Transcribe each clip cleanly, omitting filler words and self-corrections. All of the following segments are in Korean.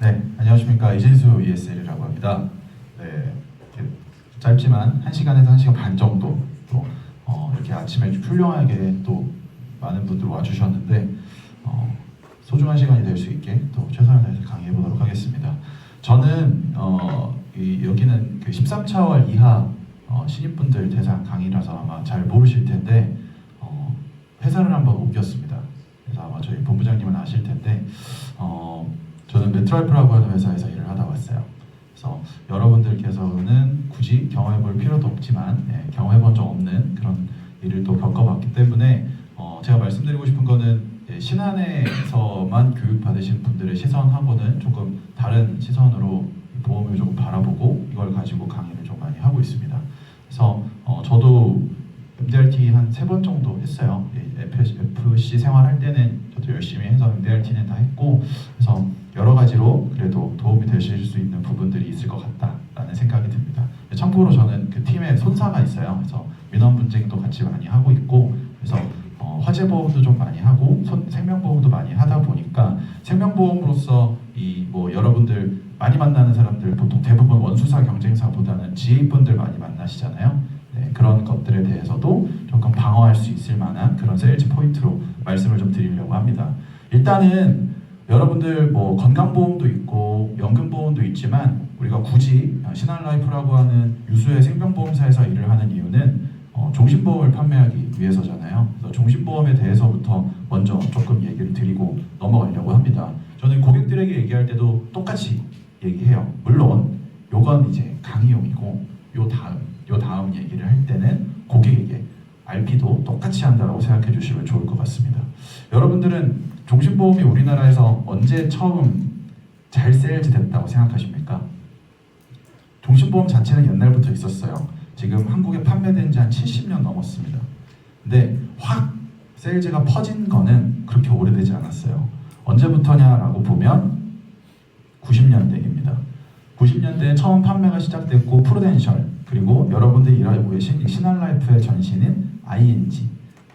네, 안녕하십니까. 이진수 ESL이라고 합니다. 네, 이렇게 짧지만 1시간에서 1시간 반 정도 또 이렇게 아침에 훌륭하게 또 많은 분들 와주셨는데 소중한 시간이 될 수 있게 또 최선을 다해서 강의해 보도록 하겠습니다. 저는 여기는 그 13차월 이하 신입분들 대상 강의라서 아마 잘 모르실 텐데 회사를 한번 옮겼습니다. 그래서 아마 저희 본부장님은 아실 텐데 저는 메트라이프라고 하는 회사에서 일을 하다 왔어요. 그래서 여러분들께서는 굳이 경험해볼 필요도 없지만 경험해본 적 없는 그런 일을 또 겪어봤기 때문에 제가 말씀드리고 싶은 거는 신한에서만 교육받으신 분들의 시선하고는 조금 다른 시선으로 보험을 조금 바라보고 이걸 가지고 강의를 좀 많이 하고 있습니다. 그래서 저도 MDRT 한 3번 정도 했어요. FC 생활할 때는 저도 열심히 해서 MDRT는 다 했고, 그래서 여러 가지로 그래도 도움이 되실 수 있는 부분들이 있을 것 같다라는 생각이 듭니다. 참고로 저는 그 팀에 손사가 있어요. 그래서 민원 분쟁도 같이 많이 하고 있고, 그래서 화재 보험도 좀 많이 하고 생명보험도 많이 하다 보니까 생명보험으로서 여러분들 많이 만나는 사람들 보통 대부분 원수사 경쟁사보다는 지인분들 많이 만나시잖아요. 네, 그런 것들에 대해서도 조금 방어할 수 있을 만한 그런 세일즈 포인트로 말씀을 좀 드리려고 합니다. 일단은 여러분들 건강보험도 있고 연금보험도 있지만 우리가 굳이 신한라이프라고 하는 유수의 생명보험사에서 일을 하는 이유는 종신보험을 판매하기 위해서잖아요. 그래서 종신보험에 대해서부터 먼저 조금 얘기를 드리고 넘어가려고 합니다. 저는 고객들에게 얘기할 때도 똑같이 얘기해요. 물론 요건 이제 강의용이고 요 다음 얘기를 할 때는 고객에게 RP도 똑같이 한다고 생각해 주시면 좋을 것 같습니다. 여러분들은 종신보험이 우리나라에서 언제 처음 잘 세일즈 됐다고 생각하십니까? 종신보험 자체는 옛날부터 있었어요. 지금 한국에 판매된 지 한 70년 넘었습니다. 근데 확 세일즈가 퍼진 거는 그렇게 오래되지 않았어요. 언제부터냐라고 보면 90년대입니다. 90년대에 처음 판매가 시작됐고 프루덴셜 그리고 여러분들이 일하고 계신 신한라이프의 전신인 ING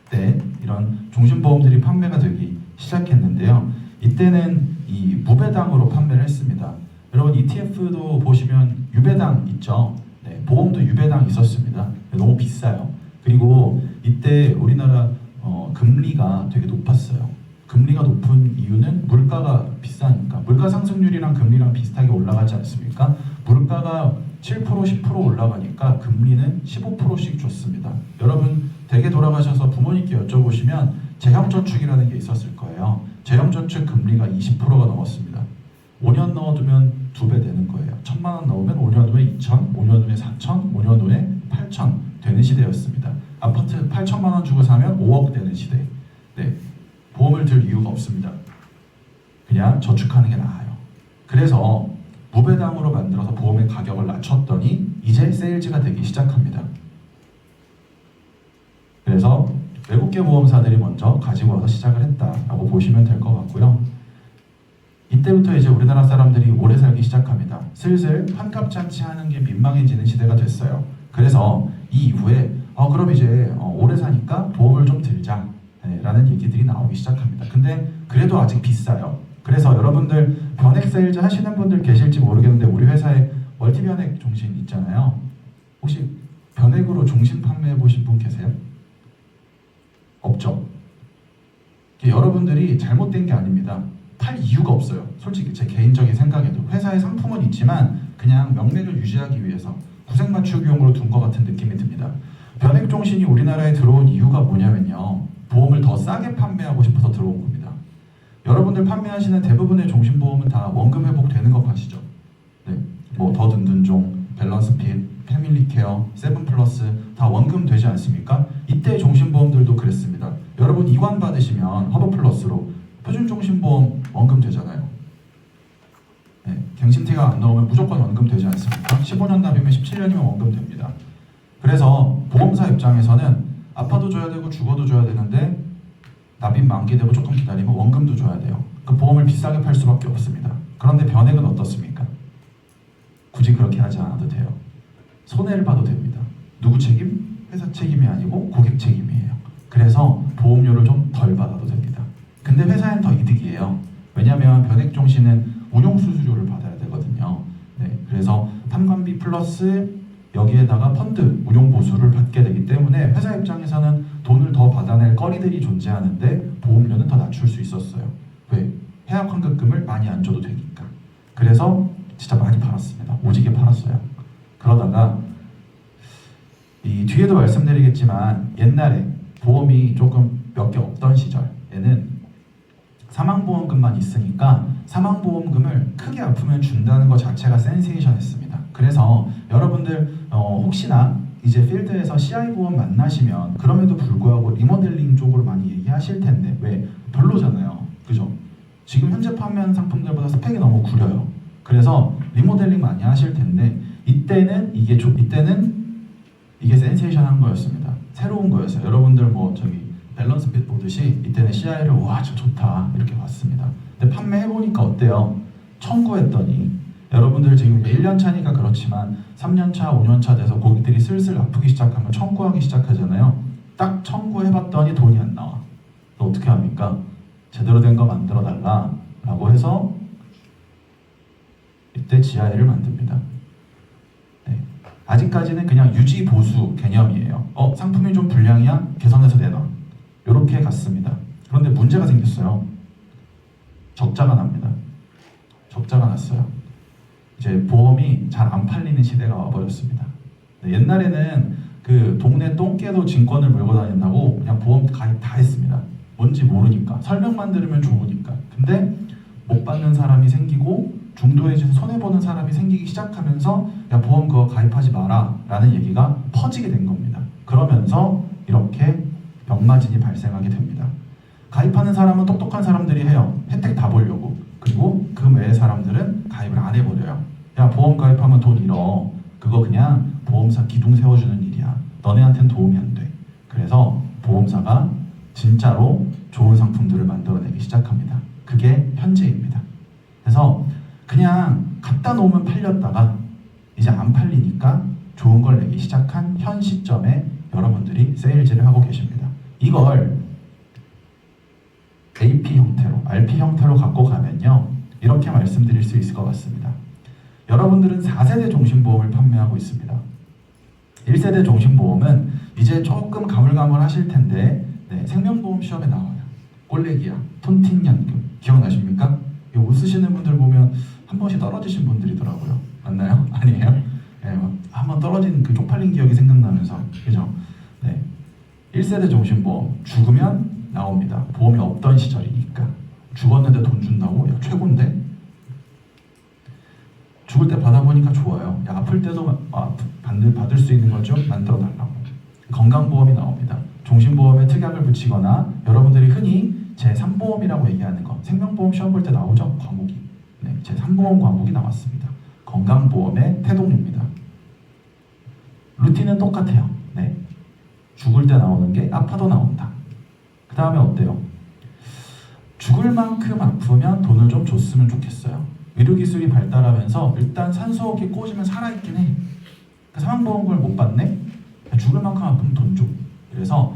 때 이런 종신보험들이 판매가 되기 시작했는데요. 이때는 이 무배당으로 판매를 했습니다. 여러분 ETF도 보시면 유배당 있죠. 네, 보험도 유배당 있었습니다. 너무 비싸요. 그리고 이때 우리나라 금리가 되게 높았어요. 금리가 높은 이유는 물가가 비싸니까. 물가 상승률이랑 금리랑 비슷하게 올라가지 않습니까? 물가가 7% 10% 올라가니까 금리는 15%씩 줬습니다. 여러분 댁에 돌아가셔서 부모님께 여쭤보시면 재형저축이라는 게 있었을 거예요. 재형저축 금리가 20%가 넘었습니다. 5년 넣어두면 2배 되는 거예요. 1,000만 원 넣으면 5년 후에 2,000, 5년 후에 4,000, 5년 후에 8,000 되는 시대였습니다. 아파트 8천만 원 주고 사면 5억 되는 시대. 네, 보험을 들 이유가 없습니다. 그냥 저축하는 게 나아요. 그래서 무배당으로 만들어서 보험의 가격을 낮췄더니 이제 세일즈가 되기 시작합니다. 그래서 외국계 보험사들이 먼저 가지고 와서 시작을 했다라고 보시면 될 것 같고요. 이때부터 이제 우리나라 사람들이 오래 살기 시작합니다. 슬슬 환갑잔치 하는 게 민망해지는 시대가 됐어요. 그래서 이 이후에 그럼 이제 오래 사니까 보험을 좀 들자 라는 얘기들이 나오기 시작합니다. 근데 그래도 아직 비싸요. 그래서 여러분들 변액 세일즈 하시는 분들 계실지 모르겠는데 우리 회사에 멀티변액 종신 있잖아요. 혹시 변액으로 종신 판매해 보신 분 계세요? 없죠? 여러분들이 잘못된 게 아닙니다. 팔 이유가 없어요. 솔직히 제 개인적인 생각에도 회사의 상품은 있지만 그냥 명맥을 유지하기 위해서 구색 맞추기용으로 둔 것 같은 느낌이 듭니다. 변액 종신이 우리나라에 들어온 이유가 뭐냐면요. 보험을 더 싸게 판매하고 싶어서 들어온 겁니다. 여러분들 판매하시는 대부분의 종신보험은 다 원금 회복되는 거 아시죠? 네, 더 든든종, 밸런스핏, 패밀리케어, 세븐플러스 다 원금 되지 않습니까? 이때 종신보험들도 그랬습니다. 여러분 이관 받으시면 허브플러스로 표준종신보험 원금 되잖아요. 네, 갱신티가 안 나오면 무조건 원금 되지 않습니까? 15년 납이면 17년이면 원금 됩니다. 그래서 보험사 입장에서는 아파도 줘야 되고 죽어도 줘야 되는데 납입 만기되고 조금 기다리면 원금도 줘야 돼요. 그 보험을 비싸게 팔 수밖에 없습니다. 그런데 변액은 어떻습니까? 굳이 그렇게 하지 않아도 돼요. 손해를 봐도 됩니다. 누구 책임? 회사 책임이 아니고 고객 책임이에요. 그래서 보험료를 좀 덜 받아도 됩니다. 근데 회사엔 더 이득이에요. 왜냐하면 변액 종신은 운용 수수료를 받아야 되거든요. 네, 그래서 탐관비 플러스 여기에다가 펀드 운용 보수를 받게 되기 때문에 회사 입장에서는 돈을 더 받아낼 거리들이 존재하는데 보험료는 더 낮출 수 있었어요. 왜? 해약 환급금을 많이 안 줘도 되니까. 그래서 진짜 많이 팔았습니다. 오지게 팔았어요. 그러다가 이 뒤에도 말씀드리겠지만 옛날에 보험이 조금 몇 개 없던 시절에는 사망보험금만 있으니까 사망보험금을 크게 아프면 준다는 것 자체가 센세이션했습니다. 그래서 여러분들 혹시나 이제 필드에서 CI 보험 만나시면 그럼에도 불구하고 리모델링 쪽으로 많이 얘기하실 텐데 왜? 별로잖아요. 그죠? 지금 현재 판매하는 상품들보다 스펙이 너무 구려요. 그래서 리모델링 많이 하실 텐데 이때는 이게 센세이션한 거였습니다. 새로운 거였어요. 여러분들 뭐 저기 밸런스 핏 보듯이 이때는 CI를 와, 저 좋다 이렇게 봤습니다. 근데 판매해보니까 어때요? 청구했더니 여러분들 지금 1년 차니까 그렇지만 3년 차, 5년 차 돼서 고객들이 슬슬 아프기 시작하면 청구하기 시작하잖아요. 딱 청구해봤더니 돈이 안 나와. 어떻게 합니까? 제대로 된 거 만들어 달라 라고 해서 이때 GI를 만듭니다. 네. 아직까지는 그냥 유지 보수 개념이에요. 상품이 좀 불량이야? 개선해서 내놔. 이렇게 갔습니다. 그런데 문제가 생겼어요. 적자가 납니다. 적자가 났어요. 이제 보험이 잘 안 팔리는 시대가 와버렸습니다. 네, 옛날에는 그 동네 똥개도 증권을 몰고 다닌다고 그냥 보험 가입 다 했습니다. 뭔지 모르니까 설명만 들으면 좋으니까. 근데 못 받는 사람이 생기고 중도해진 손해보는 사람이 생기기 시작하면서 야 보험 그거 가입하지 마라 라는 얘기가 퍼지게 된 겁니다. 그러면서 이렇게 병마진이 발생하게 됩니다. 가입하는 사람은 똑똑한 사람들이 해요. 혜택 다 보려고. 그리고 그 외의 사람들은 가입을 안 해버려요. 야 보험 가입하면 돈 잃어. 그거 그냥 보험사 기둥 세워주는 일이야. 너네한테는 도움이 안 돼. 그래서 보험사가 진짜로 좋은 상품들을 만들어내기 시작합니다. 그게 현재입니다. 그래서 그냥 갖다 놓으면 팔렸다가 이제 안 팔리니까 좋은 걸 내기 시작한 현 시점에 여러분들이 세일즈를 하고 계십니다. 이걸 AP 형태로, RP 형태로 갖고 가면요. 이렇게 말씀드릴 수 있을 것 같습니다. 여러분들은 4세대 종신보험을 판매하고 있습니다. 1세대 종신보험은 이제 조금 가물가물하실 텐데 네, 생명보험 시험에 나와요. 꼴레기야, 톤틴연금 기억나십니까? 이거 웃으시는 분들 보면 한 번씩 떨어지신 분들이더라고요. 맞나요? 아니에요? 네, 한번 떨어진 그 쪽팔린 기억이 생각나면서 그죠? 네, 1세대 종신보험 죽으면 나옵니다. 보험이 없던 시절이니까. 죽었는데 돈 준다고? 야 최고인데? 죽을 때 받아보니까 좋아요. 야, 아플 때도 받을 수 있는 걸 좀 만들어 달라고. 건강보험이 나옵니다. 종신보험에 특약을 붙이거나 여러분들이 흔히 제3보험이라고 얘기하는 거 생명보험 시험 볼 때 나오죠? 과목이. 네, 제3보험 과목이 나왔습니다. 건강보험의 태동류입니다. 루틴은 똑같아요. 네, 죽을 때 나오는 게 아파도 나온다. 그 다음에 어때요? 죽을 만큼 아프면 돈을 좀 줬으면 좋겠어요. 의료기술이 발달하면서 일단 산소호흡기 꽂으면 살아있긴 해. 사망보험금을 못 받네? 죽을 만큼 아프면 돈 줘. 그래서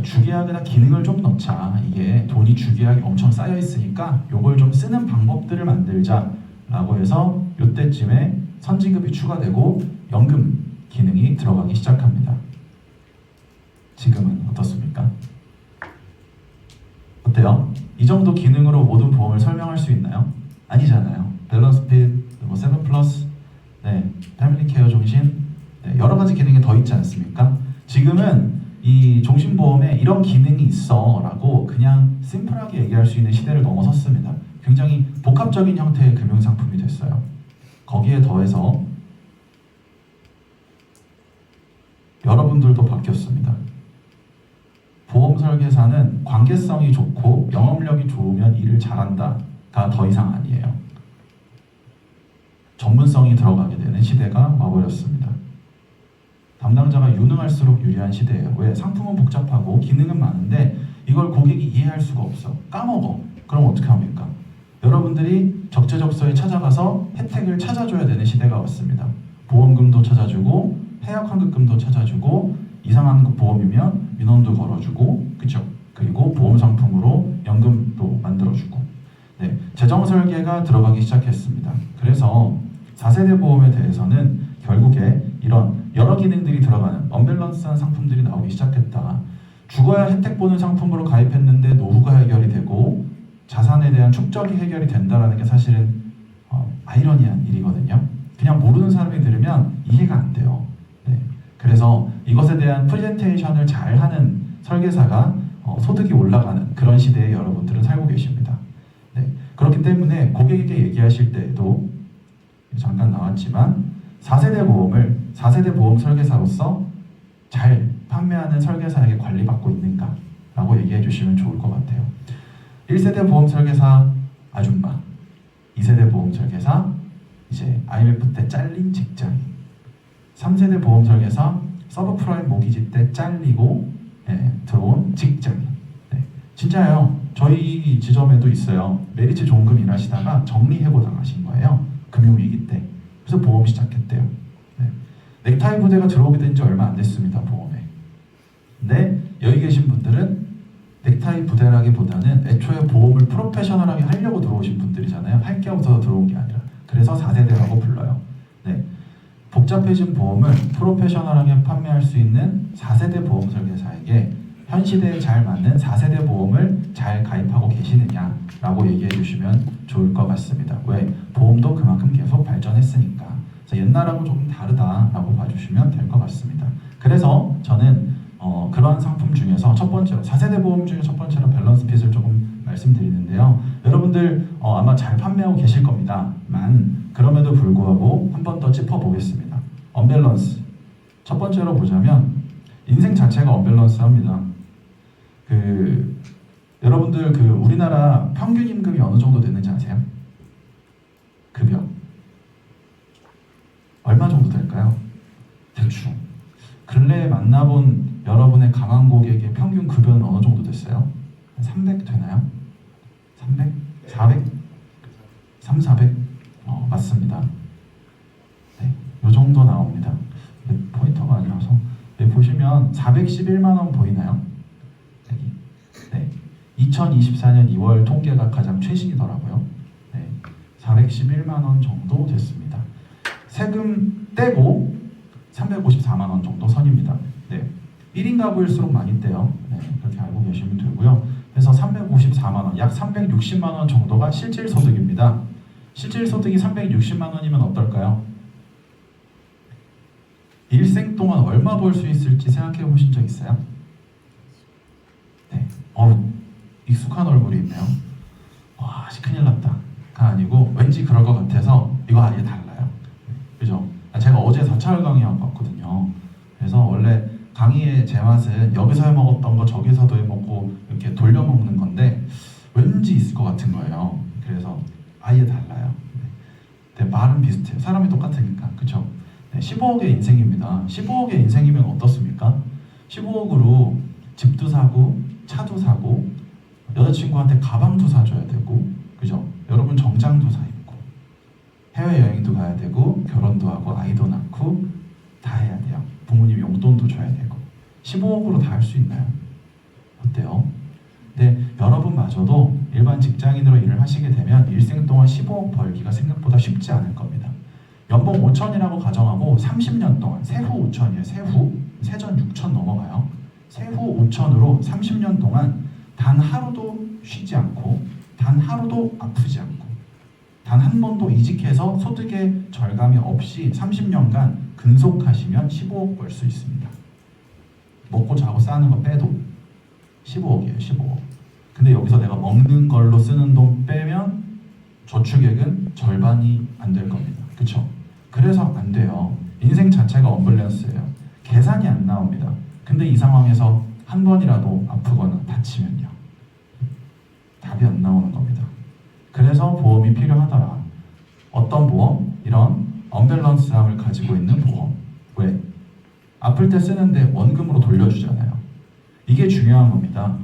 주계약에다 기능을 좀 넣자. 이게 돈이 주계약이 엄청 쌓여 있으니까 요걸 좀 쓰는 방법들을 만들자 라고 해서 요때쯤에 선지급이 추가되고 연금 기능이 들어가기 시작합니다. 지금은 어떻습니까? 어때요? 이 정도 기능으로 모든 보험을 설명할 수 있나요? 아니잖아요. 밸런스 핏, 뭐 세븐 플러스, 네, 패밀리 케어 종신, 네, 여러 가지 기능이 더 있지 않습니까? 지금은 이 종신보험에 이런 기능이 있어 라고 그냥 심플하게 얘기할 수 있는 시대를 넘어섰습니다. 굉장히 복합적인 형태의 금융상품이 됐어요. 거기에 더해서 여러분들도 바뀌었습니다. 보험 설계사는 관계성이 좋고 영업력이 좋으면 일을 잘한다가 더 이상 아니에요. 전문성이 들어가게 되는 시대가 와버렸습니다. 담당자가 유능할수록 유리한 시대예요. 왜? 상품은 복잡하고 기능은 많은데 이걸 고객이 이해할 수가 없어. 까먹어. 그럼 어떻게 합니까? 여러분들이 적재적소에 찾아가서 혜택을 찾아줘야 되는 시대가 왔습니다. 보험금도 찾아주고 해약 환급금도 찾아주고 이상한 보험이면 민원도 걸어주고 그죠? 그리고 보험 상품으로 연금도 만들어주고 네, 재정 설계가 들어가기 시작했습니다. 그래서 4세대 보험에 대해서는 결국에 이런 여러 기능들이 들어가는 언밸런스한 상품들이 나오기 시작했다. 죽어야 혜택 보는 상품으로 가입했는데 노후가 해결이 되고 자산에 대한 축적이 해결이 된다는 게 사실은 아이러니한 일이거든요. 그냥 모르는 사람이 들으면 이해가 안 돼요. 네. 그래서 이것에 대한 프레젠테이션을 잘 하는 설계사가 소득이 올라가는 그런 시대에 여러분들은 살고 계십니다. 네. 그렇기 때문에 고객에게 얘기하실 때에도 잠깐 나왔지만 4세대 보험을 4세대 보험 설계사로서 잘 판매하는 설계사에게 관리받고 있는가 라고 얘기해 주시면 좋을 것 같아요. 1세대 보험 설계사 아줌마, 2세대 보험 설계사 이제 IMF 때 잘린 직장인, 3세대 보험 설계사 서브프라임 모기지 때 잘리고 들어온 직장인. 네. 진짜요. 저희 지점에도 있어요. 메리츠 종금 일하시다가 정리해고 당하신 거예요. 금융위기 때. 그래서 보험 시작했대요. 네. 넥타이 부대가 들어오게 된 지 얼마 안 됐습니다. 보험에. 근데 여기 계신 분들은 넥타이 부대라기보다는 애초에 보험을 프로페셔널하게 하려고 들어오신 분들이잖아요. 할 게 없어서 들어온 게 아니라. 그래서 4세대라고 불러요. 네. 복잡해진 보험을 프로페셔널하게 판매할 수 있는 4세대 보험 설계사에게 현 시대에 잘 맞는 4세대 보험을 잘 가입하고 계시느냐라고 얘기해 주시면 좋을 것 같습니다. 왜? 보험도 그만큼 계속 발전했으니까. 그래서 옛날하고 조금 다르다라고 봐주시면 될 것 같습니다. 그래서 저는 그러한 상품 중에서 첫 번째로 4세대 보험 중에 첫 번째로 밸런스 핏을 조금 말씀드리는데요. 여러분들 아마 잘 판매하고 계실 겁니다만 그럼에도 불구하고 한 번 더 짚어보겠습니다. 언밸런스. 첫 번째로 보자면 인생 자체가 언밸런스합니다. 여러분들 우리나라 평균 임금이 어느 정도 되는지 아세요? 급여 얼마 정도 될까요? 대충 근래에 만나본 여러분의 강한 고객의 평균 급여는 어느 정도 됐어요? 300 되나요? 300? 400? 3, 400? 맞습니다. 네, 요 정도 나옵니다. 포인터가 아니라서 보시면 411만 원 보이나요? 여기. 네, 2024년 2월 통계가 가장 최신이더라고요. 네, 411만 원 정도 됐습니다. 세금 떼고 354만 원 정도 선입니다. 네, 1인 가구일수록 많이 떼요. 네, 그렇게 알고 계시면 되고요. 그래서 354만 원, 약 360만 원 정도가 실질 소득입니다. 실질 소득이 360만 원이면 어떨까요? 일생 동안 얼마 벌 수 있을지 생각해 보신 적 있어요? 네, 익숙한 얼굴이 있네요. 와, 큰일 났다가 아니고 왠지 그럴 것 같아서 이거 아예 달라요. 그죠? 제가 어제 4차월 강의하고 왔거든요. 그래서 원래 강의의 제맛은 여기서 해먹었던 거 저기서도 해먹고 이렇게 돌려먹는 건데 왠지 있을 것 같은 거예요. 그래서 아예 달라요. 네, 말은 비슷해요. 사람이 똑같으니까. 그쵸? 네, 15억의 인생입니다. 15억의 인생이면 어떻습니까? 15억으로 집도 사고 차도 사고 여자친구한테 가방도 사줘야 되고 그죠? 여러분 정장도 사 입고 해외여행도 가야 되고 결혼도 하고 아이도 낳고 다 해야 돼요. 부모님 용돈도 줘야 되고 15억으로 다 할 수 있나요? 어때요? 근데 여러분마저도 일반 직장인으로 일을 하시게 되면 일생 동안 15억 벌기가 생각보다 쉽지 않을 겁니다. 연봉 5천이라고 가정하고 30년 동안 세후 5천이에요. 세후 세전 6천 넘어가요. 세후 5천으로 30년 동안 단 하루도 쉬지 않고 단 하루도 아프지 않고 단 한 번도 이직해서 소득의 절감이 없이 30년간 근속하시면 15억 벌 수 있습니다. 먹고 자고 싸는 거 빼도 15억이에요. 15억. 근데 여기서 내가 먹는 걸로 쓰는 돈 빼면 저축액은 절반이 안 될 겁니다. 그쵸? 그래서 안 돼요. 인생 자체가 언밸런스예요. 계산이 안 나옵니다. 근데 이 상황에서 한 번이라도 아프거나 다치면요. 답이 안 나오는 겁니다. 그래서 보험이 필요하더라. 어떤 보험? 이런 언밸런스함을 가지고 있는 보험. 왜? 아플 때 쓰는데 원금으로 돌려주잖아요. 이게 중요한 겁니다.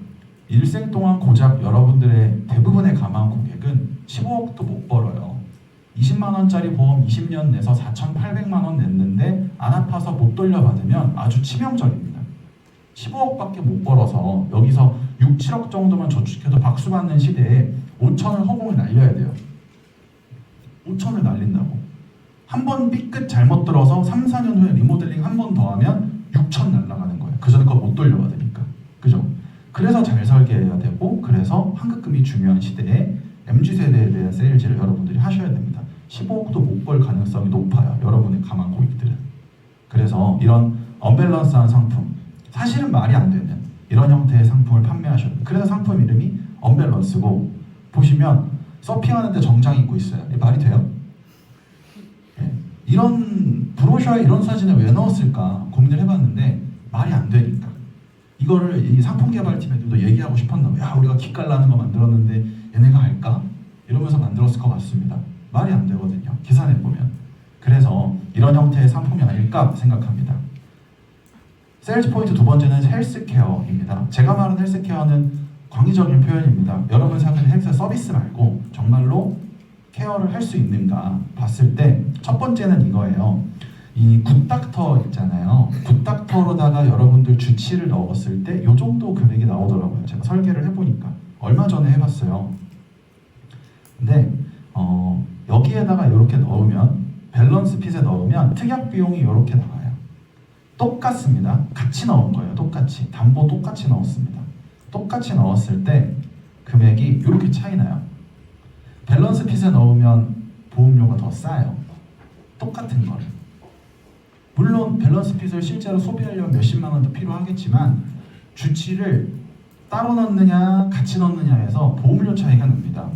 일생 동안 고작 여러분들의 대부분의 가망 고객은 15억도 못 벌어요. 20만 원짜리 보험 20년 내서 4,800만 원 냈는데 안 아파서 못 돌려받으면 아주 치명적입니다. 15억밖에 못 벌어서 여기서 6, 7억 정도만 저축해도 박수 받는 시대에 5천을 허공에 날려야 돼요. 5천을 날린다고. 한 번 삐끗 잘못 들어서 3, 4년 후에 리모델링 한 번 더 하면 6천 날아가는 거예요. 그 전에 그거 못 돌려받으니까. 그죠? 그래서 잘 설계해야 되고, 그래서 환급금이 중요한 시대에 MZ세대에 대한 세일즈를 여러분들이 하셔야 됩니다. 15억도 못 벌 가능성이 높아요. 여러분의 가망 고객들은. 그래서 이런 언밸런스한 상품, 사실은 말이 안 되는 이런 형태의 상품을 판매하셔야 돼요. 그래서 상품 이름이 언밸런스고, 보시면 서핑하는데 정장 입고 있어요. 말이 돼요? 네. 이런 브로셔에 이런 사진을 왜 넣었을까 고민을 해봤는데 말이 안 되니까. 이거를 이 상품 개발팀에도 얘기하고 싶었나 봐요. 야, 우리가 기깔나는 거 만들었는데 얘네가 할까? 이러면서 만들었을 것 같습니다. 말이 안 되거든요. 계산해보면. 그래서 이런 형태의 상품이 아닐까 생각합니다. 세일즈 포인트 두 번째는 헬스케어입니다. 제가 말하는 헬스케어는 광의적인 표현입니다. 여러분 생각하는 헬스 서비스 말고 정말로 케어를 할 수 있는가 봤을 때 첫 번째는 이거예요. 이 굿닥터 있잖아요. 굿닥터로다가 여러분들 주치를 넣었을 때 이 정도 금액이 나오더라고요. 제가 설계를 해보니까 얼마 전에 해봤어요. 근데 여기에다가 이렇게 넣으면 밸런스 핏에 넣으면 특약 비용이 이렇게 나와요. 똑같습니다. 같이 넣은 거예요. 똑같이 담보 똑같이 넣었습니다. 똑같이 넣었을 때 금액이 이렇게 차이 나요. 밸런스 핏에 넣으면 보험료가 더 싸요. 똑같은 거를. 물론 밸런스 핏을 실제로 소비하려면 몇십만 원도 필요하겠지만 주치를 따로 넣느냐 같이 넣느냐에서 보험료 차이가 납니다.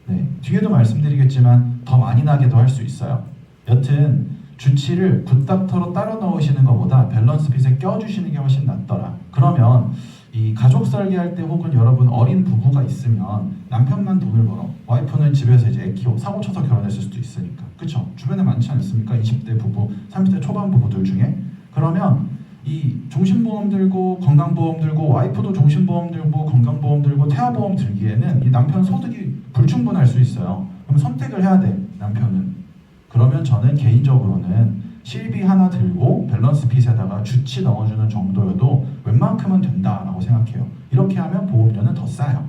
네, 뒤에도 말씀드리겠지만 더 많이 나게도 할 수 있어요. 여튼 주치를 굿닥터로 따로 넣으시는 것보다 밸런스 핏에 껴주시는 게 훨씬 낫더라. 그러면 이 가족 설계할 때 혹은 여러분 어린 부부가 있으면 남편만 돈을 벌어 와이프는 집에서 이제 애 키워 사고 쳐서 결혼했을 수도 있으니까. 그쵸? 주변에 많지 않습니까? 20대 부부, 30대 초반 부부들 중에. 그러면 이 종신보험 들고 건강보험 들고 와이프도 종신보험 들고 건강보험 들고 태아보험 들기에는 이 남편 소득이 불충분할 수 있어요. 그럼 선택을 해야 돼, 남편은. 그러면 저는 개인적으로는 실비 하나 들고 밸런스 핏에다가 주치 넣어주는 정도여도 웬만큼은 된다라고 생각해요. 이렇게 하면 보험료는 더 싸요.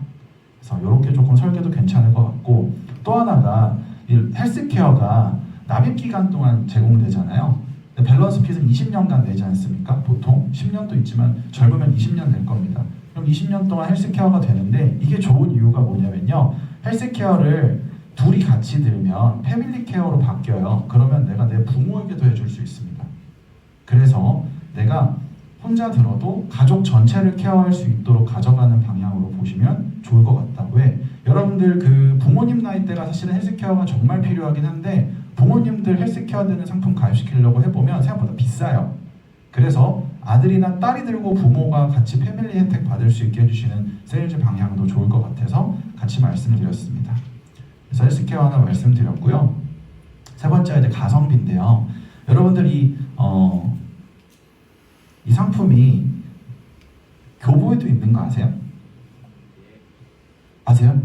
그래서 이렇게 조금 설계도 괜찮을 것 같고, 또 하나가 이 헬스케어가 납입기간 동안 제공되잖아요. 근데 밸런스 핏은 20년간 내지 않습니까? 보통 10년도 있지만 젊으면 20년 낼 겁니다. 그럼 20년 동안 헬스케어가 되는데 이게 좋은 이유가 뭐냐면요. 헬스케어를 둘이 같이 들면 패밀리 케어로 바뀌어요. 그러면 내가 내 부모에게도 해줄 수 있습니다. 그래서 내가 혼자 들어도 가족 전체를 케어할 수 있도록 가져가는 방향으로 보시면 좋을 것 같다. 왜? 여러분들 그 부모님 나이대가 사실은 헬스케어가 정말 필요하긴 한데 부모님들 헬스케어 되는 상품 가입시키려고 해보면 생각보다 비싸요. 그래서 아들이나 딸이 들고 부모가 같이 패밀리 혜택 받을 수 있게 해주시는 세일즈 방향도 좋을 것 같아서 같이 말씀드렸습니다. 그래서 헬스케어 하나 말씀드렸고요. 세 번째가 이제 가성비인데요. 여러분들이 이 상품이 교보에도 있는 거 아세요? 아세요?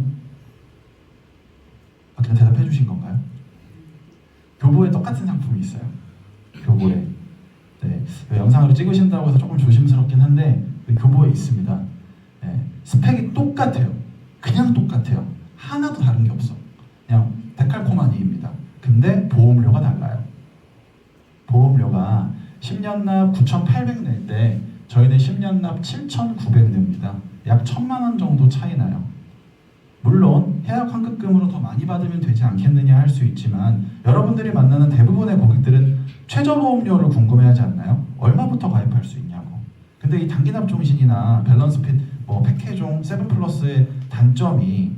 그냥 대답해 주신 건가요? 교보에 똑같은 상품이 있어요. 교보에. 네, 영상으로 찍으신다고 해서 조금 조심스럽긴 한데 교보에 있습니다. 네, 스펙이 똑같아요. 그냥 똑같아요. 하나도 다른 게 없어. 그냥 데칼코마니입니다. 근데 보험료가 달라요. 보험료가 10년 납 9,800 낼 때 저희는 10년 납 7,900 냅니다. 약 1,000만 원 정도 차이 나요. 물론 해약 환급금으로 더 많이 받으면 되지 않겠느냐 할 수 있지만 여러분들이 만나는 대부분의 고객들은 최저보험료를 궁금해하지 않나요? 얼마부터 가입할 수 있냐고. 근데 이 단기납 종신이나 밸런스 핏, 패키종 7플러스의 단점이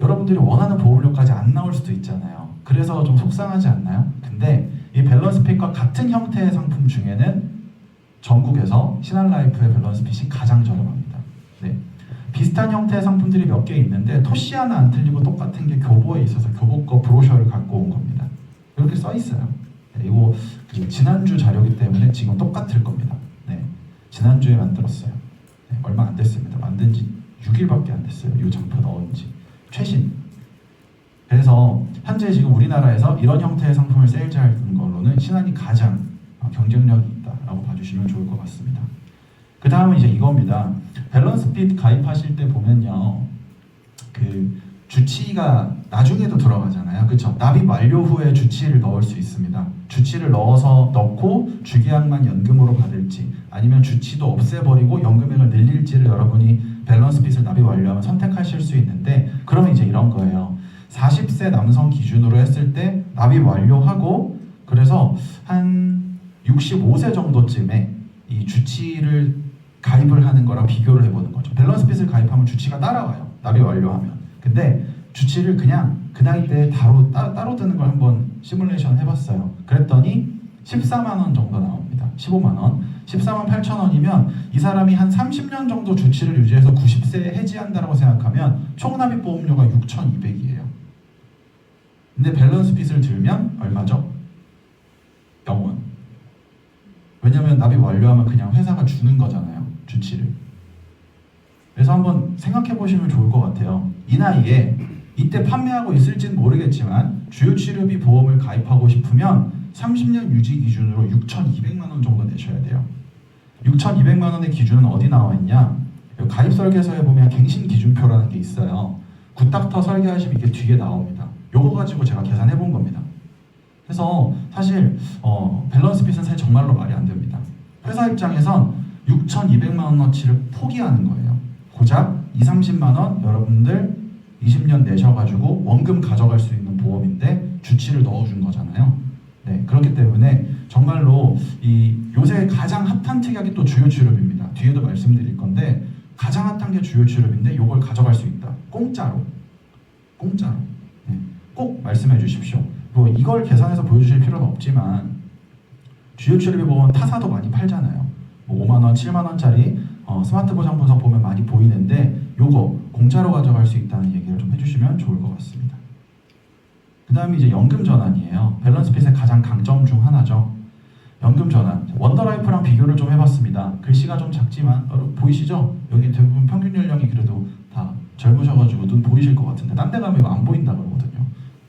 여러분들이 원하는 보험료까지 안 나올 수도 있잖아요. 그래서 좀 속상하지 않나요? 근데 이 밸런스 핏과 같은 형태의 상품 중에는 전국에서 신한라이프의 밸런스 핏이 가장 저렴합니다. 네. 비슷한 형태의 상품들이 몇 개 있는데 토시 하나 안 틀리고 똑같은 게 교보에 있어서 교보 거 브로셔를 갖고 온 겁니다. 이렇게 써 있어요. 네, 이거 지난주 자료이기 때문에 지금 똑같을 겁니다. 네, 지난주에 만들었어요. 네, 얼마 안 됐습니다. 만든 지 6일밖에 안 됐어요. 이 장표 넣은 지. 최신. 그래서 현재 지금 우리나라에서 이런 형태의 상품을 세일즈하는 걸로는 신한이 가장 경쟁력이 있다라고 봐주시면 좋을 것 같습니다. 그 다음은 이제 이겁니다. 밸런스 핏 가입하실 때 보면요, 그 주치의가 나중에도 들어가잖아요. 그렇죠? 납입 완료 후에 주치의를 넣을 수 있습니다. 주치의를 넣고 주계약만 연금으로 받을지 아니면 주치도 없애버리고 연금액을 늘릴지를 여러분이 밸런스 핏을 납입 완료하면 선택하실 수 있는데, 그러면 이제 이런 거예요. 40세 남성 기준으로 했을 때 납입 완료하고 그래서 한 65세 정도쯤에 이 주치의를 가입을 하는 거랑 비교를 해보는 거죠. 밸런스 핏을 가입하면 주치가 따라와요. 납입 완료하면. 근데 주치를 그냥 그 나이 때 따로 드는 걸 한번 시뮬레이션 해봤어요. 그랬더니 14만 원 정도 나옵니다. 15만 원. 14만 8천 원이면 이 사람이 한 30년 정도 주치를 유지해서 90세에 해지한다고 생각하면 총 납입 보험료가 6,200이에요. 근데 밸런스 핏을 들면 얼마죠? 0원. 왜냐면 납입 완료하면 그냥 회사가 주는 거잖아요. 주치를. 그래서 한번 생각해 보시면 좋을 것 같아요. 이 나이에 이때 판매하고 있을지는 모르겠지만 주요 치료비 보험을 가입하고 싶으면 30년 유지 기준으로 6,200만 원 정도 내셔야 돼요. 6,200만 원의 기준은 어디 나와 있냐? 가입 설계서에 보면 갱신 기준표라는 게 있어요. 굿닥터 설계하시면 이게 뒤에 나옵니다. 요거 가지고 제가 계산해 본 겁니다. 그래서 사실 밸런스 핏은 사실 정말로 말이 안 됩니다. 회사 입장에선 6,200만 원어치를 포기하는 거예요. 고작 2~30만 원 여러분들 20년 내셔가지고 원금 가져갈 수 있는 보험인데 주치를 넣어준 거잖아요. 네, 그렇기 때문에 정말로 이 요새 가장 핫한 특약이 또 주요 치료비입니다. 뒤에도 말씀드릴 건데 가장 핫한 게 주요 치료비인데 이걸 가져갈 수 있다. 공짜로. 네, 꼭 말씀해 주십시오. 뭐 이걸 계산해서 보여주실 필요는 없지만 주요 치료비 보험 타사도 많이 팔잖아요. 뭐 5만 원, 7만 원짜리 스마트 보장 분석 보면 많이 보이는데 요거 공짜로 가져갈 수 있다는 얘기를 좀 해주시면 좋을 것 같습니다. 그 다음에 이제 연금 전환이에요. 밸런스 핏의 가장 강점 중 하나죠. 연금 전환. 원더라이프랑 비교를 좀 해봤습니다. 글씨가 좀 작지만 보이시죠? 여기 대부분 평균 연령이 그래도 다 젊으셔가지고 눈 보이실 것 같은데 딴 데 가면 이거 안 보인다 그러거든요.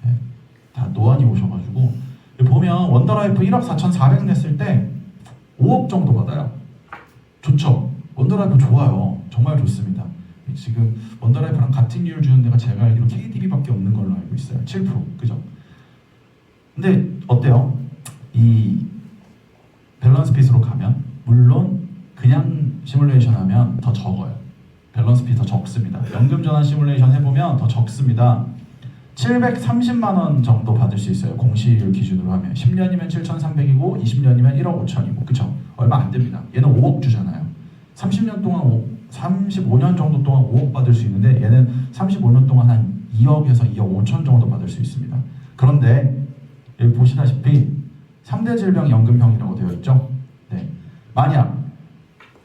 네, 다 노안이 오셔가지고 보면 원더라이프 1억 4,400 냈을 때 5억 정도 받아요. 좋죠? 원더라이프 좋아요. 정말 좋습니다. 지금 원더라이프랑 같은 이율 주는 데가 제가 알기로 KDB밖에 없는 걸로 알고 있어요. 7%. 그죠? 근데 어때요? 이 밸런스 핏으로 가면 물론 그냥 시뮬레이션 하면 더 적어요. 밸런스 핏 더 적습니다. 연금 전환 시뮬레이션 해보면 더 적습니다. 730만 원 정도 받을 수 있어요. 공시율 기준으로 하면 10년이면 7,300이고 20년이면 1억 5천이고 그쵸? 얼마 안 됩니다. 얘는 5억 주잖아요. 30년 동안 35년 정도 동안 5억 받을 수 있는데 얘는 35년 동안 한 2억에서 2억 5천 정도 받을 수 있습니다. 그런데 여기 보시다시피 3대 질병 연금형이라고 되어 있죠. 네. 만약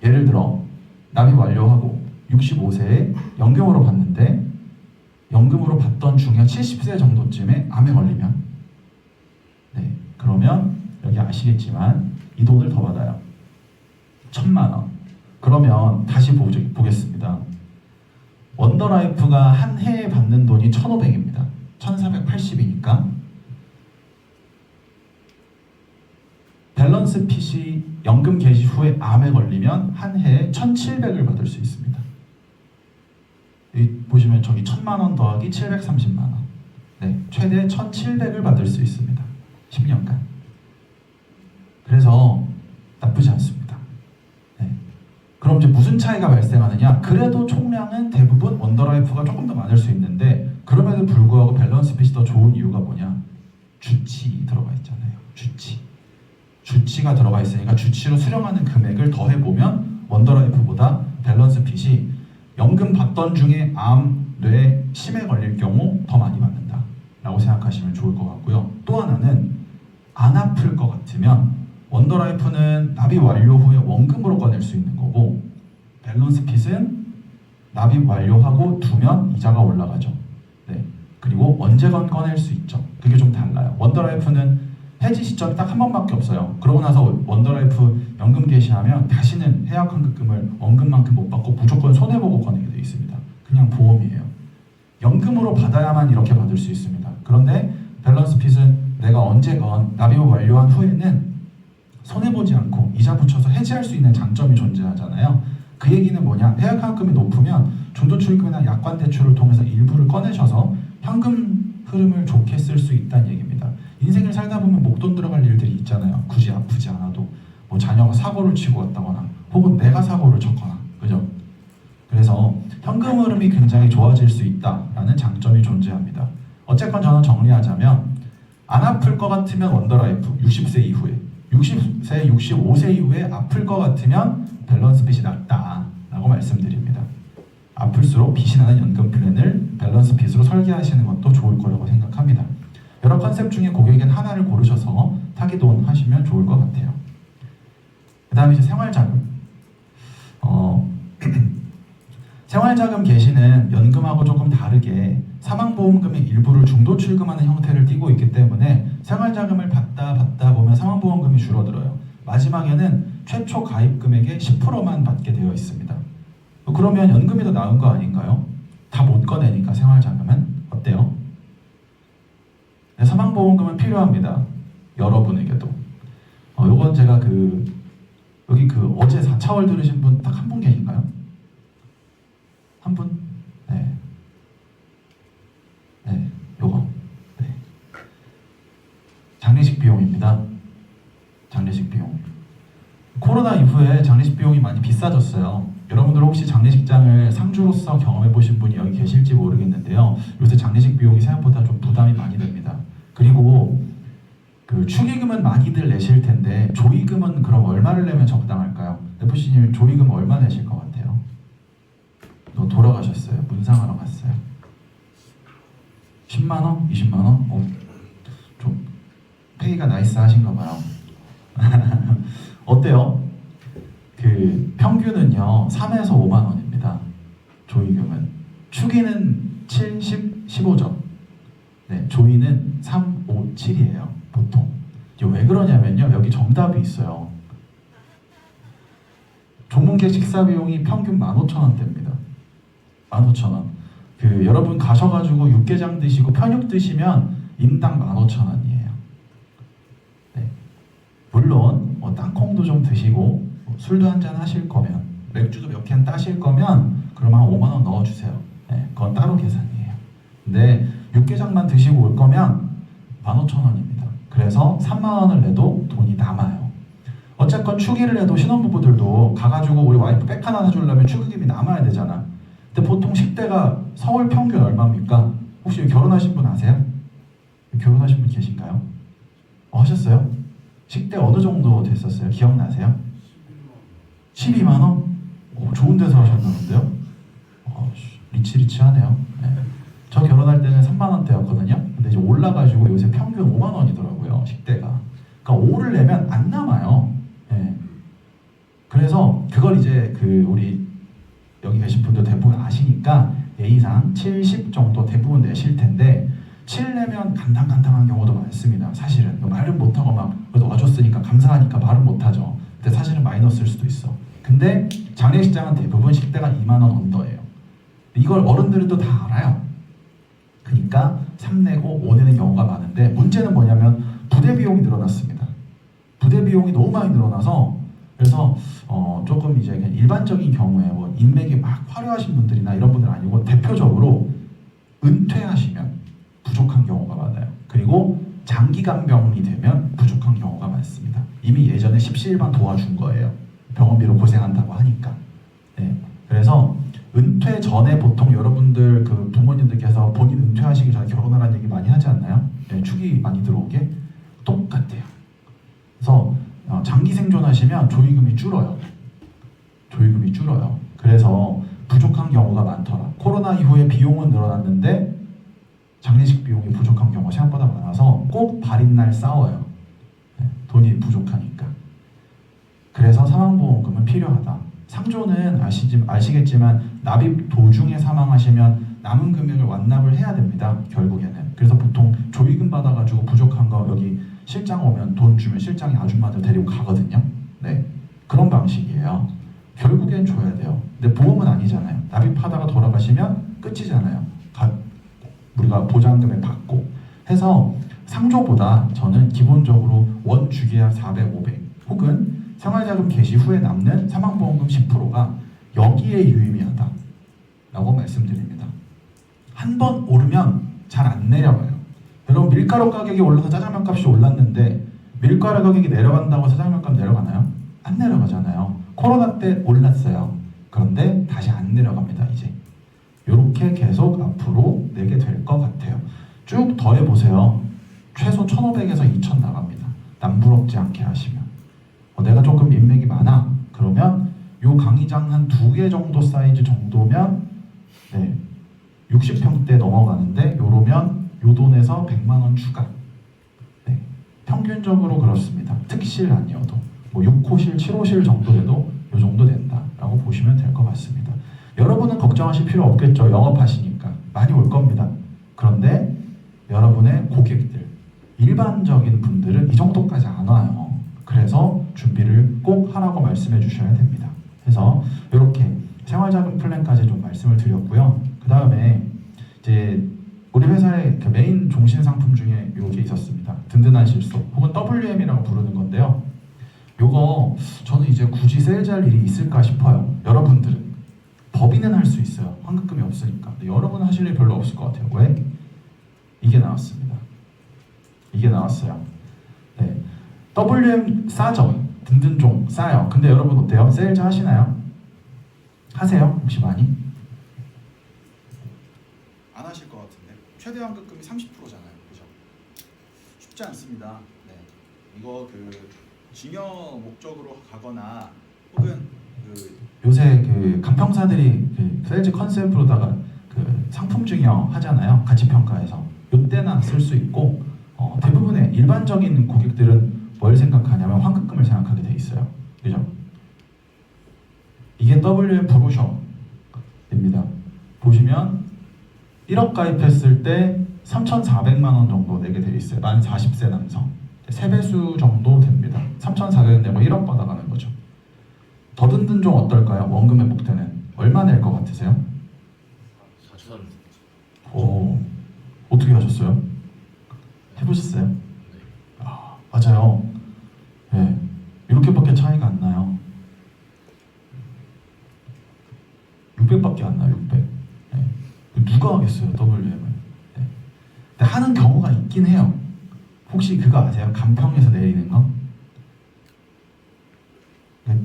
예를 들어 납입 완료하고 65세에 연금으로 받는데 연금으로 받던 중에 70세 정도쯤에 암에 걸리면 네, 그러면 여기 아시겠지만 이 돈을 더 받아요. 1,000만 원. 그러면 다시 보겠습니다. 원더라이프가 한 해에 받는 돈이 1,500입니다. 1,480이니까 밸런스 핏이 연금 개시 후에 암에 걸리면 한 해에 1,700을 받을 수 있습니다. 여기 보시면 저기 1,000만 원 더하기 730만 원. 네, 최대 1,700을 받을 수 있습니다. 10년간. 그래서 나쁘지 않습니다. 네. 그럼 이제 무슨 차이가 발생하느냐? 그래도 총량은 대부분 원더라이프가 조금 더 많을 수 있는데 그럼에도 불구하고 밸런스 핏이 더 좋은 이유가 뭐냐? 주치 들어가 있잖아요. 주치가 들어가 있으니까 주치로 수령하는 금액을 더해보면 원더라이프보다 밸런스 핏이 연금 받던 중에 암, 뇌, 심에 걸릴 경우 더 많이 받는다 라고 생각하시면 좋을 것 같고요. 또 하나는 안 아플 것 같으면 원더라이프는 납입 완료 후에 원금으로 꺼낼 수 있는 거고 밸런스 핏은 납입 완료하고 두면 이자가 올라가죠. 네. 그리고 언제건 꺼낼 수 있죠. 그게 좀 달라요. 원더라이프는 해지 시점이 딱 한 번밖에 없어요. 그러고 나서 원더라이프 연금 개시하면 다시는 해약 환급금을 원금만큼 못 받고 무조건 손해보고 꺼내게 돼 있습니다. 그냥 보험이에요. 연금으로 받아야만 이렇게 받을 수 있습니다. 그런데 밸런스 핏은 내가 언제건 납입을 완료한 후에는 손해보지 않고 이자 붙여서 해지할 수 있는 장점이 존재하잖아요. 그 얘기는 뭐냐? 해약 환급금이 높으면 중도출금이나 약관 대출을 통해서 일부를 꺼내셔서 현금 흐름을 좋게 쓸 수 있다는 얘기입니다. 인생을 살다 보면 목돈 들어갈 일들이 있잖아요. 굳이 아프지 않아도 뭐 자녀가 사고를 치고 왔다거나 혹은 내가 사고를 쳤거나, 그죠? 그래서 현금 흐름이 굉장히 좋아질 수 있다라는 장점이 존재합니다. 어쨌건 저는 정리하자면 안 아플 것 같으면 원더라이프 60세 이후에, 60세, 65세 이후에 아플 것 같으면 밸런스 핏이 낫다라고 말씀드립니다. 아플수록 빚이 나는 연금 플랜을 밸런스 핏으로 설계하시는 것도 좋을 거라고 생각합니다. 여러 컨셉 중에 고객에겐 하나를 고르셔서 타깃온 하시면 좋을 것 같아요. 그 다음에 이제 생활자금. 생활자금 계시는 연금하고 조금 다르게 사망보험금의 일부를 중도출금하는 형태를 띠고 있기 때문에 생활자금을 받다 보면 사망보험금이 줄어들어요. 마지막에는 최초 가입 금액의 10%만 받게 되어 있습니다. 그러면 연금이 더 나은 거 아닌가요? 다 못 꺼내니까 생활자금은. 어때요? 네, 사망보험금은 필요합니다. 여러분에게도. 요건 제가 여기 어제 4차월 들으신 분 딱 한 분 계신가요? 한 분? 네. 네, 요거. 네. 장례식 비용입니다. 장례식 비용. 코로나 이후에 장례식 비용이 많이 비싸졌어요. 여러분들 혹시 장례식장을 상주로서 경험해 보신 분이 여기 계실지 모르겠는데요. 요새 장례식 비용이 생각보다 좀 부담이 많이 됩니다. 그리고 축의금은 많이들 내실 텐데 조의금은 그럼 얼마를 내면 적당할까요? FC님 조의금 얼마 내실 것 같아요? 돌아가셨어요. 문상하러 갔어요. 10만원? 20만원? 좀 페이가 나이스 하신가 봐요. 어때요? 평균은요 3에서 5만 원입니다. 조의금은. 축의는 70, 15점. 네, 조의는 3, 5, 7이에요. 보통. 이게 왜 그러냐면요, 여기 정답이 있어요. 조문객 식사 비용이 평균 15,000원대입니다. 15,000원. 여러분 가셔가지고 육개장 드시고 편육 드시면 인당 15,000원이에요. 네. 물론 땅콩도 좀 드시고 술도 한잔 하실 거면, 맥주도 몇 캔 따실 거면 그러면 한 5만 원 넣어주세요. 네, 그건 따로 계산이에요. 근데 육개장만 드시고 올 거면 15,000원입니다. 그래서 3만 원을 내도 돈이 남아요. 어쨌건 축의를 해도 신혼부부들도 가가지고 우리 와이프 백 하나 사주려면 축의금이 남아야 되잖아. 근데 보통 식대가 서울 평균 얼마입니까? 혹시 결혼하신 분 아세요? 결혼하신 분 계신가요? 하셨어요? 식대 어느 정도 됐었어요? 기억나세요? 12만 원? 좋은 데서 하셨나본데요? 리치리치하네요. 네. 저 결혼할 때는 3만 원대였거든요. 근데 이제 올라가지고 요새 평균 5만 원이더라고요, 식대가. 그러니까 5를 내면 안 남아요. 네. 그래서 그걸 이제 우리 여기 계신 분들 대부분 아시니까 예의상 70 정도 대부분 내실 텐데 7 내면 간당간당한 경우도 많습니다. 사실은 말은 못하고 막 그래도 와줬으니까 감사하니까 말은 못하죠. 근데 사실은 마이너스일 수도 있어. 근데 장례식장은 대부분 식대가 2만 원 언더예요. 이걸 어른들도 다 알아요. 그러니까 3 내고 5 내는 경우가 많은데, 문제는 뭐냐면 부대 비용이 늘어났습니다. 부대 비용이 너무 많이 늘어나서, 그래서 조금 이제 그냥 일반적인 경우에 뭐 인맥이 막 화려하신 분들이나 이런 분들 아니고 대표적으로 은퇴하시면 부족한 경우가 많아요. 그리고 장기간병이 되면 부족한 경우가 많습니다. 이미 예전에 십시일반 도와준 거예요. 병원비로 고생한다고 하니까. 네. 그래서 은퇴 전에 보통 여러분들 부모님들께서 본인 은퇴하시기 전에 결혼하라는 얘기 많이 하지 않나요? 네, 축이 많이 들어오게 똑같아요. 그래서 장기 생존하시면 조의금이 줄어요. 조의금이 줄어요. 그래서 부족한 경우가 많더라. 코로나 이후에 비용은 늘어났는데 장례식 비용이 부족한 경우가 생각보다 많아서 꼭 발인날 싸워요. 네, 돈이 부족하니까. 그래서 사망보험금은 필요하다. 상조는 아시겠지만 납입 도중에 사망하시면 남은 금액을 완납을 해야 됩니다. 결국에는. 그래서 보통 조의금 받아가지고 부족한 거 여기 실장 오면 돈 주면 실장이 아줌마들 데리고 가거든요. 네, 그런 방식이에요. 결국엔 줘야 돼요. 근데 보험은 아니잖아요. 납입하다가 돌아가시면 끝이잖아요. 우리가 보장금을 받고 해서 상조보다 저는 기본적으로 원주계약 400, 500 혹은 생활자금 개시 후에 남는 사망보험금 10%가 여기에 유의미하다. 라고 말씀드립니다. 한 번 오르면 잘 안 내려가요. 여러분 밀가루 가격이 올라서 짜장면 값이 올랐는데 밀가루 가격이 내려간다고 짜장면 값 내려가나요? 안 내려가잖아요. 코로나 때 올랐어요. 그런데 다시 안 내려갑니다. 이제 이렇게 계속 앞으로 내게 될 것 같아요. 쭉 더해보세요. 최소 1,500에서 2,000 나갑니다. 남부럽지 않게 하시면. 내가 조금 인맥이 많아. 그러면 요 강의장 한 2개 정도 사이즈 정도면 60평대 넘어가는데 요러면 요 돈에서 100만 원 추가. 평균적으로 그렇습니다. 특실 아니어도 뭐 6호실, 7호실 정도에도 요 정도 된다라고 보시면 될 것 같습니다. 여러분은 걱정하실 필요 없겠죠. 영업하시니까 많이 올 겁니다. 그런데 여러분의 고객들, 일반적인 분들은 이 정도까지 안 와요. 그래서 준비를 꼭 하라고 말씀해 주셔야 됩니다. 그래서 이렇게 생활자금 플랜까지 좀 말씀을 드렸고요. 그 다음에 이제 우리 회사의 그 메인 종신 상품 중에 이게 있었습니다. 든든한 실속 혹은 WM이라고 부르는 건데요. 요거 저는 이제 굳이 세일즈할 일이 있을까 싶어요. 여러분들은 법인은 할 수 있어요. 환급금이 없으니까. 근데 여러분은 하실 일 별로 없을 것 같아요. 왜? 이게 나왔습니다. 이게 나왔어요. 네. WM 싸죠? 든든종 싸요. 근데 여러분 어때요? 세일즈 하시나요? 하세요? 혹시 많이? 안 하실 것 같은데. 최대 환급금이 30%잖아요. 그죠? 쉽지 않습니다. 네. 이거 그 증여 목적으로 가거나 혹은 그 요새 그 간평사들이 그 세일즈 컨셉으로다가 그 상품 증여 하잖아요. 가치 평가에서. 이때나 쓸 수 있고 대부분의 일반적인 고객들은 뭘 생각하냐면 환급금을 생각하게 돼 있어요. 그죠? 이게 WM 브로셔입니다. 보시면 1억 가입했을 때 3,400만 원 정도 내게 돼 있어요. 만 40세 남성. 3배수 정도 됩니다. 3,400원 내고 1억 받아가는 거죠. 더 든든종 어떨까요? 원금 회복 때는 얼마 낼 것 같으세요? 4천. 오, 어떻게 하셨어요? 해보셨어요? 네. 아, 맞아요. 네, 이렇게밖에 차이가 안 나요. 600밖에 안 나요. 600. 네. 누가 하겠어요? WM을. 네. 근데 하는 경우가 있긴 해요. 혹시 그거 아세요? 간평에서 내리는 거?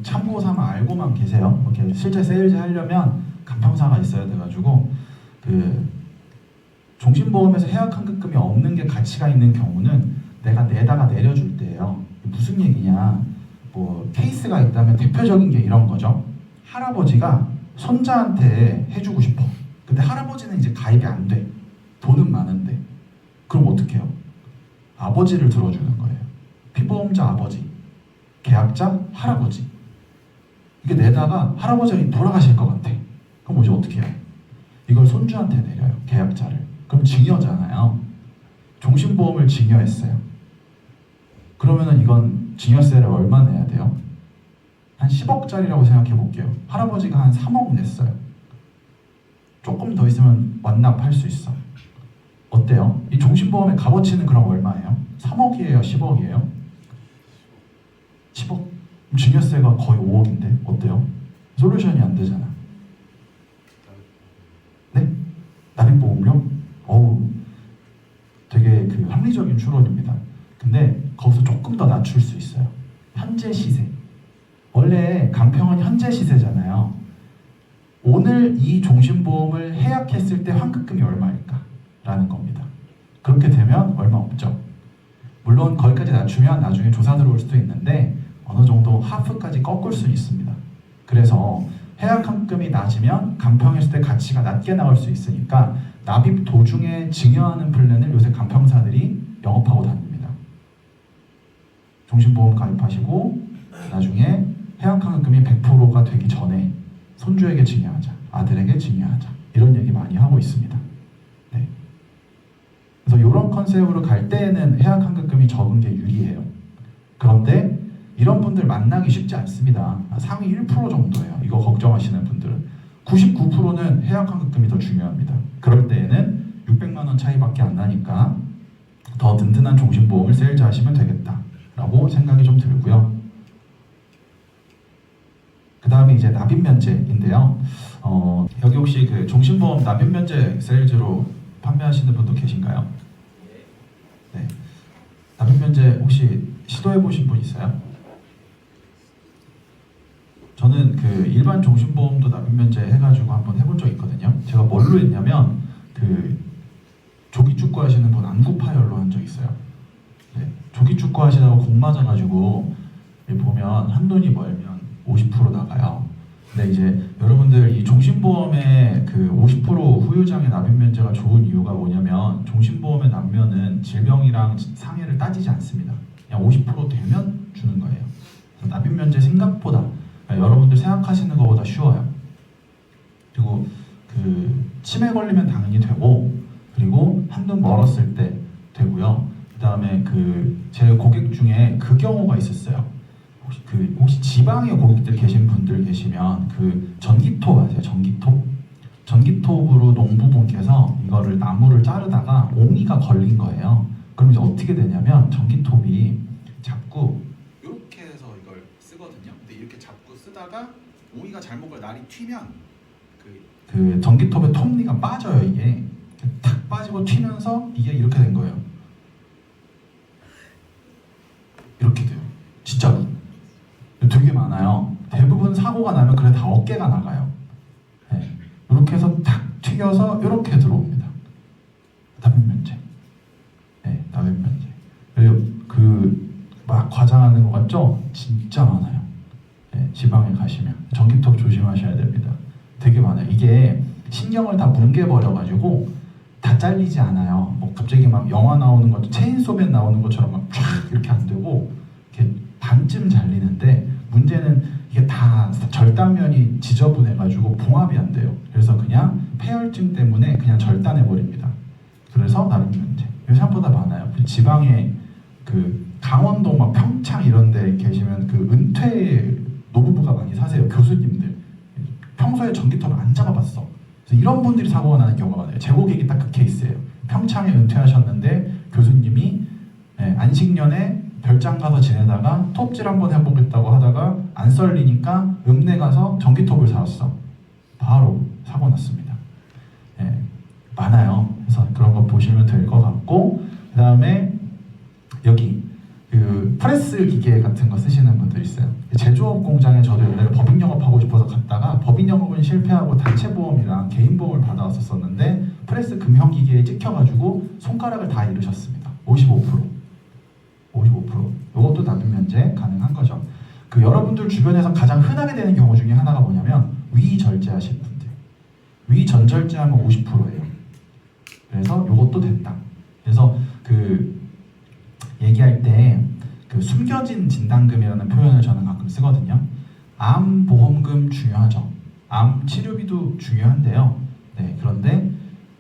참고 삼아 알고만 계세요. 이렇게 실제 세일즈 하려면 간평사가 있어야 돼가지고 그 종신보험에서 해약 환급금이 없는 게 가치가 있는 경우는 내가 내다가 내려줄 때예요. 무슨 얘기냐? 뭐 케이스가 있다면 대표적인 게 이런 거죠. 할아버지가 손자한테 해주고 싶어. 근데 할아버지는 이제 가입이 안 돼. 돈은 많은데. 그럼 어떻게 해요? 아버지를 들어주는 거예요. 피보험자 아버지, 계약자 할아버지. 이게 내다가 할아버지가 돌아가실 것 같아. 그럼 이제 어떻게 해요? 이걸 손주한테 내려요. 계약자를. 그럼 증여잖아요. 종신보험을 증여했어요. 그러면은 이건 증여세를 얼마 내야 돼요? 한 10억짜리라고 생각해 볼게요. 할아버지가 한 3억 냈어요. 조금 더 있으면 완납할 수 있어. 어때요? 이 종신보험의 값어치는 그럼 얼마예요? 3억이에요? 10억이에요? 10억? 증여세가 거의 5억인데 어때요? 솔루션이 안 되잖아. 네? 납입보험료? 어우, 되게 그 합리적인 추론입니다. 근데 거기서 조금 더 낮출 수 있어요. 현재 시세. 원래 간평은 현재 시세잖아요. 오늘 이 종신보험을 해약했을 때 환급금이 얼마일까? 라는 겁니다. 그렇게 되면 얼마 없죠. 물론 거기까지 낮추면 나중에 조사 들어올 수도 있는데 어느 정도 하프까지 꺾을 수 있습니다. 그래서 해약 환급금이 낮으면 간평했을 때 가치가 낮게 나올 수 있으니까 납입 도중에 증여하는 플랜을 요새 간평사들이 영업하고 다닙니다. 종신보험 가입하시고 나중에 해약 환급금이 100%가 되기 전에 손주에게 증여하자, 아들에게 증여하자 이런 얘기 많이 하고 있습니다. 네. 그래서 이런 컨셉으로 갈 때에는 해약 환급금이 적은 게 유리해요. 그런데 이런 분들 만나기 쉽지 않습니다. 상위 1% 정도예요. 이거 걱정하시는 분들은 99%는 해약 환급금이 더 중요합니다. 그럴 때에는 600만 원 차이밖에 안 나니까 더 든든한 종신보험을 세일즈 하시면 되겠다라고 생각이 좀 들고요. 그 그 다음에 이제 납입 면제인데요. 여기 혹시 그 종신보험 납입 면제 세일즈로 판매하시는 분도 계신가요? 네. 납입 면제 혹시 시도해 보신 분 있어요? 저는 그 일반 종신보험도 납입 면제 해가지고 한번 해본 적 있거든요. 제가 뭘로 했냐면 그 조기 축구 하시는 분 안구 파열로 한 적 있어요. 네. 조기 축구 하시다가 공 맞아가지고 보면 한돈이 멀면 50% 나가요. 근데 이제 여러분들 이 종신보험의 그 50% 후유장애 납입 면제가 좋은 이유가 뭐냐면 종신보험에 납면은 질병이랑 상해를 따지지 않습니다. 그냥 50% 되면 주는 거예요. 그래서 납입 면제 생각보다 여러분들 생각하시는 것보다 쉬워요. 그리고 그 치매 걸리면 당연히 되고, 그리고 한돈 멀었을 때 되고요. 그 다음에 그 제 고객 중에 그 경우가 있었어요. 혹시 지방에 고객들 계신 분들 계시면 그 전기톱 아세요? 전기톱으로 농부분께서 이거를 나무를 자르다가 옹이가 걸린 거예요. 그럼 이제 어떻게 되냐면 전기톱이 자꾸 이렇게 해서 이걸 쓰거든요. 근데 이렇게 잡고 쓰다가 옹이가 잘못 걸 날이 튀면 그 전기톱의 톱니가 빠져요. 이게 탁 빠지고 튀면서 이게 이렇게 된 거예요. 이렇게 돼요. 진짜로. 되게 많아요. 대부분 사고가 나면 그래 다 어깨가 나가요. 네. 이렇게 해서 탁 튀겨서 이렇게 들어옵니다. 납입 면제. 네, 납입 면제. 그리고 그 막 과장하는 것 같죠? 진짜 많아요. 네, 지방에 가시면 전기톱 조심하셔야 됩니다. 되게 많아요. 이게 신경을 다 뭉개버려가지고 다 잘리지 않아요. 뭐 갑자기 막 영화 나오는 것, 체인소맨 나오는 것처럼 막 쫙 이렇게 안 되고 이렇게 반쯤 잘리는데 문제는 이게 다 절단면이 지저분해가지고 봉합이 안 돼요. 그래서 그냥 폐혈증 때문에 그냥 절단해 버립니다. 그래서 납입 면제. 생각보다 많아요. 지방에 그 강원도 막 평창 이런데 계시면 그 은퇴 노부부가 많이 사세요. 교수님들. 평소에 전기톱을 안 잡아봤어. 그래서 이런 분들이 사고가 나는 경우가 많아요. 제 고객이 딱 그 케이스예요. 평창에 은퇴하셨는데 교수님이 안식년에 별장 가서 지내다가 톱질 한번 해보겠다고 하다가 안 썰리니까 읍내 가서 전기톱을 사왔어. 바로 사고 났습니다. 많아요. 그래서 그런 거 보시면 될 것 같고, 그 다음에 여기 그 프레스 기계 같은 거 쓰시는 분들 있어요. 제조업 공장에 저도 옛날에 법인 영업하고 싶어서 갔다가 법인 영업은 실패하고 단체 보험이랑 개인 보험을 받아왔었는데 프레스 금형 기계에 찍혀가지고 손가락을 다 잃으셨습니다. 55%. 이것도 납입 면제 가능한 거죠. 그 여러분들 주변에서 가장 흔하게 되는 경우 중에 하나가 뭐냐면 위 절제하시는 분들. 위 전절제하면 50%예요. 그래서 이것도 된다. 그래서 그 얘기할 때 그 숨겨진 진단금이라는 표현을 저는 가끔 쓰거든요. 암 보험금 중요하죠. 암 치료비도 중요한데요. 네, 그런데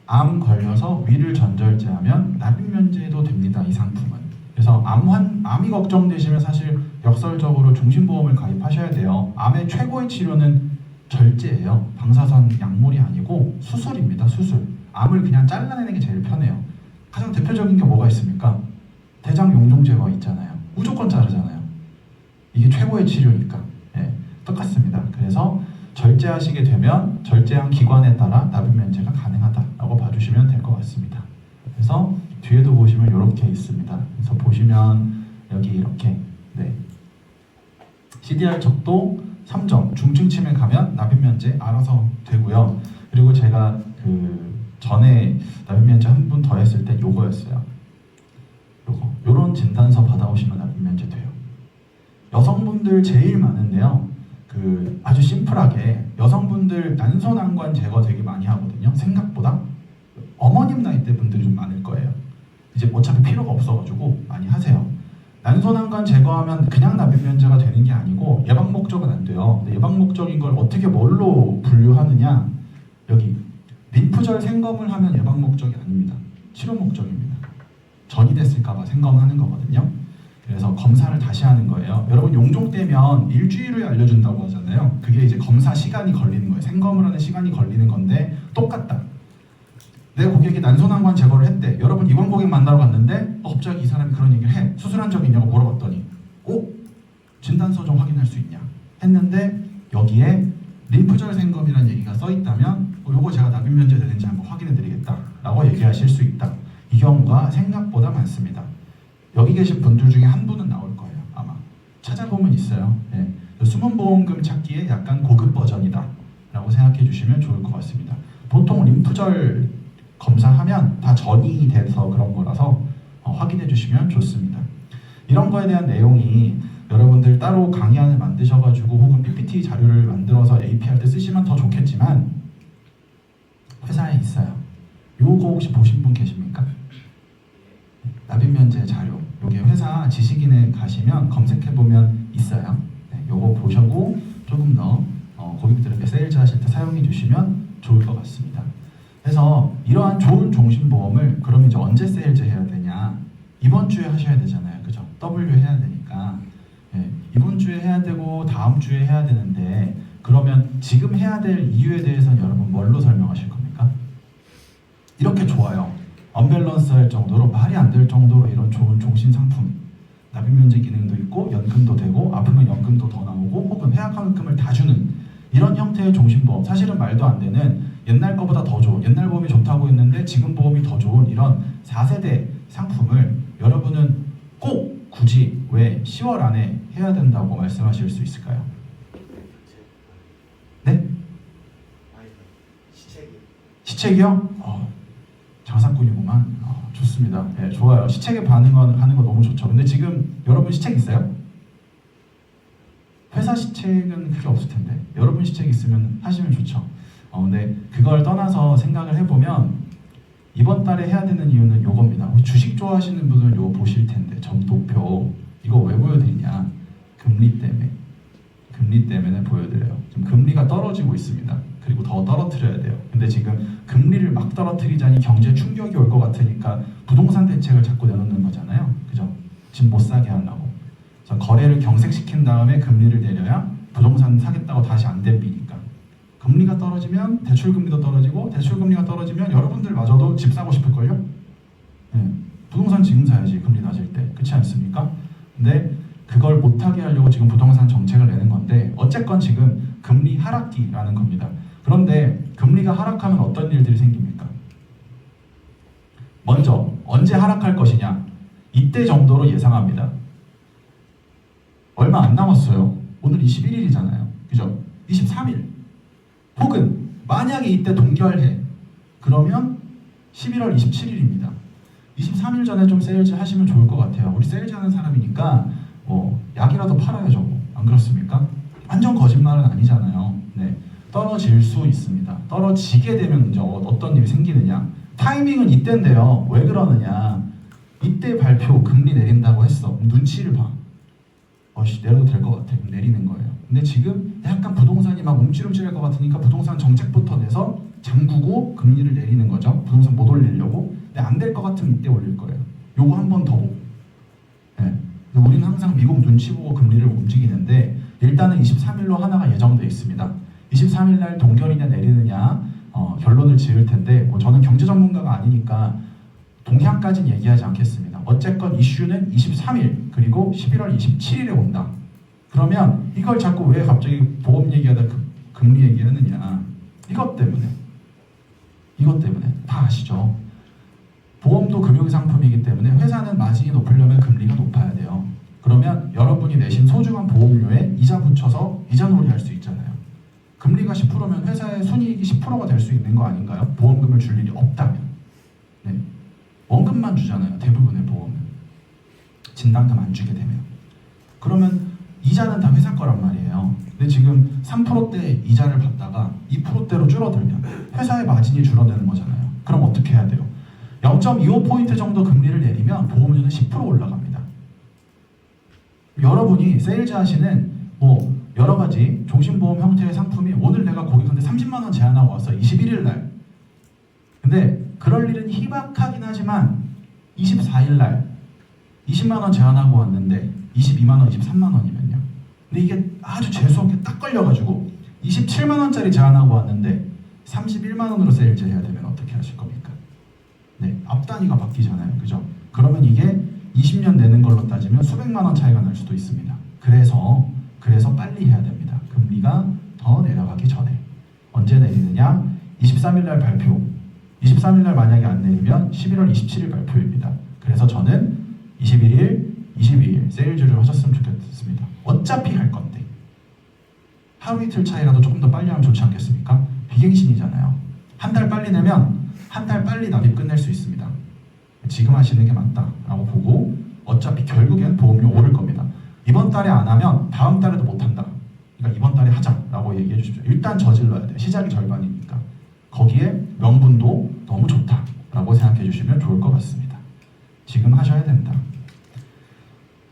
암 걸려서 위를 전절제하면 납입 면제도 됩니다. 이 상품은. 그래서 암이 걱정되시면 사실 역설적으로 종신보험을 가입하셔야 돼요. 암의 최고의 치료는 절제예요. 방사선 약물이 아니고 수술입니다. 수술. 암을 그냥 잘라내는 게 제일 편해요. 가장 대표적인 게 뭐가 있습니까? 대장 용종 제거 있잖아요. 무조건 자르잖아요. 이게 최고의 치료니까. 똑같습니다. 그래서 절제하시게 되면 절제한 기관에 따라 납입 면제가 가능하다라고 봐주시면 될 것 같습니다. 그래서 뒤에도 보시면 이렇게 있습니다. 그래서 보시면 여기 이렇게 CDR 척도 3점 중증 치매 가면 납입 면제 알아서 되고요. 그리고 제가 그 전에 납입 면제 한 분 더 했을 때 요거였어요. 요런 진단서 받아오시면 납입 면제 돼요. 여성분들 제일 많은데요. 그 아주 심플하게 여성분들 난소난관 제거 되게 많이 하거든요. 생각보다 어머님 나이대 분들이 좀 많을 거예요. 이제 어차피 필요가 없어가지고 많이 하세요. 난소난관 제거하면 그냥 납입 면제가 되는 게 아니고 예방 목적은 안 돼요. 근데 예방 목적인 걸 어떻게 뭘로 분류하느냐? 여기 림프절 생검을 하면 예방 목적이 아닙니다. 치료 목적입니다. 전이 됐을까봐 생검하는 거거든요. 그래서 검사를 다시 하는 거예요. 여러분 용종 떼면 일주일 후에 알려준다고 하잖아요. 그게 이제 검사 시간이 걸리는 거예요. 생검을 하는 시간이 걸리는 건데 똑같다. 내 고객이 난소난관 제거를 했대. 여러분 이관 고객 만나러 갔는데 갑자기 이 사람이 그런 얘기를 해. 수술한 적 있냐고 물어봤더니 진단서 좀 확인할 수 있냐 했는데 여기에 림프절 생검이라는 얘기가 써 있다면 요거 제가 납입 면제 되는지 한번 확인해 드리겠다라고 얘기하실 수 있다. 이 경우가 생각보다 많습니다. 여기 계신 분들 중에 한 분은 나올 거예요. 아마 찾아보면 있어요. 네. 숨은 보험금 찾기에 약간 고급 버전이다 라고 생각해 주시면 좋을 것 같습니다. 보통 림프절 검사하면 다 전이 돼서 그런 거라서 확인해 주시면 좋습니다. 이런 거에 대한 내용이 여러분들 따로 강의안을 만드셔가지고 혹은 PPT 자료를 만들어서 AP 할 때 쓰시면 더 좋겠지만 회사에 있어요. 요거 혹시 보신 분 계십니까? 납입 면제 자료. 요게 회사 지식인에 가시면 검색해 보면 있어요. 네, 요거 보시고 조금 더 고객들에게 세일즈 하실 때 사용해 주시면 좋을 것 같습니다. 그래서 이러한 좋은 종신보험을 그럼 이제 언제 세일즈 해야 되냐? 이번 주에 하셔야 되잖아요, 그죠? W 해야 되니까. 네, 이번 주에 해야 되고 다음 주에 해야 되는데 그러면 지금 해야 될 이유에 대해서는 여러분 뭘로 설명하실 겁니까? 이렇게 좋아요. 언밸런스할 정도로 말이 안 될 정도로 이런 좋은 종신 상품, 납입 면제 기능도 있고 연금도 되고 아프면 연금도 더 나오고 혹은 해약환급금을 다 주는 이런 형태의 종신보험, 사실은 말도 안 되는 옛날 거보다 더 좋은, 옛날 보험이 좋다고 했는데 지금 보험이 더 좋은 이런 4세대 상품을 여러분은 꼭 굳이 왜 10월 안에 해야 된다고 말씀하실 수 있을까요? 네? 시책이요? 장사꾼이구만. 좋습니다. 네, 좋아요. 시책에 반응하는 거 너무 좋죠. 근데 지금 여러분 시책 있어요? 회사 시책은 크게 없을 텐데 여러분 시책 있으면 하시면 좋죠. 근데 그걸 떠나서 생각을 해보면 이번 달에 해야 되는 이유는 요겁니다. 주식 좋아하시는 분은 요거 보실 텐데 점도표 이거 왜 보여드리냐? 금리 때문에. 금리 때문에 보여드려요. 지금 금리가 떨어지고 있습니다. 그리고 더 떨어뜨려야 돼요. 근데 지금 금리를 막 떨어뜨리자니 경제 충격이 올 것 같으니까 부동산 대책을 자꾸 내놓는 거잖아요. 그죠? 집 못 사게 하려고. 거래를 경색시킨 다음에 금리를 내려야 부동산 사겠다고 다시 안 댐비니까. 금리가 떨어지면 대출금리도 떨어지고 대출금리가 떨어지면 여러분들마저도 집 사고 싶을걸요? 네. 부동산 지금 사야지 금리 낮을 때. 그렇지 않습니까? 근데 그걸 못하게 하려고 지금 부동산 정책을 내는 건데 어쨌건 지금 금리 하락기라는 겁니다. 그런데 금리가 하락하면 어떤 일들이 생깁니까? 먼저 언제 하락할 것이냐? 이때 정도로 예상합니다. 얼마 안 남았어요. 오늘 21일이잖아요. 그죠? 23일. 혹은 만약에 이때 동결해. 그러면 11월 27일입니다. 23일 전에 좀 세일즈 하시면 좋을 것 같아요. 우리 세일즈 하는 사람이니까 약이라도 팔아야죠. 안 그렇습니까? 완전 거짓말은 아니잖아요. 네. 떨어질 수 있습니다. 떨어지게 되면 이제 어떤 일이 생기느냐? 타이밍은 이때인데요. 왜 그러느냐? 이때 발표 금리 내린다고 했어. 눈치를 봐. 내려도 될 것 같아. 내리는 거예요. 근데 지금 약간 부동산이 막 움찔움찔할 것 같으니까 부동산 정책부터 내서 잠그고 금리를 내리는 거죠. 부동산 못 올리려고. 근데 안 될 것 같으면 이때 올릴 거예요. 요거 한 번 더 보고. 네. 우리는 항상 미국 눈치 보고 금리를 움직이는데 일단은 23일로 하나가 예정돼 있습니다. 23일 날 동결이냐 내리느냐 결론을 지을 텐데 저는 경제 전문가가 아니니까 동향까지는 얘기하지 않겠습니다. 어쨌건 이슈는 23일 그리고 11월 27일에 온다. 그러면 이걸 자꾸 왜 갑자기 보험 얘기하다 금리 얘기하느냐? 이것 때문에 다 아시죠? 보험도 금융상품이기 때문에 회사는 마진이 높으려면 금리가 높아야 돼요. 그러면 여러분이 내신 소중한 보험료에 이자 붙여서 이자놀이 할 수 있잖아요. 금리가 10%면 회사의 순이익이 10%가 될 수 있는 거 아닌가요? 보험금을 줄 일이 없다면. 네. 원금만 주잖아요. 대부분의 보험은. 진단금 안 주게 되면. 그러면 이자는 다 회사 거란 말이에요. 근데 지금 3%대 이자를 받다가 2%대로 줄어들면 회사의 마진이 줄어드는 거잖아요. 그럼 어떻게 해야 돼요? 0.25포인트 정도 금리를 내리면 보험료는 10% 올라갑니다. 여러분이 세일즈 하시는 여러 가지 종신보험 형태의 상품이 오늘 내가 고객한테 30만 원 제안하고 왔어. 21일 날. 근데 그럴 일은 희박하긴 하지만 24일 날 20만 원 제안하고 왔는데 22만 원, 23만 원이면요. 근데 이게 아주 재수없게 딱 걸려가지고 27만 원짜리 제안하고 왔는데 31만 원으로 세일즈 해야 되면 어떻게 하실 겁니까? 네, 앞 단위가 바뀌잖아요. 그죠? 그러면 이게 20년 내는 걸로 따지면 수백만 원 차이가 날 수도 있습니다. 그래서 그래서 빨리 해야 됩니다. 금리가 더 내려가기 전에. 언제 내리느냐? 23일 날 발표. 23일 날 만약에 안 내리면 11월 27일 발표입니다. 그래서 저는 21일, 22일 세일즈를 하셨으면 좋겠습니다. 어차피 할 건데. 하루 이틀 차이라도 조금 더 빨리 하면 좋지 않겠습니까? 비갱신이잖아요. 한 달 빨리 내면 한 달 빨리 납입 끝낼 수 있습니다. 지금 하시는 게 맞다라고 보고 어차피 결국엔 보험료 오를 겁니다. 이번 달에 안 하면 다음 달에도 못 한다. 그러니까 이번 달에 하자라고 얘기해 주십시오. 일단 저질러야 돼. 시작이 절반이니까. 거기에 명분도 너무 좋다라고 생각해 주시면 좋을 것 같습니다. 지금 하셔야 된다.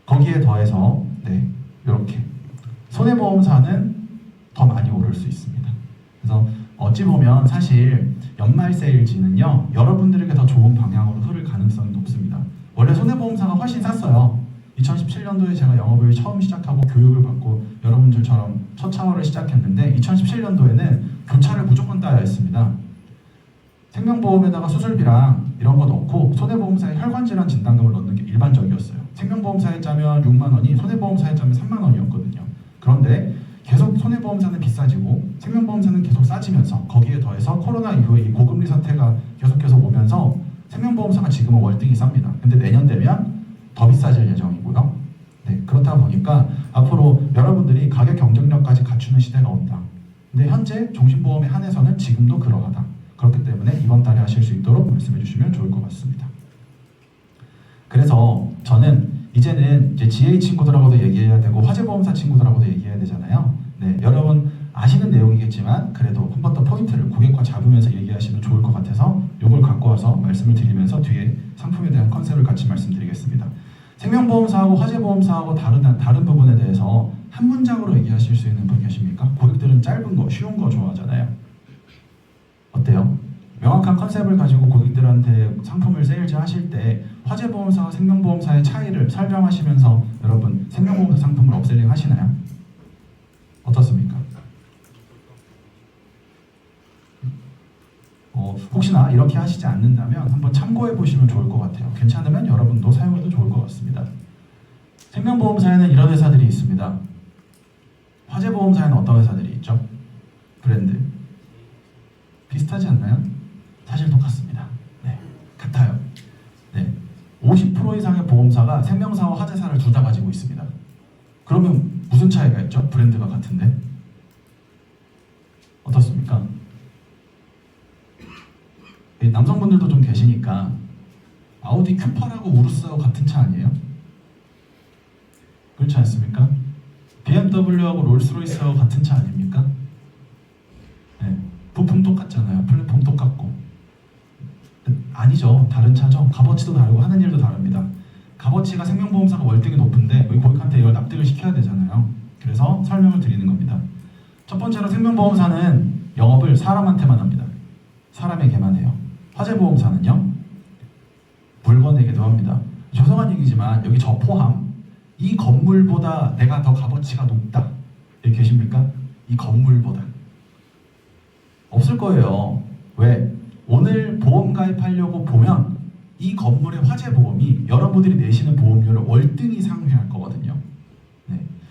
거기에 더해서 이렇게 손해보험사는 더 많이 오를 수 있습니다. 그래서 어찌 보면 사실 연말 세일즈는요 여러분들에게 더 좋은 방향으로 흐를 가능성이 높습니다. 원래 손해보험사가 훨씬 쌌어요. 2017년도에 제가 영업을 처음 시작하고 교육을 받고 여러분들처럼 첫 차월을 시작했는데 2017년도에는 교차를 무조건 따야 했습니다. 생명보험에다가 수술비랑 이런 거 넣고 손해보험사에 혈관질환 진단금을 넣는 게 일반적이었어요. 생명보험사에 짜면 6만 원이 손해보험사에 짜면 3만 원이었거든요. 그런데 계속 손해보험사는 비싸지고 생명보험사는 계속 싸지면서 거기에 더해서 코로나 이후에 이 고금리 사태가 계속해서 오면서 생명보험사가 지금은 월등히 쌉니다. 근데 내년 되면 더 비싸질 예정이고요. 그렇다 보니까 앞으로 여러분들이 가격 경쟁력까지 갖추는 시대가 온다. 근데 현재 종신보험에 한해서는 지금도 그러하다. 그렇기 때문에 이번 달에 하실 수 있도록 말씀해 주시면 좋을 것 같습니다. 그래서 저는 이제는 이제 GA 친구들하고도 얘기해야 되고 화재보험사 친구들하고도 얘기해야 되잖아요. 여러분 아시는 내용이겠지만 그래도 한 번 더 포인트를 고객과 잡으면서 얘기하시면 좋을 것 같아서 이걸 갖고 와서 말씀을 드리면서 뒤에 상품에 대한 컨셉을 같이 말씀드리겠습니다. 생명보험사하고 화재보험사하고 다른 부분에 대해서 한 문장으로 얘기하실 수 있는 분 계십니까? 고객들은 짧은 거, 쉬운 거 좋아하잖아요. 어때요? 명확한 컨셉을 가지고 고객들한테 상품을 세일즈 하실 때 화재보험사와 생명보험사의 차이를 설명하시면서 여러분 생명보험사 상품을 업셀링 하시나요? 어떻습니까? 혹시나 이렇게 하시지 않는다면 한번 참고해 보시면 좋을 것 같아요. 괜찮으면 여러분도 사용해도 좋을 것 같습니다. 생명보험사에는 이런 회사들이 있습니다. 화재보험사에는 어떤 회사들이 있죠? 브랜드 비슷하지 않나요? 사실 똑같습니다. 같아요. 50% 이상의 보험사가 생명사와 화재사를 둘 다 가지고 있습니다. 그러면 무슨 차이가 있죠? 브랜드가 같은데 어떻습니까? 남성분들도 좀 계시니까 아우디 Q8하고 우루스하고 같은 차 아니에요? 그렇지 않습니까? BMW하고 롤스로이스하고 같은 차 아닙니까? 부품 똑같잖아요. 플랫폼 똑같고. 아니죠. 다른 차죠. 값어치도 다르고 하는 일도 다릅니다. 값어치가 생명보험사가 월등히 높은데 우리 고객한테 이걸 납득을 시켜야 되잖아요. 그래서 설명을 드리는 겁니다. 첫 번째로 생명보험사는 영업을 사람한테만 합니다. 사람에게만 해요. 화재보험사는요 물건에게도 합니다. 죄송한 얘기지만 여기 저 포함 이 건물보다 내가 더 값어치가 높다 여기 계십니까? 이 건물보다 없을 거예요. 왜? 오늘 보험 가입하려고 보면 이 건물의 화재보험이 여러분들이 내시는 보험료를 월등히 상회할 거거든요.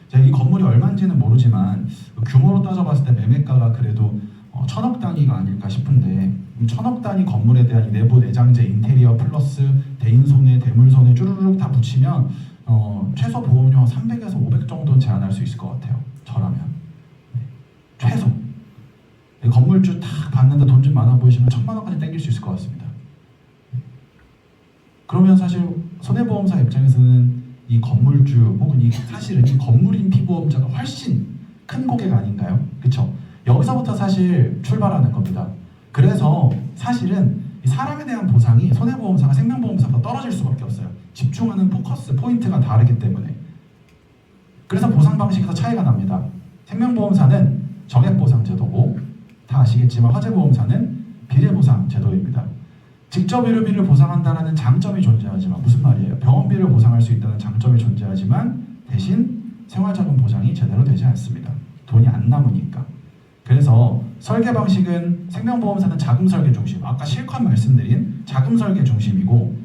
제가 이 건물이 얼마인지는 모르지만 규모로 따져봤을 때 매매가가 그래도 1000억 단위가 아닐까 싶은데 1000억 단위 건물에 대한 내부 내장재 인테리어 플러스 대인손해 대물손해 쭈루룩 다 붙이면 최소 보험료 300에서 500 정도는 제한할 수 있을 것 같아요. 저라면 최소 건물주 딱 봤는데 돈 좀 많아 보이시면 1000만 원까지 땡길 수 있을 것 같습니다. 그러면 사실 손해보험사 입장에서는 이 건물주 혹은 사실은 이 건물인 피보험자가 훨씬 큰 고객 아닌가요? 그렇죠? 여기서부터 사실 출발하는 겁니다. 그래서 사실은 이 사람에 대한 보상이 손해보험사가 생명보험사보다 떨어질 수밖에 없어요. 집중하는 포커스, 포인트가 다르기 때문에. 그래서 보상 방식에서 차이가 납니다. 생명보험사는 정액보상 제도고 다 아시겠지만 화재보험사는 비례보상 제도입니다. 직접 의료비를 보상한다는 장점이 존재하지만 무슨 말이에요? 병원비를 보상할 수 있다는 장점이 존재하지만 대신 생활자금 보장이 제대로 되지 않습니다. 돈이 안 남으니까. 그래서 설계 방식은 생명보험사는 자금 설계 중심, 아까 실컷 말씀드린 자금 설계 중심이고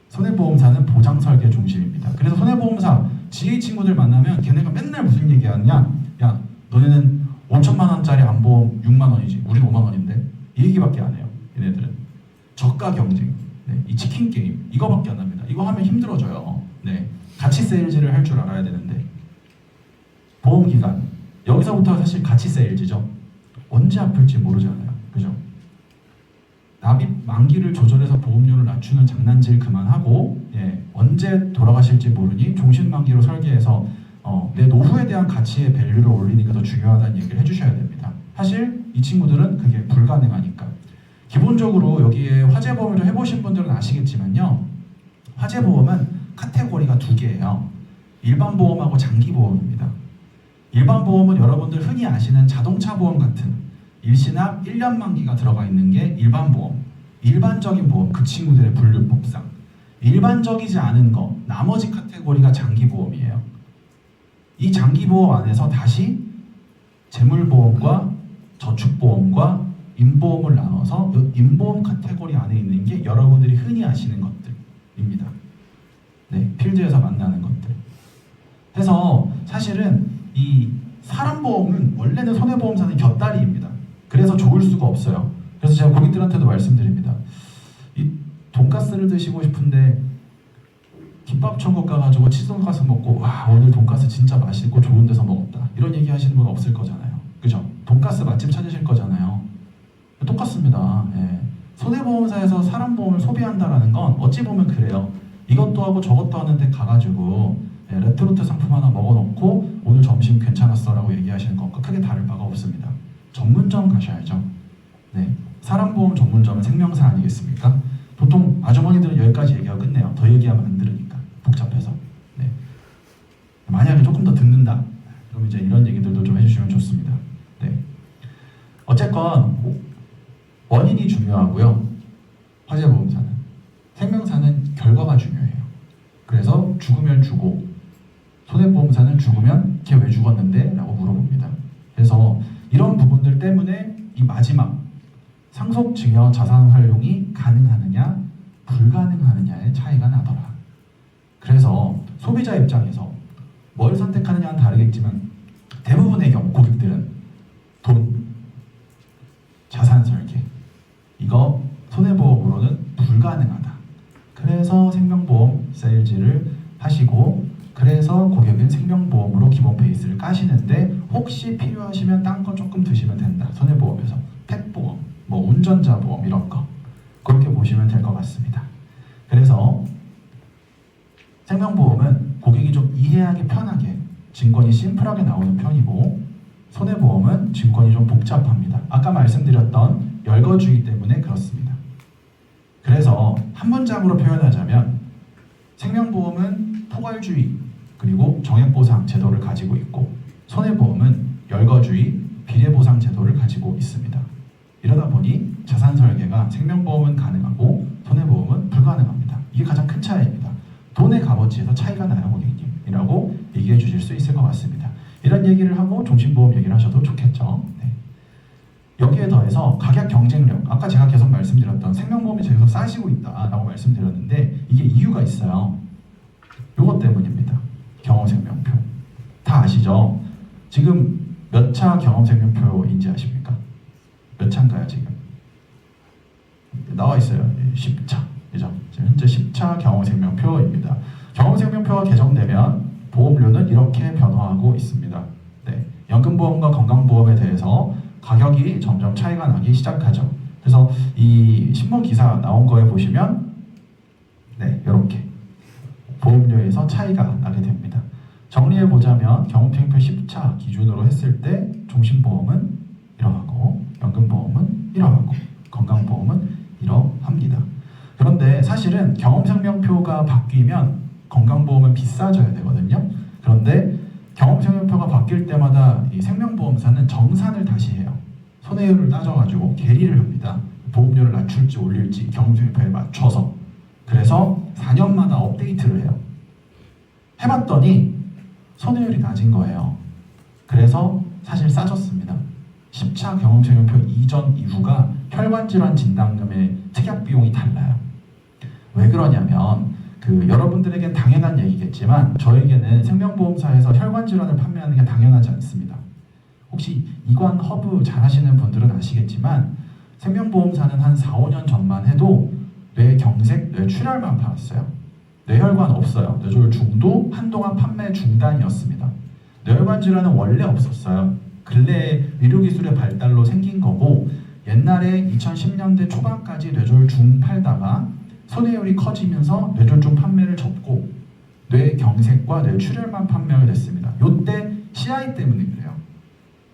손해보험사는 보장 설계 중심입니다. 그래서 손해보험사 GA 친구들 만나면 걔네가 맨날 무슨 얘기하냐? 야, 너네는 5천만 원짜리 안보험 6만 원이지. 우린 5만 원인데. 이 얘기밖에 안 해요. 얘네들은 저가 경쟁, 네, 이 치킨 게임 이거밖에 안 합니다. 이거 하면 힘들어져요. 네, 가치 세일즈를 할 줄 알아야 되는데 보험기간 여기서부터 사실 가치 세일즈죠. 언제 아플지 모르잖아요. 그죠? 납입 만기를 조절해서 보험료를 낮추는 장난질 그만하고 예, 언제 돌아가실지 모르니 종신만기로 설계해서 내 노후에 대한 가치의 밸류를 올리는 게 더 중요하다는 얘기를 해주셔야 됩니다. 사실 이 친구들은 그게 불가능하니까. 기본적으로 여기에 화재보험을 좀 해보신 분들은 아시겠지만요. 화재보험은 카테고리가 두 개예요. 일반보험하고 장기보험입니다. 일반보험은 여러분들 흔히 아시는 자동차 보험 같은 일시납 1년 만기가 들어가 있는 게 일반보험. 일반적인 보험, 그 친구들의 분류법상. 일반적이지 않은 거, 나머지 카테고리가 장기보험이에요. 이 장기보험 안에서 다시 재물보험과 저축보험과 인보험을 나눠서 인보험 카테고리 안에 있는 게 여러분들이 흔히 아시는 것들입니다. 네, 필드에서 만나는 것들. 그래서 사실은 이 사람보험은 원래는 손해보험사는 곁다리입니다. 그래서 좋을 수가 없어요. 그래서 제가 고객들한테도 말씀드립니다. 이 돈가스를 드시고 싶은데 김밥 천국 가가지고 치돈가스 먹고 와 오늘 돈가스 진짜 맛있고 좋은 데서 먹었다 이런 얘기 하시는 분 없을 거잖아요. 그죠? 돈가스 맛집 찾으실 거잖아요. 똑같습니다. 예. 손해보험사에서 사람보험을 소비한다라는 건 어찌 보면 그래요. 이것도 하고 저것도 하는데 가가지고 예, 레트로트 상품 하나 먹어놓고 오늘 점심 괜찮았어 라고 얘기하시는 것과 크게 다를 바가 없습니다. 전문점 가셔야죠. 네. 사람보험 전문점은 생명사 아니겠습니까? 보통 아주머니들은 여기까지 얘기하고 끝내요. 더 얘기하면 안 들으니까 복잡해서. 네. 만약에 조금 더 듣는다 그럼 이제 이런 얘기들도 좀 해주시면 좋습니다. 네. 어쨌건 원인이 중요하고요. 화재보험사는 생명사는 결과가 중요해요. 그래서 죽으면 주고 손해보험사는 죽으면 걔 왜 죽었는데? 라고 물어봅니다. 그래서 이런 부분들 때문에 이 마지막 상속증여 자산 활용이 가능하느냐 불가능하느냐의 차이가 나더라. 그래서 소비자 입장에서 뭘 선택하느냐는 다르겠지만 대부분의 경우 고객들은 돈, 자산 설계 이거 손해보험으로는 불가능하다. 그래서 생명보험 세일즈를 하시고 그래서 고객은 생명보험으로 기본 베이스를 까시는데 혹시 필요하시면 딴 거 조금 드시면 된다. 손해보험에서 펫보험, 뭐 운전자 보험 이런 거 그렇게 보시면 될 것 같습니다. 그래서 생명보험은 고객이 좀 이해하기 편하게 증권이 심플하게 나오는 편이고 손해보험은 증권이 좀 복잡합니다. 아까 말씀드렸던 열거주의 때문에 그렇습니다. 그래서 한 문장으로 표현하자면 생명보험은 포괄주의 그리고 정액보상 제도를 가지고 있고 손해보험은 열거주의 비례보상 제도를 가지고 있습니다. 이러다 보니 자산 설계가 생명보험은 가능하고 손해보험은 불가능합니다. 이게 가장 큰 차이입니다. 돈의 값어치에서 차이가 나요 고객님이라고 얘기해 주실 수 있을 것 같습니다. 이런 얘기를 하고 종신보험 얘기를 하셔도 좋겠죠. 네. 여기에 더해서 가격 경쟁력 아까 제가 계속 말씀드렸던 생명보험이 계속 싸지고 있다라고 말씀드렸는데 이게 이유가 있어요. 요것 때문입니다. 경험생명표 다 아시죠? 지금 몇 차 경험생명표인지 아십니까? 몇 차인가요 지금? 나와 있어요. 10차 그죠? 지금 현재 10차 경험생명표입니다. 경험생명표가 개정되면 보험료는 이렇게 변화하고 있습니다. 네, 연금보험과 건강보험에 대해서 가격이 점점 차이가 나기 시작하죠. 그래서 이 신문 기사 나온 거에 보시면 네, 이렇게 보험료에서 차이가 나게 됩니다. 정리해 보자면 경험생명표 10차 기준으로 했을 때 종신보험은 이러하고 연금보험은 이러하고 건강보험은 이러합니다. 그런데 사실은 경험생명표가 바뀌면 건강보험은 비싸져야 되거든요. 그런데 경험생명표가 바뀔 때마다 이 생명보험사는 정산을 다시 해요. 손해율을 따져가지고 계리를 합니다. 보험료를 낮출지 올릴지 경험생명표에 맞춰서. 그래서 4년마다 업데이트를 해요. 해봤더니 손해율이 낮은 거예요. 그래서 사실 싸졌습니다. 10차 경험생명표 이전 이후가 혈관질환 진단금의 특약 비용이 달라요. 왜 그러냐면 여러분들에겐 당연한 얘기겠지만 저에게는 생명보험사에서 혈관질환을 판매하는 게 당연하지 않습니다. 혹시 이관 허브 잘 하시는 분들은 아시겠지만 생명보험사는 한 4, 5년 전만 해도 뇌경색, 뇌출혈만 팔았어요. 뇌혈관 없어요. 뇌졸중도 한동안 판매 중단이었습니다. 뇌혈관 질환은 원래 없었어요. 근래에 의료기술의 발달로 생긴 거고 옛날에 2010년대 초반까지 뇌졸중 팔다가 손해율이 커지면서 뇌졸중 판매를 접고 뇌경색과 뇌출혈만 판매하게 됐습니다. 요때 CI 때문에 그래요.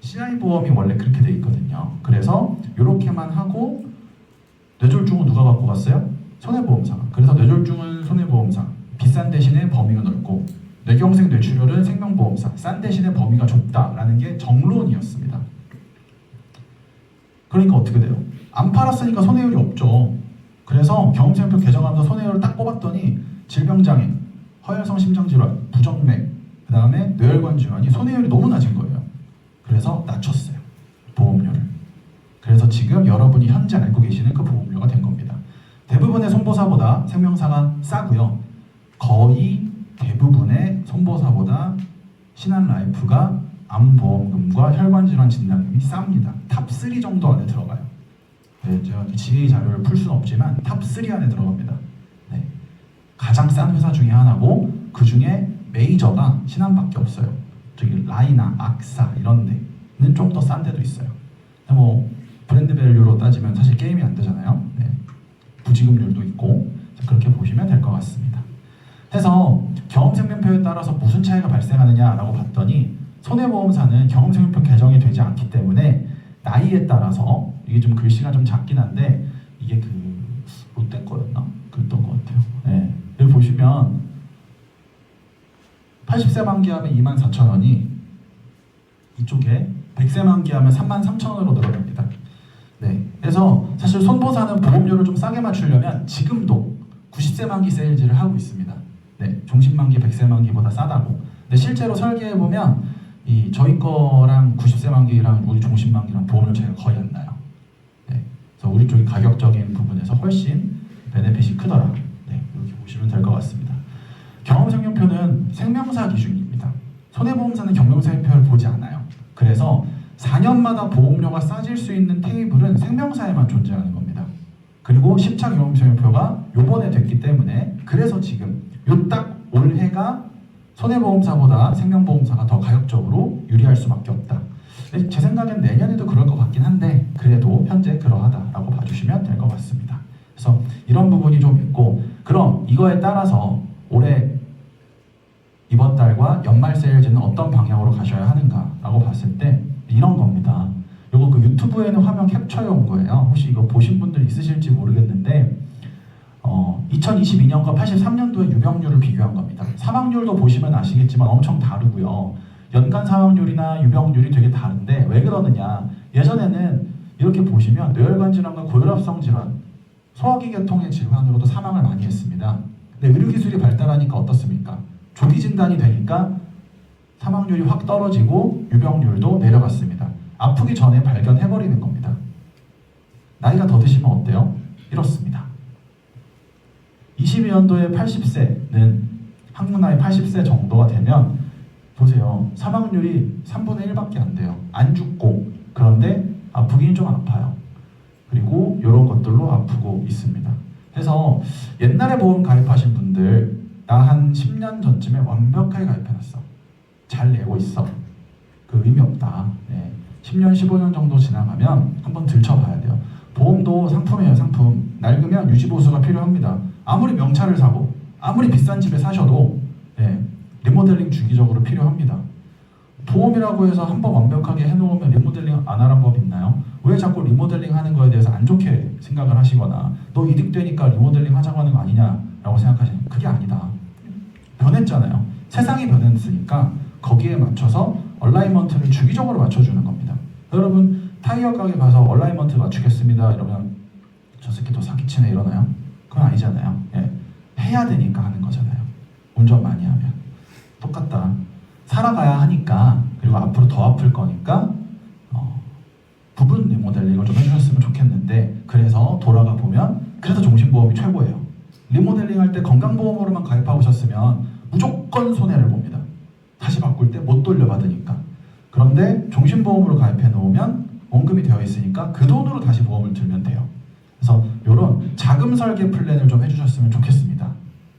CI 보험이 원래 그렇게 돼 있거든요. 그래서 이렇게만 하고 뇌졸중은 누가 받고 갔어요? 손해보험사가. 그래서 뇌졸중은 손해보험사, 비싼 대신에 범위가 넓고 뇌경색, 뇌출혈은 생명보험사, 싼 대신에 범위가 좁다라는 게 정론이었습니다. 그러니까 어떻게 돼요? 안 팔았으니까 손해율이 없죠. 그래서 경험생명표 개정하면서 손해율을 딱 뽑았더니 질병장애, 허혈성 심장질환, 부정맥, 그 다음에 뇌혈관 질환이 손해율이 너무 낮은 거예요. 그래서 낮췄어요. 보험료를. 그래서 지금 여러분이 현재 알고 계시는 그 보험료가 된 겁니다. 대부분의 손보사보다 생명사가 싸고요. 거의 대부분의 손보사보다 신한라이프가 암보험금과 혈관질환 진단금이 쌉니다. 탑3 정도 안에 들어가요. 네, 제가 지리 자료를 풀 수는 없지만 탑3 안에 들어갑니다. 네. 가장 싼 회사 중에 하나고 그 중에 메이저가 신한밖에 없어요. 저기 라이나, 악사 이런 데는 좀 더 싼 데도 있어요. 근데 뭐 브랜드 밸류로 따지면 사실 게임이 안 되잖아요. 네. 부지급률도 있고 그렇게 보시면 될 것 같습니다. 해서 경험생명표에 따라서 무슨 차이가 발생하느냐라고 봤더니 손해보험사는 경험생명표 개정이 되지 않기 때문에 나이에 따라서 이게 좀 글씨가 좀 작긴 한데 이게 롯데 거였나? 그랬던 것 같아요. 네. 여기 보시면 80세 만기하면 24,000원이 이쪽에 100세 만기하면 33,000원으로 늘어납니다. 네. 그래서 사실 손보사는 보험료를 좀 싸게 맞추려면 지금도 90세 만기 세일즈를 하고 있습니다. 네. 종신 만기 100세 만기보다 싸다고. 근데 실제로 설계해 보면 저희 거랑 90세 만기랑 우리 종신 만기랑 보험료 차이가 거의 안 나요. 네. 그래서 우리 쪽이 가격적인 부분에서 훨씬 베네핏이 크더라. 네. 이렇게 보시면 될 것 같습니다. 경험생명표는 생명사 기준입니다. 손해보험사는 경험생명표를 보지 않아요. 그래서 4년마다 보험료가 싸질 수 있는 테이블은 생명사에만 존재하는 겁니다. 그리고 10차 경험생명표가 요번에 됐기 때문에 그래서 지금 요 딱 올해가 손해보험사보다 생명보험사가 더 가격적으로 유리할 수밖에 없다. 제 생각엔 내년에도 그럴 것 같긴 한데 그래도 현재 그러하다라고 봐주시면 될 것 같습니다. 그래서 이런 부분이 좀 있고 그럼 이거에 따라서 올해 이번 달과 연말 세일즈는 어떤 방향으로 가셔야 하는가라고 봤을 때 이런 겁니다. 요거 그 유튜브에는 화면 캡처해 온 거예요. 혹시 이거 보신 분들 있으실지 모르겠는데 2022년과 83년도의 유병률을 비교한 겁니다. 사망률도 보시면 아시겠지만 엄청 다르고요. 연간 사망률이나 유병률이 되게 다른데 왜 그러느냐? 예전에는 이렇게 보시면 뇌혈관 질환과 고혈압성 질환, 소화기 계통의 질환으로도 사망을 많이 했습니다. 근데 의료기술이 발달하니까 어떻습니까? 조기 진단이 되니까 사망률이 확 떨어지고 유병률도 내려갔습니다. 아프기 전에 발견해버리는 겁니다. 나이가 더 드시면 어때요? 이렇습니다. 22년도에 80세는 한국 나이 80세 정도가 되면 보세요. 사망률이 3분의 1밖에 안 돼요. 안 죽고 그런데 아프긴 좀 아파요. 그리고 이런 것들로 아프고 있습니다. 그래서 옛날에 보험 가입하신 분들 나 한 10년 전쯤에 완벽하게 가입해놨어. 잘 내고 있어. 그 의미 없다. 네. 10년, 15년 정도 지나가면 한번 들춰봐야 돼요. 보험도 상품이에요, 상품. 낡으면 유지보수가 필요합니다. 아무리 명차를 사고, 아무리 비싼 집에 사셔도 리모델링 주기적으로 필요합니다. 보험이라고 해서 한번 완벽하게 해놓으면 리모델링 안 하란 법 있나요? 왜 자꾸 리모델링 하는 거에 대해서 안 좋게 생각을 하시거나 너 이득되니까 리모델링 하자고 하는 거 아니냐라고 생각하시는 그게 아니다. 변했잖아요. 세상이 변했으니까 거기에 맞춰서 얼라이먼트를 주기적으로 맞춰주는 겁니다. 여러분 타이어 가게 가서 얼라이먼트 맞추겠습니다 이러면 저 새끼 또 사기치네 이러나요? 그건 아니잖아요. 해야 되니까 하는 거잖아요. 운전 많이 하면 똑같다. 살아가야 하니까 그리고 앞으로 더 아플 거니까 부분 리모델링을 좀 해주셨으면 좋겠는데 그래서 돌아가 보면 그래서 종신보험이 최고예요. 리모델링 할 때 건강보험으로만 가입하고 오셨으면 무조건 손해를 봅니다. 다시 바꿀 때 못 돌려받으니까. 그런데 종신보험으로 가입해 놓으면 원금이 되어 있으니까 그 돈으로 다시 보험을 들면 돼요. 그래서 이런 자금 설계 플랜을 좀 해주셨으면 좋겠습니다.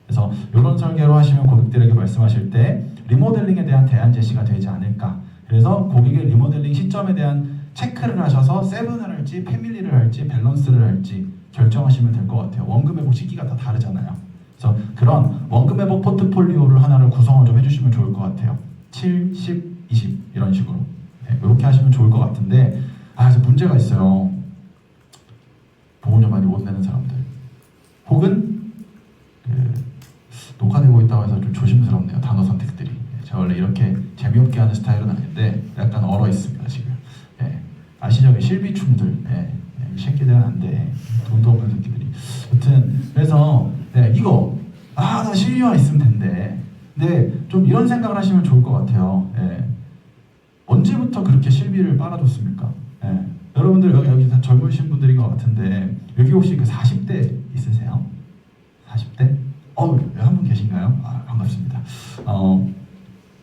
그래서 이런 설계로 하시면 고객들에게 말씀하실 때 리모델링에 대한 대안 제시가 되지 않을까. 그래서 고객의 리모델링 시점에 대한 체크를 하셔서 세븐을 할지 패밀리를 할지 밸런스를 할지 결정하시면 될 것 같아요. 원금 회복 시기가 다 다르잖아요. 그래서 그런 원금 회복 포트폴리오를 하나를 구성을 좀 해주시면 좋을 것 같아요. 7, 10, 20 이런 식으로 이렇게 하시면 좋을 것 같은데 그래서 문제가 있어요. 보험료 많이 못 내는 사람들 혹은 녹화되고 있다고 해서 좀 조심스럽네요. 단어 선택들이. 제가 원래 이렇게 재미없게 하는 스타일은 아닌데 약간 얼어 있습니다 지금. 아시죠? 실비충들. 이 새끼들은 안 돼. 돈도 없는 새끼들이. 여튼 그래서 이거 나 실비만 있으면 된대. 근데 좀 이런 생각을 하시면 좋을 것 같아요. 언제부터 그렇게 실비를 빨아줬습니까? 여러분들 여기 다 젊으신 분들인 것 같은데 여기 혹시 그 40대 있으세요? 40대? 한 분 계신가요? 반갑습니다.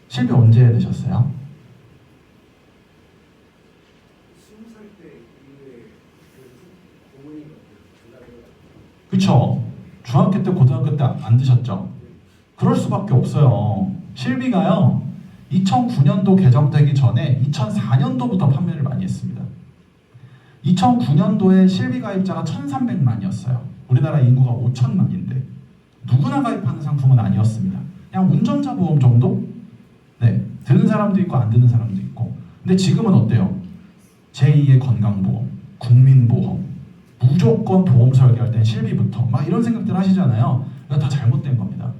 실비 언제 되셨어요? 20살 때 이후에 고문이 그쵸? 중학교 때 고등학교 때 안 드셨죠? 그럴 수밖에 없어요. 실비가요 2009년도 개정되기 전에 2004년도부터 판매를 많이 했습니다. 2009년도에 실비 가입자가 1,300만이었어요. 우리나라 인구가 5천만인데 누구나 가입하는 상품은 아니었습니다. 그냥 운전자 보험 정도? 드는 사람도 있고 안 드는 사람도 있고. 근데 지금은 어때요? 제2의 건강보험, 국민보험, 무조건 보험 설계할 땐 실비부터 막 이런 생각들 하시잖아요. 이거 다 잘못된 겁니다.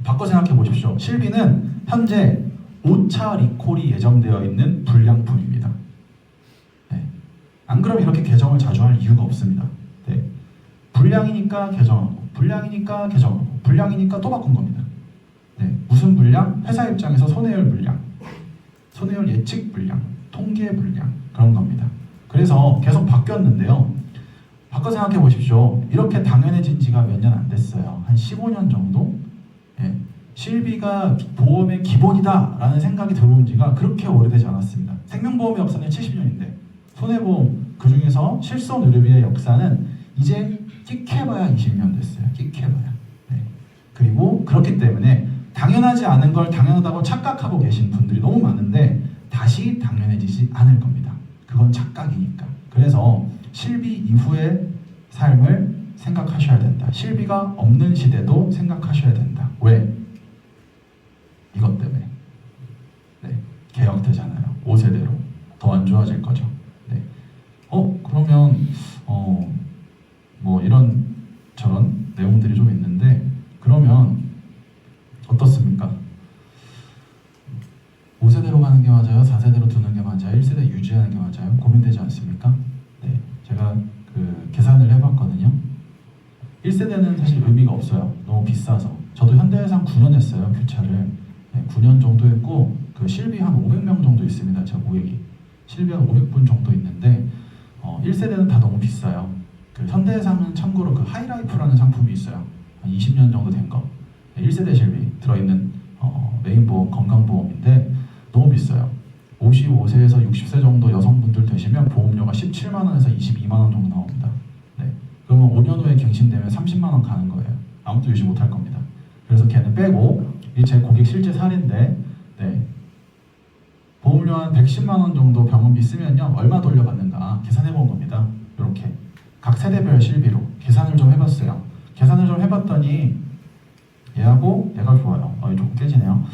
바꿔 생각해 보십시오. 실비는 현재 5차 리콜이 예정되어 있는 불량품입니다. 안 그러면 이렇게 개정을 자주 할 이유가 없습니다. 불량이니까 개정하고, 불량이니까 개정하고, 불량이니까 또 바꾼 겁니다. 무슨 불량? 회사 입장에서 손해율 불량, 손해율 예측 불량, 통계 불량 그런 겁니다. 그래서 계속 바뀌었는데요. 바꿔 생각해 보십시오. 이렇게 당연해진 지가 몇 년 안 됐어요. 한 15년 정도? 실비가 보험의 기본이다 라는 생각이 들어온 지가 그렇게 오래되지 않았습니다. 생명보험의 역사는 70년인데 손해보험 그 중에서 실손 의료비의 역사는 이제 끽해봐야 20년 됐어요. 끽해봐야. 그리고 그렇기 때문에 당연하지 않은 걸 당연하다고 착각하고 계신 분들이 너무 많은데 다시 당연해지지 않을 겁니다. 그건 착각이니까. 그래서 실비 이후의 삶을 생각하셔야 된다. 실비가 없는 시대도 생각하셔야 된다. 왜? 이것 때문에. 개혁되잖아요. 5세대로. 더 안 좋아질 거죠. 그러면 뭐 이런 저런 내용들이 좀 있는데 그러면 어떻습니까? 5세대로 가는 게 맞아요? 4세대로 두는 게 맞아요? 1세대 유지하는 게 맞아요? 고민되지 않습니까? 제가 그 계산을 해봤거든요. 1세대는 사실 의미가 없어요. 너무 비싸서. 저도 현대해상 9년 했어요. 교차를. 9년 정도 했고 그 실비 한 500명 정도 있습니다. 제 고객이. 실비 한 500분 정도 있는데 1세대는 다 너무 비싸요. 그 현대해상은 참고로 그 하이라이프라는 상품이 있어요. 한 20년 정도 된 거. 1세대 실비 들어있는 메인보험, 건강보험인데 너무 비싸요. 55세에서 60세 정도 여성분들 되시면 보험료가 17만원에서 22만원 정도 나옵니다. 그러면 5년 후에 갱신되면 30만원 가는 거예요. 아무도 유지 못할 겁니다. 그래서 걔는 빼고 이 제 고객 실제 사례인데 보험료 한 110만원 정도 병원비 쓰면요 얼마 돌려받는가 계산해 본 겁니다. 이렇게 각 세대별 실비로 계산을 좀 해봤어요. 계산을 좀 해봤더니 얘하고 얘가 좋아요. 조금 깨지네요.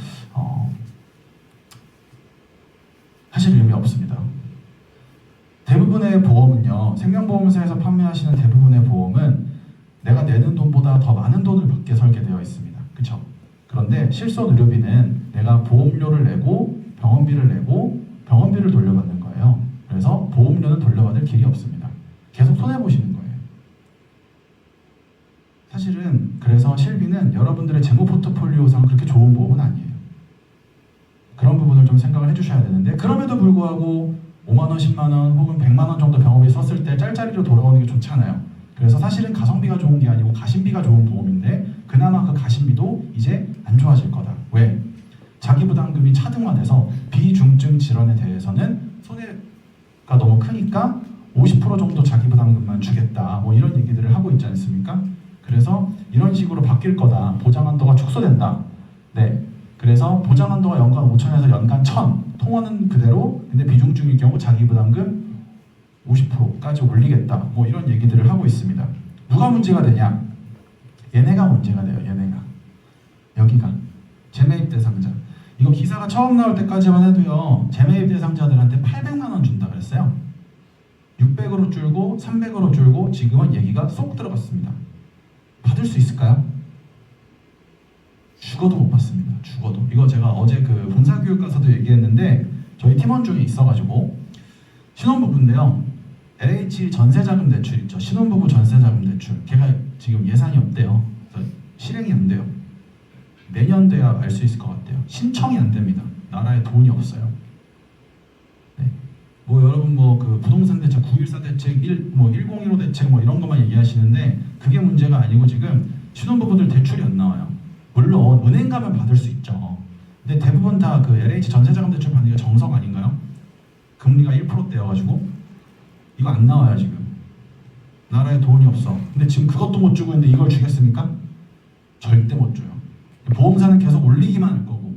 사실 의미 없습니다. 대부분의 보험은요, 생명보험사에서 판매하시는 대부분의 보험은 내가 내는 돈보다 더 많은 돈을 받게 설계되어 있습니다. 그렇죠? 그런데 실손 의료비는 내가 보험료를 내고 병원비를 내고 병원비를 돌려받는 거예요. 그래서 보험료는 돌려받을 길이 없습니다. 계속 손해보시는 거예요. 사실은 그래서 실비는 여러분들의 재무 포트폴리오상 그렇게 좋은 보험은 아니에요. 그런 부분을 좀 생각을 해주셔야 되는데 그럼에도 불구하고 5만원, 10만원 혹은 100만원 정도 병원비 썼을 때 짤짤이로 돌아오는 게 좋잖아요. 그래서 사실은 가성비가 좋은 게 아니고 가심비가 좋은 보험인데 그나마 그 가심비도 이제 안 좋아질 거다. 왜? 자기 부담금이 차등화돼서 비중증 질환에 대해서는 손해가 너무 크니까 50% 정도 자기 부담금만 주겠다. 뭐 이런 얘기들을 하고 있지 않습니까? 그래서 이런 식으로 바뀔 거다. 보장 한도가 축소된다. 네. 그래서 보장 한도가 연간 5천에서 연간 1,000. 통화는 그대로. 근데 비중증일 경우 자기 부담금 50%까지 올리겠다. 뭐 이런 얘기들을 하고 있습니다. 누가 문제가 되냐? 얘네가 문제가 돼요. 얘네가. 여기가 재매입 대상자. 이거 기사가 처음 나올 때까지만 해도요. 재매입 대상자들한테 800만 원 준다 그랬어요. 600으로 줄고 300으로 줄고 지금은 얘기가 쏙 들어갔습니다. 받을 수 있을까요? 죽어도 못 받습니다. 죽어도. 이거 제가 어제 그 본사교육 가서도 얘기했는데 저희 팀원 중에 있어가지고 신혼부부인데요. LH 전세자금 대출 있죠. 신혼부부 전세자금 대출. 걔가 지금 예산이 없대요. 그래서 실행이 안 돼요. 내년 돼야 알 수 있을 것 같아요. 신청이 안 됩니다. 나라에 돈이 없어요. 네. 뭐 여러분 뭐 그 부동산 대책, 914 대책, 1015 대책 뭐 이런 것만 얘기하시는데 그게 문제가 아니고 지금 신혼부부들 대출이 안 나와요. 물론 은행 가면 받을 수 있죠. 근데 대부분 다 그 LH 전세자금 대출 받는 게 정석 아닌가요? 금리가 1%대여가지고 이거 안 나와요 지금. 나라에 돈이 없어. 근데 지금 그것도 못 주고 있는데 이걸 주겠습니까? 절대 못 줘요. 보험사는 계속 올리기만 할 거고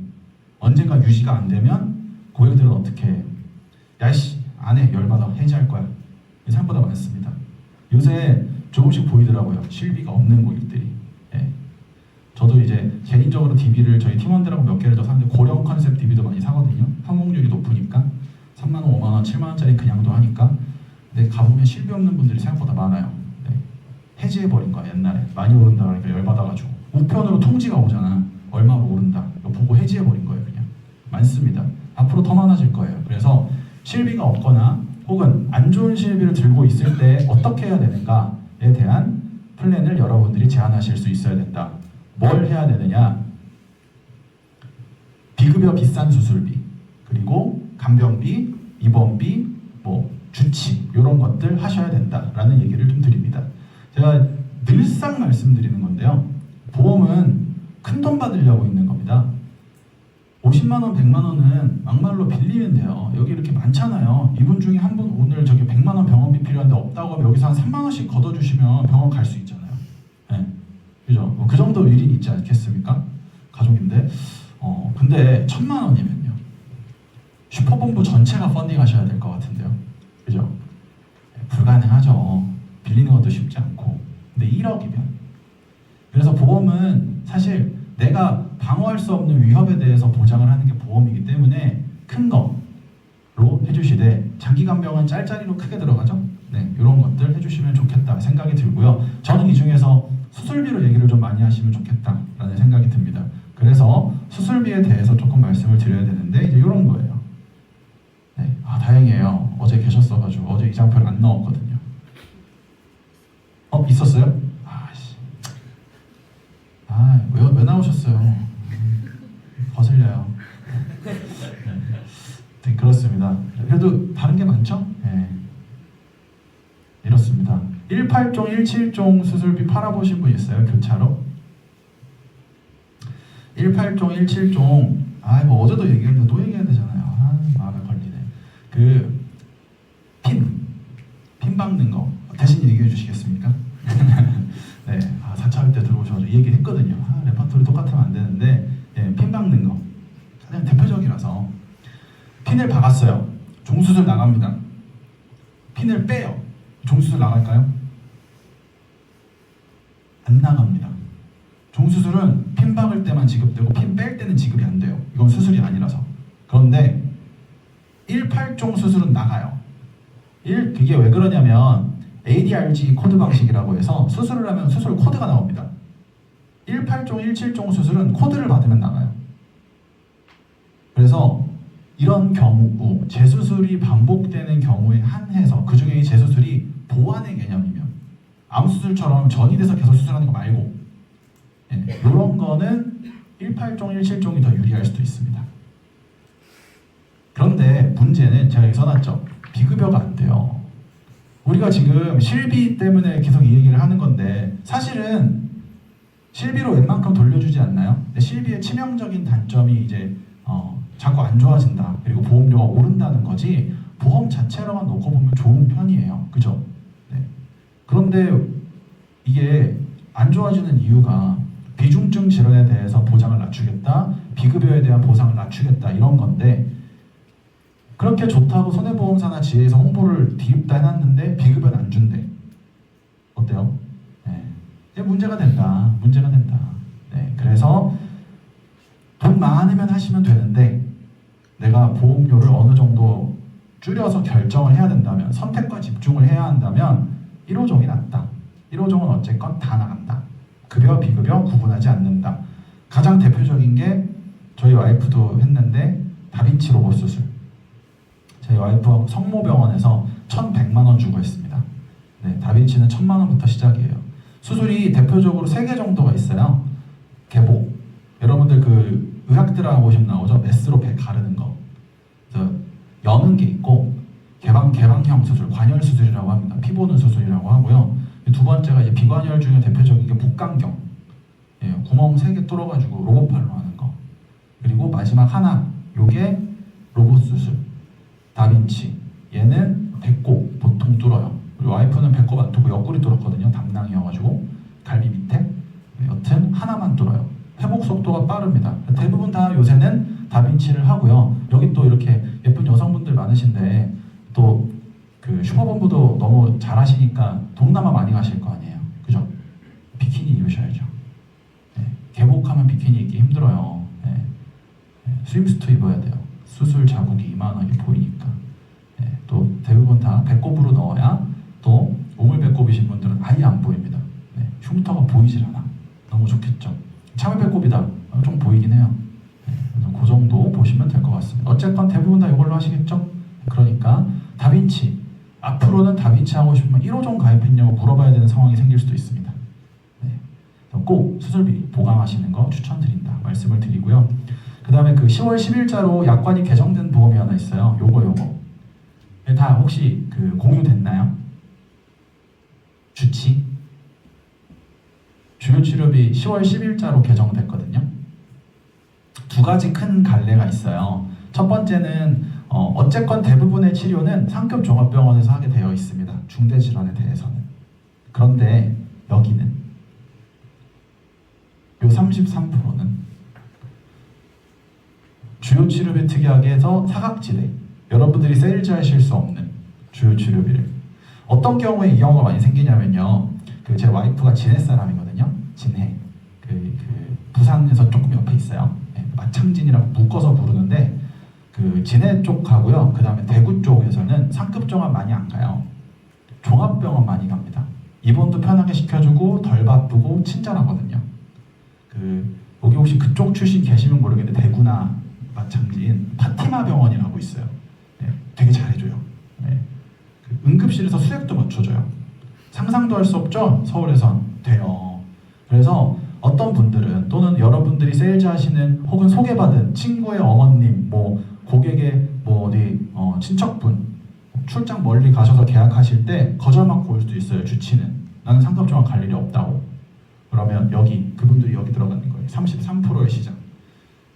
언젠가 유지가 안 되면 고객들은 어떻게 해? 야이씨 안해 열받아 해지할 거야. 생각보다 많습니다. 요새 조금씩 보이더라고요. 실비가 없는 고객들이. 예. 저도 이제 개인적으로 DB를 저희 팀원들하고 몇 개를 더 사는데 고령 컨셉 DB도 많이 사거든요. 성공률이 높으니까 3만 원, 5만 원, 7만 원짜리 그냥도 하니까. 근데 가보면 실비 없는 분들이 생각보다 많아요. 네. 해지해버린 거야 옛날에. 많이 오른다 그러니까 열받아가지고 우편으로 통지가 오잖아. 얼마로 오른다. 이거 보고 해지해버린 거예요 그냥. 많습니다. 앞으로 더 많아질 거예요. 그래서 실비가 없거나 혹은 안 좋은 실비를 들고 있을 때 어떻게 해야 되는가에 대한 플랜을 여러분들이 제안하실 수 있어야 된다. 뭘 해야 되느냐? 비급여 비싼 수술비, 그리고 간병비, 입원비, 뭐 주치 이런 것들 하셔야 된다라는 얘기를 좀 드립니다. 제가 늘상 말씀드리는 건데요. 보험은 큰 돈 받으려고 있는 겁니다. 50만 원, 100만 원은 막말로 빌리면 돼요. 여기 이렇게 많잖아요. 이분 중에 한 분 오늘 저기 100만 원 병원비 필요한데 없다고 하면 여기서 한 3만 원씩 걷어주시면 병원 갈 수 있잖아요. 네. 그죠? 뭐 그 정도 일이 있지 않겠습니까? 가족인데. 근데 1,000만 원이면요. 슈퍼본부 전체가 펀딩하셔야 될 것 같은데요. 그죠? 네, 불가능하죠. 빌리는 것도 쉽지 않고. 근데 1억이면. 그래서 보험은 사실 내가 방어할 수 없는 위협에 대해서 보장을 하는 게 보험이기 때문에 큰 거로 해주시되 장기간병은 짤짤이로 크게 들어가죠. 네, 이런 것들 해주시면 좋겠다 생각이 들고요. 저는 이 중에서 수술비로 얘기를 좀 많이 하시면 좋겠다라는 생각이 듭니다. 그래서 수술비에 대해서 조금 말씀을 드려야 되는데 이제 이런 거예요. 네, 다행이에요. 어제 계셨어가지고 어제 이장표를 안 넣었거든요. 있었어요? 왜 나오셨어요? 거슬려요. 네, 그렇습니다. 그래도 다른 게 많죠? 네. 이렇습니다. 18종, 17종 수술비 팔아보신 분 있어요? 교차로? 18종, 17종 뭐 어제도 얘기했는데 또 얘기해야 되잖아요. 마음에 걸리네. 핀 박는 거 대신 얘기해 주시겠습니까? 네, 4차 때 들어오셔서 이 얘기 했거든요. 레퍼토리 똑같으면 안 되는데 핀 박는 거 가장 대표적이라서 핀을 박았어요. 종수술 나갑니다. 핀을 빼요. 종수술 나갈까요? 안 나갑니다. 종수술은 핀 박을 때만 지급되고 핀 뺄 때는 지급이 안 돼요. 이건 수술이 아니라서. 그런데 18종 수술은 나가요. 그게 왜 그러냐면 ADRG 코드 방식이라고 해서 수술을 하면 수술 코드가 나옵니다. 18종, 17종 수술은 코드를 받으면 나가요. 그래서 이런 경우 재수술이 반복되는 경우에 한해서 그중에 이 재수술이 보완의 개념이면 아무 수술처럼 전이돼서 계속 수술하는 거 말고 이런 거는 18종, 17종이 더 유리할 수도 있습니다. 그런데 문제는 제가 여기 써놨죠. 비급여가 안 돼요. 우리 우리가 지금 실비 때문에 계속 이 얘기를 하는 건데 사실은 실비로 웬만큼 돌려주지 않나요? 근데 실비의 치명적인 단점이 이제 자꾸 안 좋아진다. 그리고 보험료가 오른다는 거지 보험 자체로만 놓고 보면 좋은 편이에요. 그죠? 네. 그런데 이게 안 좋아지는 이유가 비중증 질환에 대해서 보장을 낮추겠다, 비급여에 대한 보상을 낮추겠다 이런 건데 그렇게 좋다고 손해보험사나 지회에서 홍보를 뒤집다 해놨는데 비급여는 안 준대. 어때요? 네. 이게 문제가 된다. 문제가 된다. 네. 그래서 돈 많으면 하시면 되는데 내가 보험료를 어느 정도 줄여서 결정을 해야 된다면 선택과 집중을 해야 한다면 1호종이 낫다. 1호종은 어쨌건 다 나간다. 급여, 비급여 구분하지 않는다. 가장 대표적인 게 저희 와이프도 했는데 다빈치 로봇 수술. 저희 와이프하고 성모병원에서 1,100만 원 주고 했습니다. 네, 다빈치는 1,000만 원부터 시작이에요. 수술이 대표적으로 3개 정도가 있어요. 개복. 여러분들 그 의학 드라마 보시면 나오죠. 메스로 배 가르는 거. 그래서 여는 게 있고 개방형 수술, 관열 수술이라고 합니다. 피 보는 수술이라고 하고요. 두 번째가 이제 비관열 중에 대표적인 게 복강경. 예, 구멍 3개 뚫어가지고 로봇팔로 하는 거. 그리고 마지막 하나, 요게 로봇 수술. 다빈치. 얘는 배꼽 보통 뚫어요. 그리고 와이프는 배꼽 안 뚫고 옆구리 뚫었거든요. 담낭이어가지고 갈비 밑에. 여튼 하나만 뚫어요. 회복 속도가 빠릅니다. 대부분 다 요새는 다빈치를 하고요. 여기 또 이렇게 예쁜 여성분들 많으신데 또 그 슈퍼본부도 너무 잘하시니까 동남아 많이 가실 거 아니에요. 그죠? 비키니 입으셔야죠. 네. 개복하면 비키니 입기 힘들어요. 네. 네. 스윙스트 입어야 돼요. 수술 자국이 이만하게 보이니까. 네. 또 대부분 다 배꼽으로 넣어야 또 우물 배꼽이신 분들은 아예 안 보입니다. 네. 흉터가 보이질 않아. 너무 좋겠죠. 참외 배꼽이다. 좀 보이긴 해요. 네. 그래서 그 정도 보시면 될 것 같습니다. 어쨌건 대부분 다 이걸로 하시겠죠? 그러니까 다빈치. 앞으로는 다빈치 하고 싶으면 1호종 가입했냐고 물어봐야 되는 상황이 생길 수도 있습니다. 네. 꼭 수술비 보강하시는 거 추천드린다 말씀을 드리고요. 그 다음에 그 10월 10일자로 약관이 개정된 보험이 하나 있어요. 요거 다 혹시 그 공유됐나요? 주치? 주요치료비 10월 10일자로 개정됐거든요. 두 가지 큰 갈래가 있어요. 첫 번째는 어쨌건 대부분의 치료는 상급 종합병원에서 하게 되어 있습니다. 중대질환에 대해서는. 그런데 여기는 요 33%는 주요치료비 특약에 해서 사각지대, 여러분들이 세일즈 하실 수 없는 주요치료비를. 어떤 경우에 이 경우가 많이 생기냐면요. 제 와이프가 진해 사람이거든요. 진해. 부산에서 조금 옆에 있어요. 네, 마창진이라고 묶어서 부르는데 그 진해 쪽하고요. 그 다음에 대구 쪽에서는 상급 종합 많이 안 가요. 종합병원 많이 갑니다. 입원도 편하게 시켜주고 덜 바쁘고 친절하거든요. 여기 혹시 그쪽 출신 계시면 모르겠는데 대구나 마창진 파티마 병원이라고 있어요. 네, 되게 잘해줘요. 네, 응급실에서 수액도 맞춰줘요. 상상도 할 수 없죠? 서울에선 돼요. 그래서 어떤 분들은 또는 여러분들이 세일즈 하시는 혹은 소개받은 친구의 어머님, 고객의 어디 친척분 출장 멀리 가셔서 계약하실 때 거절받고 올 수도 있어요. 주치는 나는 상급종합 갈 일이 없다고. 그러면 그분들이 여기 들어가는 거예요. 33%의 시장.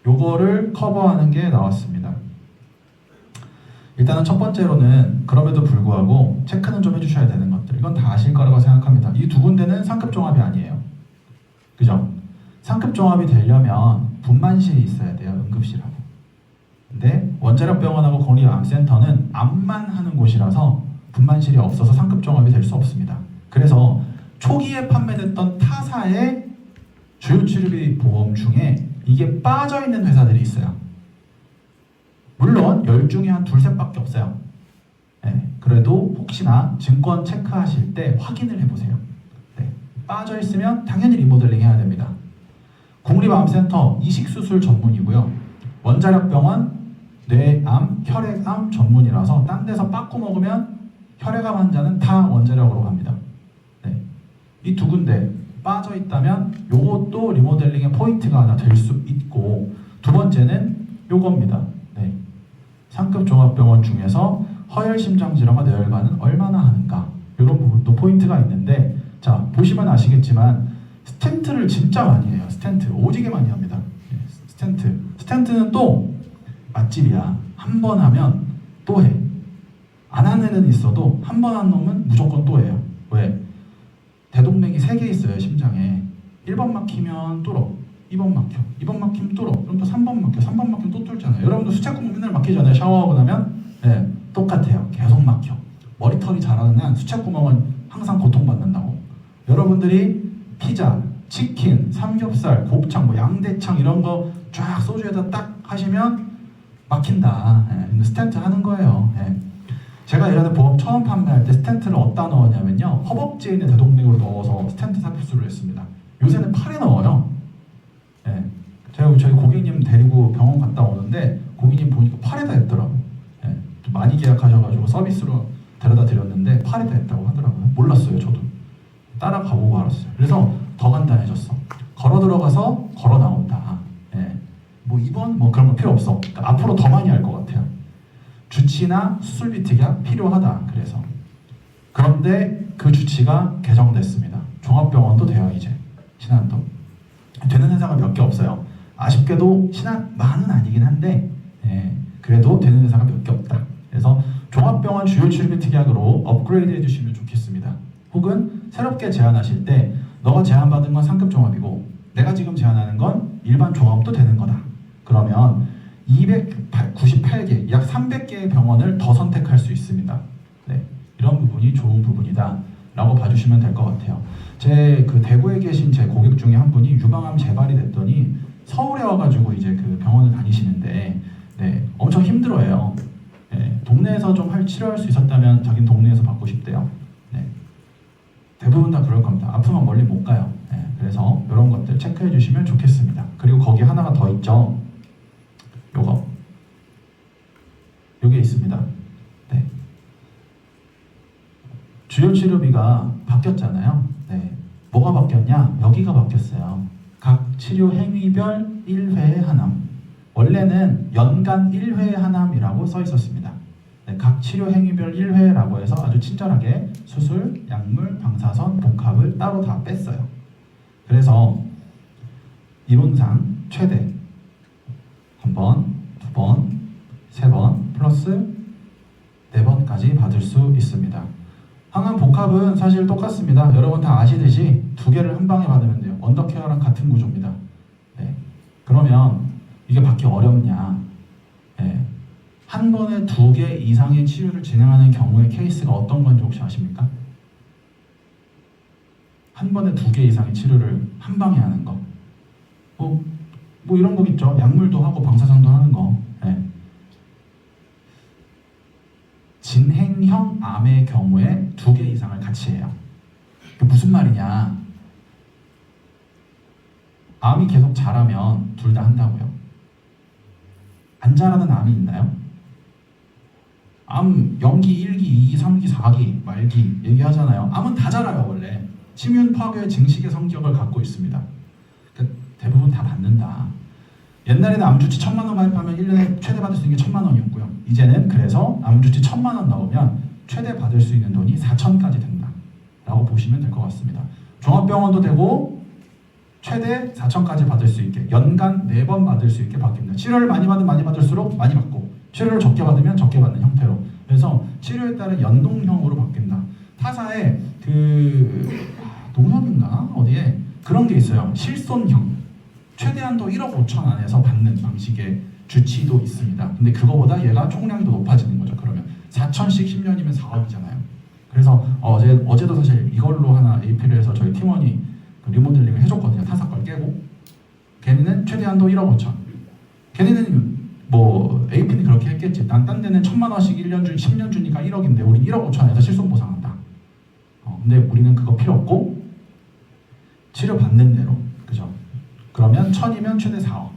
요거를 커버하는 게 나왔습니다. 일단은 첫 번째로는 그럼에도 불구하고 체크는 좀 해주셔야 되는 것들. 이건 다 아실 거라고 생각합니다. 이 두 군데는 상급종합이 아니에요. 그죠? 상급종합이 되려면 분만실이 있어야 돼요. 응급실하고. 근데 원자력병원하고 공립암센터는 암만 하는 곳이라서 분만실이 없어서 상급종합이 될 수 없습니다. 그래서 초기에 판매됐던 타사의 주요치료비 보험 중에 이게 빠져있는 회사들이 있어요. 물론 10중에 한 둘, 셋밖에 없어요. 네, 그래도 혹시나 증권 체크하실 때 확인을 해보세요. 네, 빠져있으면 당연히 리모델링 해야 됩니다. 국립암센터 이식수술 전문이고요. 원자력병원 뇌암, 혈액암 전문이라서 딴 데서 빠꾸 먹으면 혈액암 환자는 다 원자력으로 갑니다. 네. 이 두 군데 빠져있다면 요것도 리모델링의 포인트가 하나 될 수 있고, 두 번째는 요겁니다. 네. 상급 종합병원 중에서 허혈심장질환과 뇌혈관은 얼마나 하는가, 또 포인트가 있는데, 자 보시면 아시겠지만 스텐트를 진짜 많이 해요. 스텐트 오지게 많이 합니다. 예, 스텐트는 또 맛집이야. 한 번 하면 또 해. 안 하는 애는 있어도 한 번 한 놈은 무조건 또 해요. 왜? 대동맥이 3개 있어요, 심장에. 1번 막히면 뚫어, 2번 막혀, 2번 막히면 뚫어, 그럼 또 3번 막혀, 3번 막히면 또 뚫잖아요. 여러분도 수채구멍 맨날 막히잖아요. 샤워하고 나면. 네, 똑같아요. 계속 막혀. 머리털이 자라는 한 수채구멍은 항상 고통받는다고. 여러분들이 피자, 치킨, 삼겹살, 곱창, 뭐 양대창 이런 거 쫙 소주에다 딱 하시면 막힌다. 예, 스텐트 하는 거예요. 예. 제가 예전에 보험 처음 판매할 때 스텐트를 어디다 넣었냐면요, 허벅지에 있는 대동맥으로 넣어서 스텐트 삽입술을 했습니다. 요새는 팔에 넣어요. 예. 제가 저희 고객님 데리고 병원 갔다 오는데 고객님 보니까 팔에다 했더라고. 예. 좀 많이 계약하셔가지고 서비스로 데려다 드렸는데 팔에다 했다고 하더라고요. 몰랐어요, 저도. 따라가보고 알았어요. 그래서 더 간단해졌어. 걸어 들어가서 걸어 나온다. 예. 뭐 입원 뭐 그런 거 필요 없어. 그러니까 앞으로 더 많이 할 것 같아요. 주치나 수술 비트가 필요하다. 그래서 그런데 그 주치가 개정됐습니다. 종합병원도 돼요. 이제 신한도 되는 회사가 몇 개 없어요. 아쉽게도 신한만은 아니긴 한데, 예, 그래도 되는 회사가 몇 개 없다. 그래서 종합병원 주요 치료비 특약으로 업그레이드 해주시면 좋겠습니다. 혹은 새롭게 제안하실 때 너가 제안받은 건 상급 종합이고 내가 지금 제안하는 건 일반 종합도 되는 거다. 그러면 298개, 약 300개의 병원을 더 선택할 수 있습니다. 네, 이런 부분이 좋은 부분이다 라고 봐주시면 될 것 같아요. 제 그 대구에 계신 제 고객 중에 한 분이 유방암 재발이 됐더니 서울에 와가지고 이제 그 병원을 다니시는데, 네, 엄청 힘들어해요. 네, 동네에서 좀 치료할 수 있었다면 자기는 동네에서 받고 싶대요. 네, 대부분 다 그럴 겁니다. 아프면 멀리 못 가요. 네, 그래서 이런 것들 체크해 주시면 좋겠습니다. 그리고 거기 하나가 더 있죠. 요게 있습니다. 네. 주요 치료비가 바뀌었잖아요. 네. 뭐가 바뀌었냐? 여기가 바뀌었어요. 각 치료 행위별 1회 하남. 원래는 연간 1회 하남이라고 써 있었습니다. 네, 각 치료 행위별 1회라고 해서 아주 친절하게 수술, 약물, 방사선, 복합을 따로 다 뺐어요. 그래서 이론상 최대 1번, 2번, 3번 플러스 4번까지 받을 수 있습니다. 항암 복합은 사실 똑같습니다. 여러분 다 아시듯이 2개를 한 방에 받으면 돼요. 언더케어랑 같은 구조입니다. 네. 그러면 이게 받기 어렵냐? 네. 한 번에 2개 이상의 치료를 진행하는 경우의 케이스가 어떤 건지 혹시 아십니까? 한 번에 2개 이상의 치료를 한 방에 하는 거. 뭐 이런 거겠죠. 약물도 하고 방사선도 하는 거. 네. 진행형 암의 경우에 2개 이상을 같이 해요. 그게 무슨 말이냐? 암이 계속 자라면 둘 다 한다고요. 안 자라는 암이 있나요? 암 0기, 1기, 2기, 3기, 4기, 말기 얘기하잖아요. 암은 다 자라요. 원래 침윤 파괴 증식의 성격을 갖고 있습니다. 그러니까 대부분 다 받는다. 옛날에는 암주치 1,000만 원 가입하면 1년에 최대 받을 수 있는 게 1,000만 원이었고요. 이제는 그래서 암주치 1,000만 원 넣으면 최대 받을 수 있는 돈이 4,000까지 된다 라고 보시면 될 것 같습니다. 종합병원도 되고 최대 4,000까지 받을 수 있게 연간 4번 받을 수 있게 바뀝니다. 치료를 많이 받을수록 많이 받고, 치료를 적게 받으면 적게 받는 형태로. 그래서 치료에 따른 연동형으로 바뀐다. 타사에 농협인가 어디에 그런 게 있어요. 실손형. 최대한도 1억 5천 안에서 받는 방식의 주치도 있습니다. 근데 그거보다 얘가 총량이 더 높아지는 거죠. 그러면 4천씩 10년이면 4억이잖아요. 그래서 어제도 사실 이걸로 하나 AP를 해서 저희 팀원이 그 리모델링을 해줬거든요. 타사 걸 깨고. 걔네는 최대한도 1억 5천. 걔네는 뭐 AP는 그렇게 했겠지. 딴 데는 1,000만 원씩 1년 10년 주니까 1억인데 우리 1억 5천에서 실손 보상한다. 근데 우리는 그거 필요 없고 치료 받는 대로, 그죠? 그러면 1,000이면 최대 4억.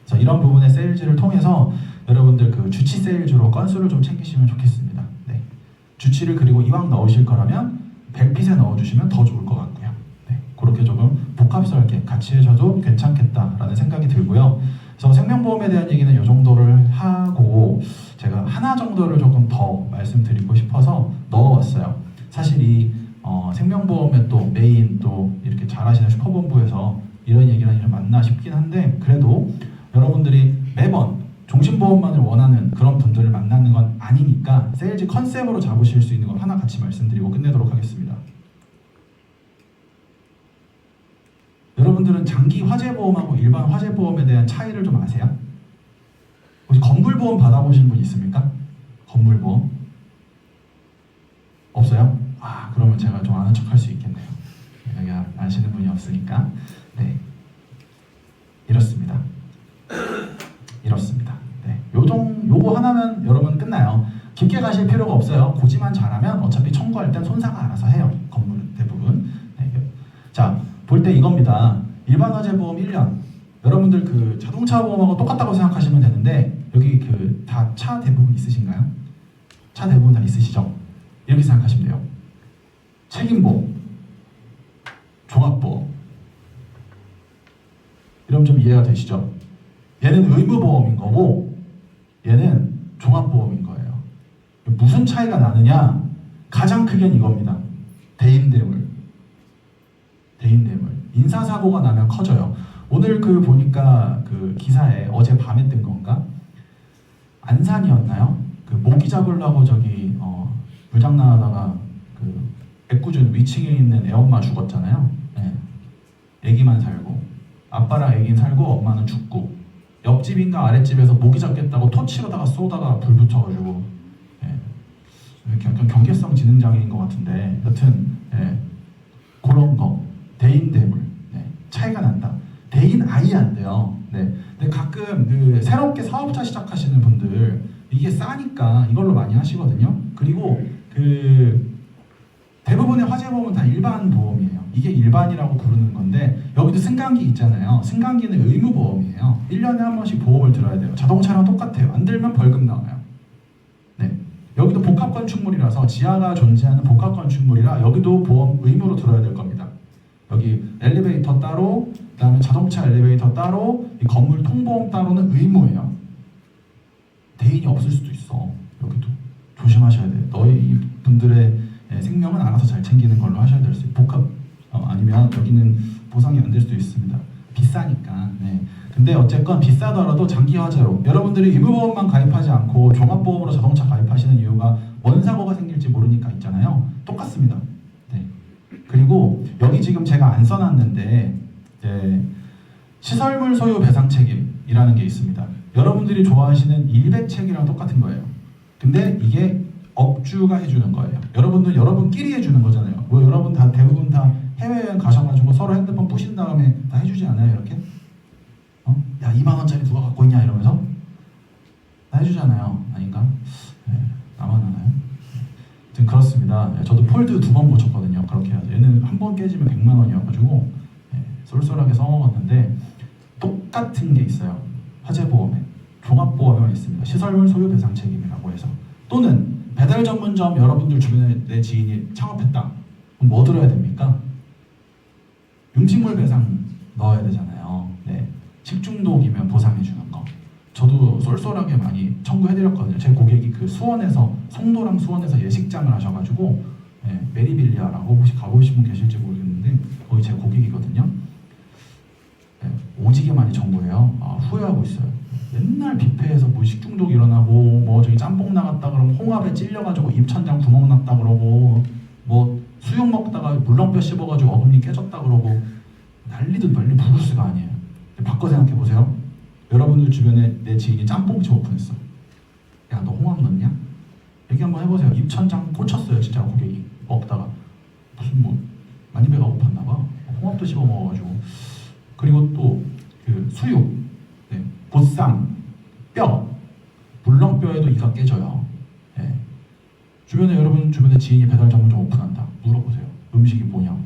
그래서 이런 부분의 세일즈를 통해서 여러분들 그 주치 세일즈로 건수를 좀 챙기시면 좋겠습니다. 네. 주치를 그리고 이왕 넣으실 거라면 100핏에 넣어주시면 더 좋을 것 같고요. 네. 그렇게 조금 복합 설계 같이 해줘도 괜찮겠다라는 생각이 들고요. 그래서 생명보험에 대한 얘기는 이 정도를 하고 제가 하나 정도를 조금 더 말씀드리고 싶어서 넣어왔어요. 사실 이 생명보험의 또 메인 또 이렇게 잘하시는 슈퍼본부에서 이런 얘기를 하기는 맞나 싶긴 한데 그래도 여러분들이 매번 종신보험만을 원하는 그런 분들을 만나는 건 아니니까 세일즈 컨셉으로 잡으실 수 있는 거 하나 같이 말씀드리고 끝내도록 하겠습니다. 여러분들은 장기 화재보험하고 일반 화재보험에 대한 차이를 좀 아세요? 혹시 건물보험 받아보신 분 있습니까? 건물보험? 없어요? 아, 그러면 제가 좀 아는 척 할 수 있겠네요. 여기 아시는 분이 없으니까. 네. 이렇습니다. 이렇습니다. 네. 요거 하나면 여러분 끝나요. 깊게 가실 필요가 없어요. 고지만 잘하면 어차피 청구할 땐 손사가 알아서 해요. 건물은 대부분. 네. 자, 볼 때 이겁니다. 일반 화재보험 1년. 여러분들 그 자동차 보험하고 똑같다고 생각하시면 되는데 여기 그 다 차 대부분 있으신가요? 차 대부분 다 있으시죠? 이렇게 생각하시면 돼요. 책임보험, 종합보험. 이러면 좀 이해가 되시죠? 얘는 의무보험인 거고 얘는 종합보험인 거예요. 무슨 차이가 나느냐? 가장 크게는 이겁니다. 대인대물. 대인대물. 인사사고가 나면 커져요. 오늘 그 보니까 그 기사에 어제 밤에 뜬 건가? 안산이었나요? 그 모기 잡으려고 저기 물장난하다가 그 애꿎은 위층에 있는 애엄마 죽었잖아요. 네. 애기만 살고 아빠랑 애기는 살고 엄마는 죽고 옆집인가 아랫집에서 모기 잡겠다고 토치로다가 쏘다가 불 붙여가지고 경계성 지능 장애인 것 같은데 여튼 그런 거 대인대물 차이가 난다. 대인 아예 안 돼요. 네. 근데 가끔 그 새롭게 사업자 시작하시는 분들 이게 싸니까 이걸로 많이 하시거든요. 그리고 그 대부분의 화재보험은 다 일반 보험이에요. 이게 일반이라고 부르는 건데 여기도 승강기 있잖아요. 승강기는 의무보험이에요. 1년에 한 번씩 보험을 들어야 돼요. 자동차랑 똑같아요. 안 들면 벌금 나와요. 네. 여기도 복합건축물이라서 지하가 존재하는 복합건축물이라 여기도 보험 의무로 들어야 될 겁니다. 여기 엘리베이터 따로, 그다음에 자동차 엘리베이터 따로, 이 건물 통보험 따로는 의무예요. 대인이 없을 수도 있어. 여기도 조심하셔야 돼요. 너희 분들의 생명은 알아서 잘 챙기는 걸로 하셔야 될 수 있어요. 복합 아니면 여기는 보상이 안 될 수도 있습니다. 비싸니까. 네. 근데 어쨌건 비싸더라도 장기 화재로 여러분들이 의무보험만 가입하지 않고 종합보험으로 자동차 가입하시는 이유가 뭔 사고가 생길지 모르니까 있잖아요. 똑같습니다. 네. 그리고 여기 지금 제가 안 써놨는데 시설물 소유 배상 책임이라는 게 있습니다. 여러분들이 좋아하시는 일배책이랑 똑같은 거예요. 근데 이게 업주가 해주는 거예요. 여러분들 여러분끼리 해주는 거잖아요. 뭐 여러분 다 대부분 다 해외여행 가셔가지고 서로 핸드폰 부신 다음에 다 해주지 않아요? 이렇게? 야 2만 원짜리 누가 갖고 있냐 이러면서 다 해주잖아요. 아닌가? 네, 나만 하나요? 아무튼 그렇습니다. 저도 폴드 2번 고쳤거든요. 그렇게 해야죠. 얘는 한 번 깨지면 100만 원이어가지고 쏠쏠하게 써먹었는데 똑같은 게 있어요. 화재보험에 종합보험에 있습니다. 시설물 소유 배상 책임이라고 해서 또는 배달 전문점 여러분들 주변에 내 지인이 창업했다. 그럼 뭐 들어야 됩니까? 음식물 배상 넣어야 되잖아요. 네. 식중독이면 보상해주는 거. 저도 쏠쏠하게 많이 청구해드렸거든요. 제 고객이 그 수원에서 송도랑 수원에서 예식장을 하셔가지고 메리빌리아라고 혹시 가보신 분 계실지 모르겠는데 거기 제 고객이거든요. 오지게 많이 청구해요. 후회하고 있어요. 맨날 뷔페에서 뭐 식중독 일어나고 뭐 저기 짬뽕 나갔다 그러면 홍합에 찔려가지고 입천장 구멍 났다 그러고 뭐 수육 먹다가 물렁뼈 씹어가지고 어금니 깨졌다 그러고 난리도 난리 부르스가 아니에요. 바꿔 생각해 보세요. 여러분들 주변에 내 지인이 짬뽕집 오픈했어. 야 너 홍합 넣냐? 얘기 한번 해보세요. 입천장 꽂혔어요 진짜 고객이 먹다가 무슨 뭐 많이 배가 고팠나 봐. 홍합도 씹어 먹어가지고. 그리고 또 그 수육, 보쌈, 뼈, 물렁뼈에도 이가 깨져요. 주변에 여러분 주변에 지인이 배달 전문점 오픈한다. 물어보세요. 음식이 뭐냐고.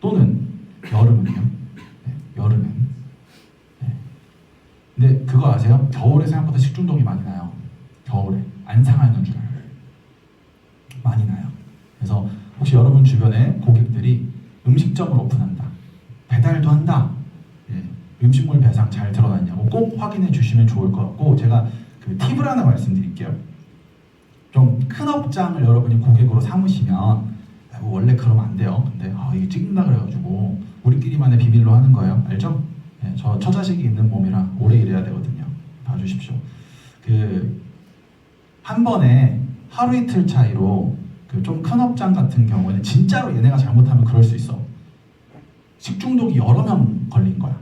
또는 여름은요? 여름엔. 근데 그거 아세요? 겨울에 생각보다 식중독이 많이 나요. 겨울에 안 상하는 줄 많이 나요. 그래서 혹시 여러분 주변에 고객들이 음식점을 오픈한다, 배달도 한다, 음식물 배상 잘 들어갔냐고 꼭 확인해 주시면 좋을 것 같고 제가 그 팁을 하나 말씀드릴게요. 좀 큰 업장을 여러분이 고객으로 삼으시면 원래 그러면 안 돼요. 근데 이게 찍는다 그래가지고 우리끼리만의 비밀로 하는 거예요. 알죠? 네, 저 처자식이 있는 몸이라 오래 일해야 되거든요. 봐주십시오. 한 번에 하루 이틀 차이로 좀 큰 업장 같은 경우에는 진짜로 얘네가 잘못하면 그럴 수 있어. 식중독이 여러 명 걸린 거야.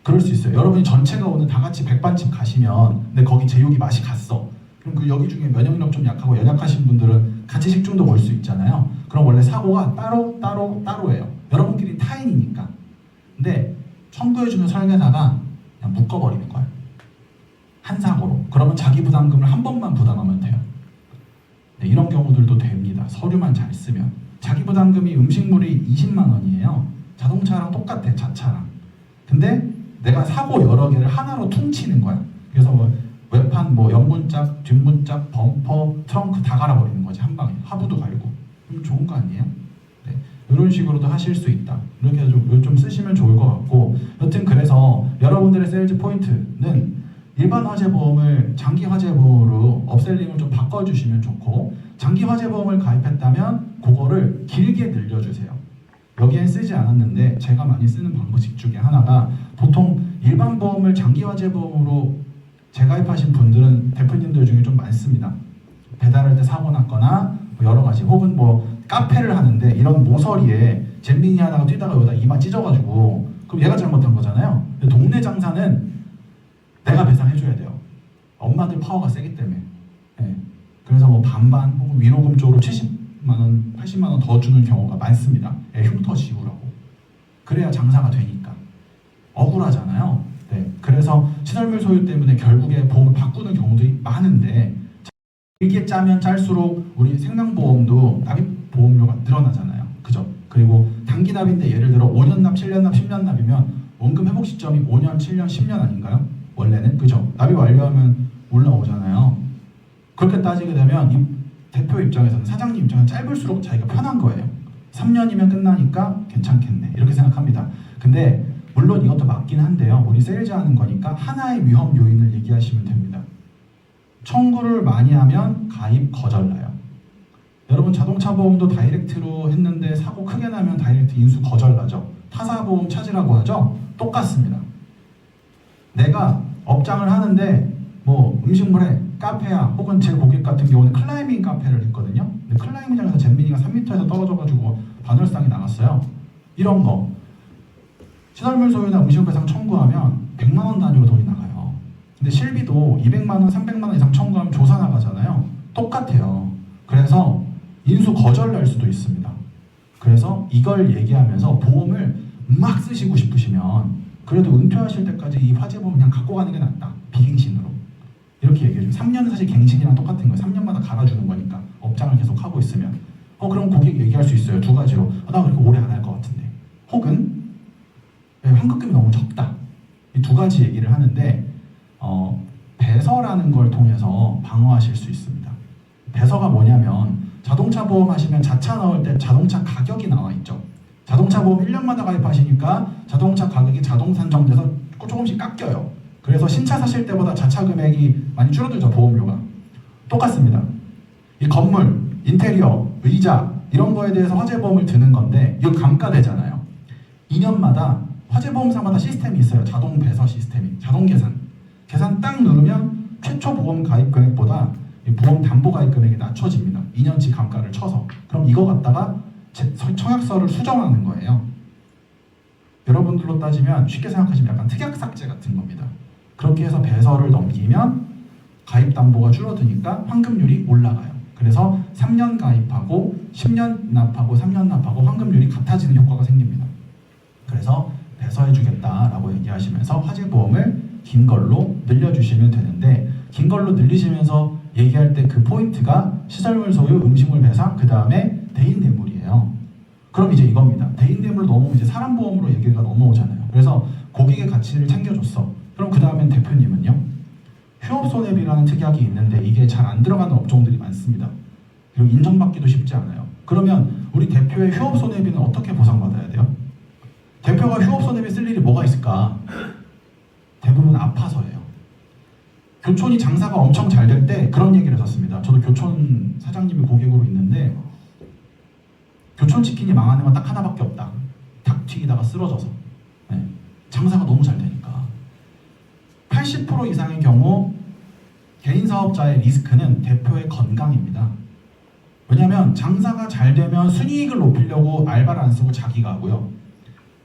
그럴 수 있어요. 여러분이 전체가 오늘 다 같이 백반집 가시면 근데 거기 제육이 맛이 갔어. 그럼 여기 중에 면역력 좀 약하고 연약하신 분들은 같이 식중독 올 수 있잖아요. 그럼 원래 사고가 따로예요. 여러분끼리 타인이니까. 근데 청구해주는 설계사가 그냥 묶어버리는 거야. 한 사고로. 그러면 자기 부담금을 한 번만 부담하면 돼요. 네, 이런 경우들도 됩니다. 서류만 잘 쓰면. 자기 부담금이 음식물이 20만 원이에요. 자동차랑 똑같아, 자차랑. 근데 내가 사고 여러 개를 하나로 퉁치는 거야. 그래서 외판, 옆문짝, 뒷문짝, 범퍼, 트렁크 다 갈아버리는 거지, 한 방에. 하부도 갈고. 그럼 좋은 거 아니에요? 네. 이런 식으로도 하실 수 있다. 이렇게 해서 좀 쓰시면 좋을 것 같고, 여튼 그래서 여러분들의 세일즈 포인트는 일반 화재보험을 장기 화재보험으로 업셀링을 좀 바꿔주시면 좋고, 장기 화재보험을 가입했다면 그거를 길게 늘려주세요. 여기엔 쓰지 않았는데 제가 많이 쓰는 방식 중에 하나가, 보통 일반 보험을 장기 화재보험으로 재가입하신 분들은 대표님들 중에 좀 많습니다. 배달할 때 사고 났거나 여러 가지, 혹은 카페를 하는데 이런 모서리에 잼민이 하나가 뛰다가 여기다 이마 찢어가지고, 그럼 얘가 잘못한 거잖아요. 근데 동네 장사는 내가 배상해줘야 돼요. 엄마들 파워가 세기 때문에. 네. 그래서 반반 혹은 위로금 쪽으로 70만 원, 80만 원 더 주는 경우가 많습니다. 흉터 지우라고. 그래야 장사가 되니까. 억울하잖아요. 네. 그래서 시설물 소유 때문에 결국에 보험을 바꾸는 경우들이 많은데, 길게 짜면 짤수록 우리 생명보험도 납입 보험료가 늘어나잖아요. 그죠? 그리고 단기 납인데 예를 들어 5년 납, 7년 납, 10년 납이면 원금 회복 시점이 5년, 7년, 10년 아닌가요? 원래는. 그죠? 납입 완료하면 올라오잖아요. 그렇게 따지게 되면 이 대표 입장에서는, 사장님 입장은 짧을수록 자기가 편한 거예요. 3년이면 끝나니까 괜찮겠네, 이렇게 생각합니다. 근데 물론 이것도 맞긴 한데요. 우리 세일즈 하는 거니까 하나의 위험 요인을 얘기하시면 됩니다. 청구를 많이 하면 가입 거절나요. 여러분 자동차 보험도 다이렉트로 했는데 사고 크게 나면 다이렉트 인수 거절나죠. 타사보험 찾으라고 하죠. 똑같습니다. 내가 업장을 하는데 음식물에 카페야, 혹은 제 고객 같은 경우는 클라이밍 카페를 했거든요. 근데 클라이밍장에서 잼민이가 3m에서 떨어져가지고 반월상이 나갔어요. 이런 거 시설물 소유나 음식물 배상 청구하면 100만 원 단위로 돈이 나가요. 근데 실비도 200만 원, 300만 원 이상 청구하면 조사 나가잖아요. 똑같아요. 그래서 인수 거절날 수도 있습니다. 그래서 이걸 얘기하면서 보험을 막 쓰시고 싶으시면 그래도 은퇴하실 때까지 이 화재보험 그냥 갖고 가는 게 낫다. 비갱신으로. 이렇게 얘기해줘요. 3년은 사실 갱신이랑 똑같은 거예요. 3년마다 갈아주는 거니까. 업장을 계속 하고 있으면. 그럼 고객 얘기할 수 있어요. 두 가지로. 나 그렇게 오래 안 할 것 같은데. 혹은 환급금이 너무 적다. 이 두 가지 얘기를 하는데 배서라는 걸 통해서 방어하실 수 있습니다. 배서가 뭐냐면, 자동차 보험 하시면 자차 넣을 때 자동차 가격이 나와 있죠. 자동차 보험 1년마다 가입하시니까 자동차 가격이 자동 산정돼서 조금씩 깎여요. 그래서 신차 사실 때보다 자차 금액이 많이 줄어들죠. 보험료가. 똑같습니다. 이 건물, 인테리어, 의자 이런 거에 대해서 화재보험을 드는 건데 이거 감가되잖아요. 2년마다 화재보험사마다 시스템이 있어요. 자동 배서 시스템이. 자동 계산. 계산 딱 누르면 최초 보험 가입 금액보다 보험 담보 가입 금액이 낮춰집니다. 2년치 감가를 쳐서. 그럼 이거 갖다가 청약서를 수정하는 거예요. 여러분들로 따지면 쉽게 생각하시면 약간 특약삭제 같은 겁니다. 그렇게 해서 배서를 넘기면 가입 담보가 줄어드니까 환급률이 올라가요. 그래서 3년 가입하고 10년 납하고 3년 납하고 환급률이 같아지는 효과가 생깁니다. 그래서 배서해주겠다라고 얘기하시면서 화재보험을 긴 걸로 늘려주시면 되는데, 긴 걸로 늘리시면서 얘기할 때 그 포인트가 시설물 소유, 음식물 배상, 그 다음에 대인대물이에요. 그럼 이제 이겁니다. 대인대물 넘어오면 이제 사람보험으로 얘기가 넘어오잖아요. 그래서 고객의 가치를 챙겨줬어. 그럼 그 다음엔 대표님은요? 휴업손해비라는 특약이 있는데 이게 잘 안 들어가는 업종들이 많습니다. 그리고 인정받기도 쉽지 않아요. 그러면 우리 대표의 휴업손해비는 어떻게 보상받아야 돼요? 대표가 휴업손해비 쓸 일이 뭐가 있을까? 대부분 아파서예요. 교촌이 장사가 엄청 잘 될 때 그런 얘기를 했었습니다. 저도 교촌 사장님이 고객으로 있는데 교촌치킨이 망하는 건 딱 하나밖에 없다. 닭 튀기다가 쓰러져서. 네. 장사가 너무 잘 되니까. 80% 이상의 경우 개인 사업자의 리스크는 대표의 건강입니다. 왜냐하면 장사가 잘 되면 순이익을 높이려고 알바를 안 쓰고 자기가 하고요.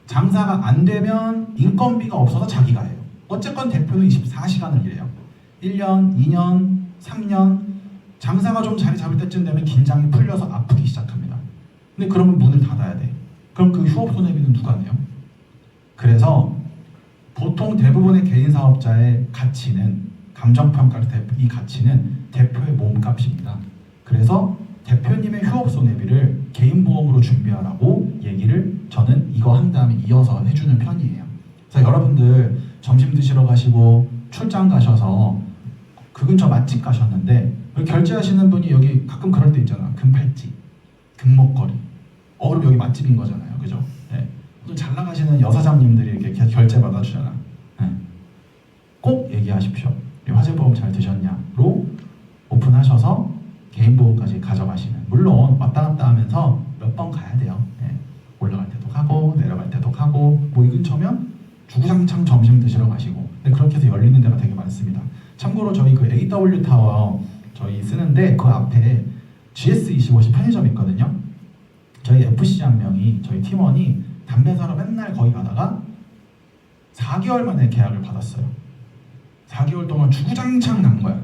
장사가 안 되면 인건비가 없어서 자기가 해요. 어쨌건 대표는 24시간을 일해요. 1년, 2년, 3년 장사가 좀 자리 잡을 때쯤 되면 긴장이 풀려서 아프기 시작합니다. 근데 그러면 문을 닫아야 돼. 그럼 그 휴업 손해비는 누가 내요? 그래서 보통 대부분의 개인 사업자의 가치는 감정평가 이 가치는 대표의 몸값입니다. 그래서 대표님의 휴업 손해비를 개인 보험으로 준비하라고 얘기를 저는 이거 한 다음에 이어서 해주는 편이에요. 그래서 여러분들 점심 드시러 가시고 출장 가셔서 그 근처 맛집 가셨는데 결제하시는 분이 여기 가끔 그럴 때 있잖아. 금팔찌, 금목걸이. 그럼 여기 맛집인 거잖아요. 그죠? 네. 또 잘 나가시는 여사장님들이 이렇게 결제 받아주잖아. 네. 꼭 얘기하십시오. 화재보험 잘 드셨냐로 오픈하셔서 개인보험까지 가져가시는. 물론 왔다 갔다 하면서 몇 번 가야 돼요. 네. 올라갈 때도 가고 내려갈 때도 가고 뭐 이 근처면 주구장창 점심 드시러 가시고. 근데 그렇게 해서 열리는 데가 되게 많습니다. 참고로 저희 그 AW타워 저희 쓰는데 그 앞에 GS25시 편의점 있거든요. 저희 FC 한 명이 저희 팀원이 담배 사러 맨날 거기 가다가 4개월 만에 계약을 받았어요. 4개월 동안 주구장창 간 거야.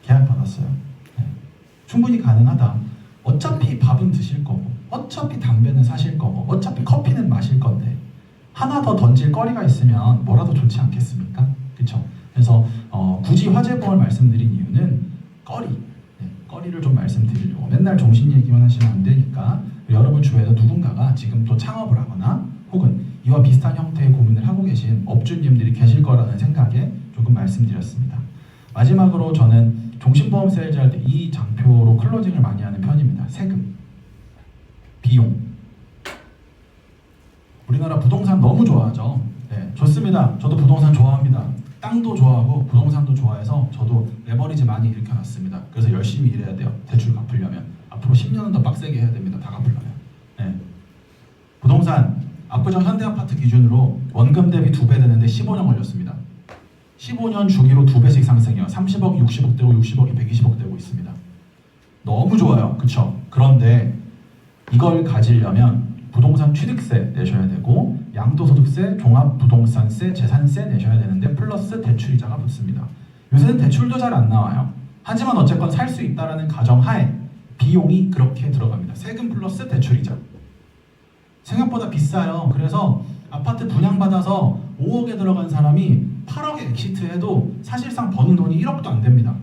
계약 받았어요. 네. 충분히 가능하다. 어차피 밥은 드실 거고, 어차피 담배는 사실 거고, 어차피 커피는 마실 건데 하나 더 던질 거리가 있으면 뭐라도 좋지 않겠습니까? 그렇죠? 그래서 굳이 화재보험을 말씀드린 이유는 거리를 좀 말씀드리려고. 맨날 종신 얘기만 하시면 안 되니까 여러분 주변에도 누군가가 지금 또 창업을 하거나 혹은 이와 비슷한 형태의 고민을 하고 계신 업주님들이 계실 거라는 생각에 조금 말씀드렸습니다. 마지막으로 저는 종신보험 세일즈 할 때 이 장표로 클로징을 많이 하는 편입니다. 세금, 비용. 우리나라 부동산 너무 좋아하죠. 네, 좋습니다. 저도 부동산 좋아합니다. 땅도 좋아하고 부동산도 좋아해서 저도 레버리지 많이 일으켜놨습니다. 그래서 열심히 일해야 돼요. 대출 갚으려면. 앞으로 10년은 더 빡세게 해야 됩니다. 다 갚으려면. 네. 부동산 압구정 현대아파트 기준으로 원금 대비 2배 되는데 15년 걸렸습니다. 15년 주기로 2배씩 상승해요. 30억, 60억 되고 60억이 120억 되고 있습니다. 너무 좋아요. 그쵸? 그런데 이걸 가지려면 부동산 취득세 내셔야 되고 양도소득세, 종합부동산세, 재산세 내셔야 되는데 플러스 대출이자가 붙습니다. 요새는 대출도 잘 안 나와요. 하지만 어쨌건 살 수 있다라는 가정하에 비용이 그렇게 들어갑니다. 세금 플러스 대출이자. 생각보다 비싸요. 그래서 아파트 분양받아서 5억에 들어간 사람이 8억에 엑시트해도 사실상 버는 돈이 1억도 안 됩니다.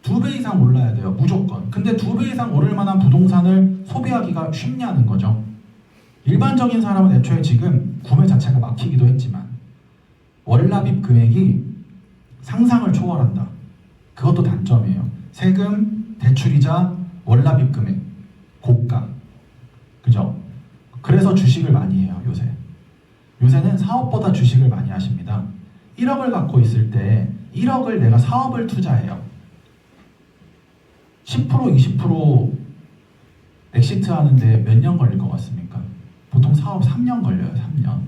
2배 이상 올라야 돼요. 무조건. 근데 2배 이상 오를 만한 부동산을 소비하기가 쉽냐는 거죠. 일반적인 사람은 애초에 지금 구매 자체가 막히기도 했지만 월납입 금액이 상상을 초월한다. 그것도 단점이에요. 세금, 대출이자, 월납입 금액, 고가. 그죠? 그래서 주식을 많이 해요. 요새는 사업보다 주식을 많이 하십니다. 1억을 갖고 있을 때 1억을 내가 사업을 투자해요. 10%, 20% 엑시트 하는데 몇 년 걸릴 것 같습니까? 보통 사업 3년 걸려요. 3년.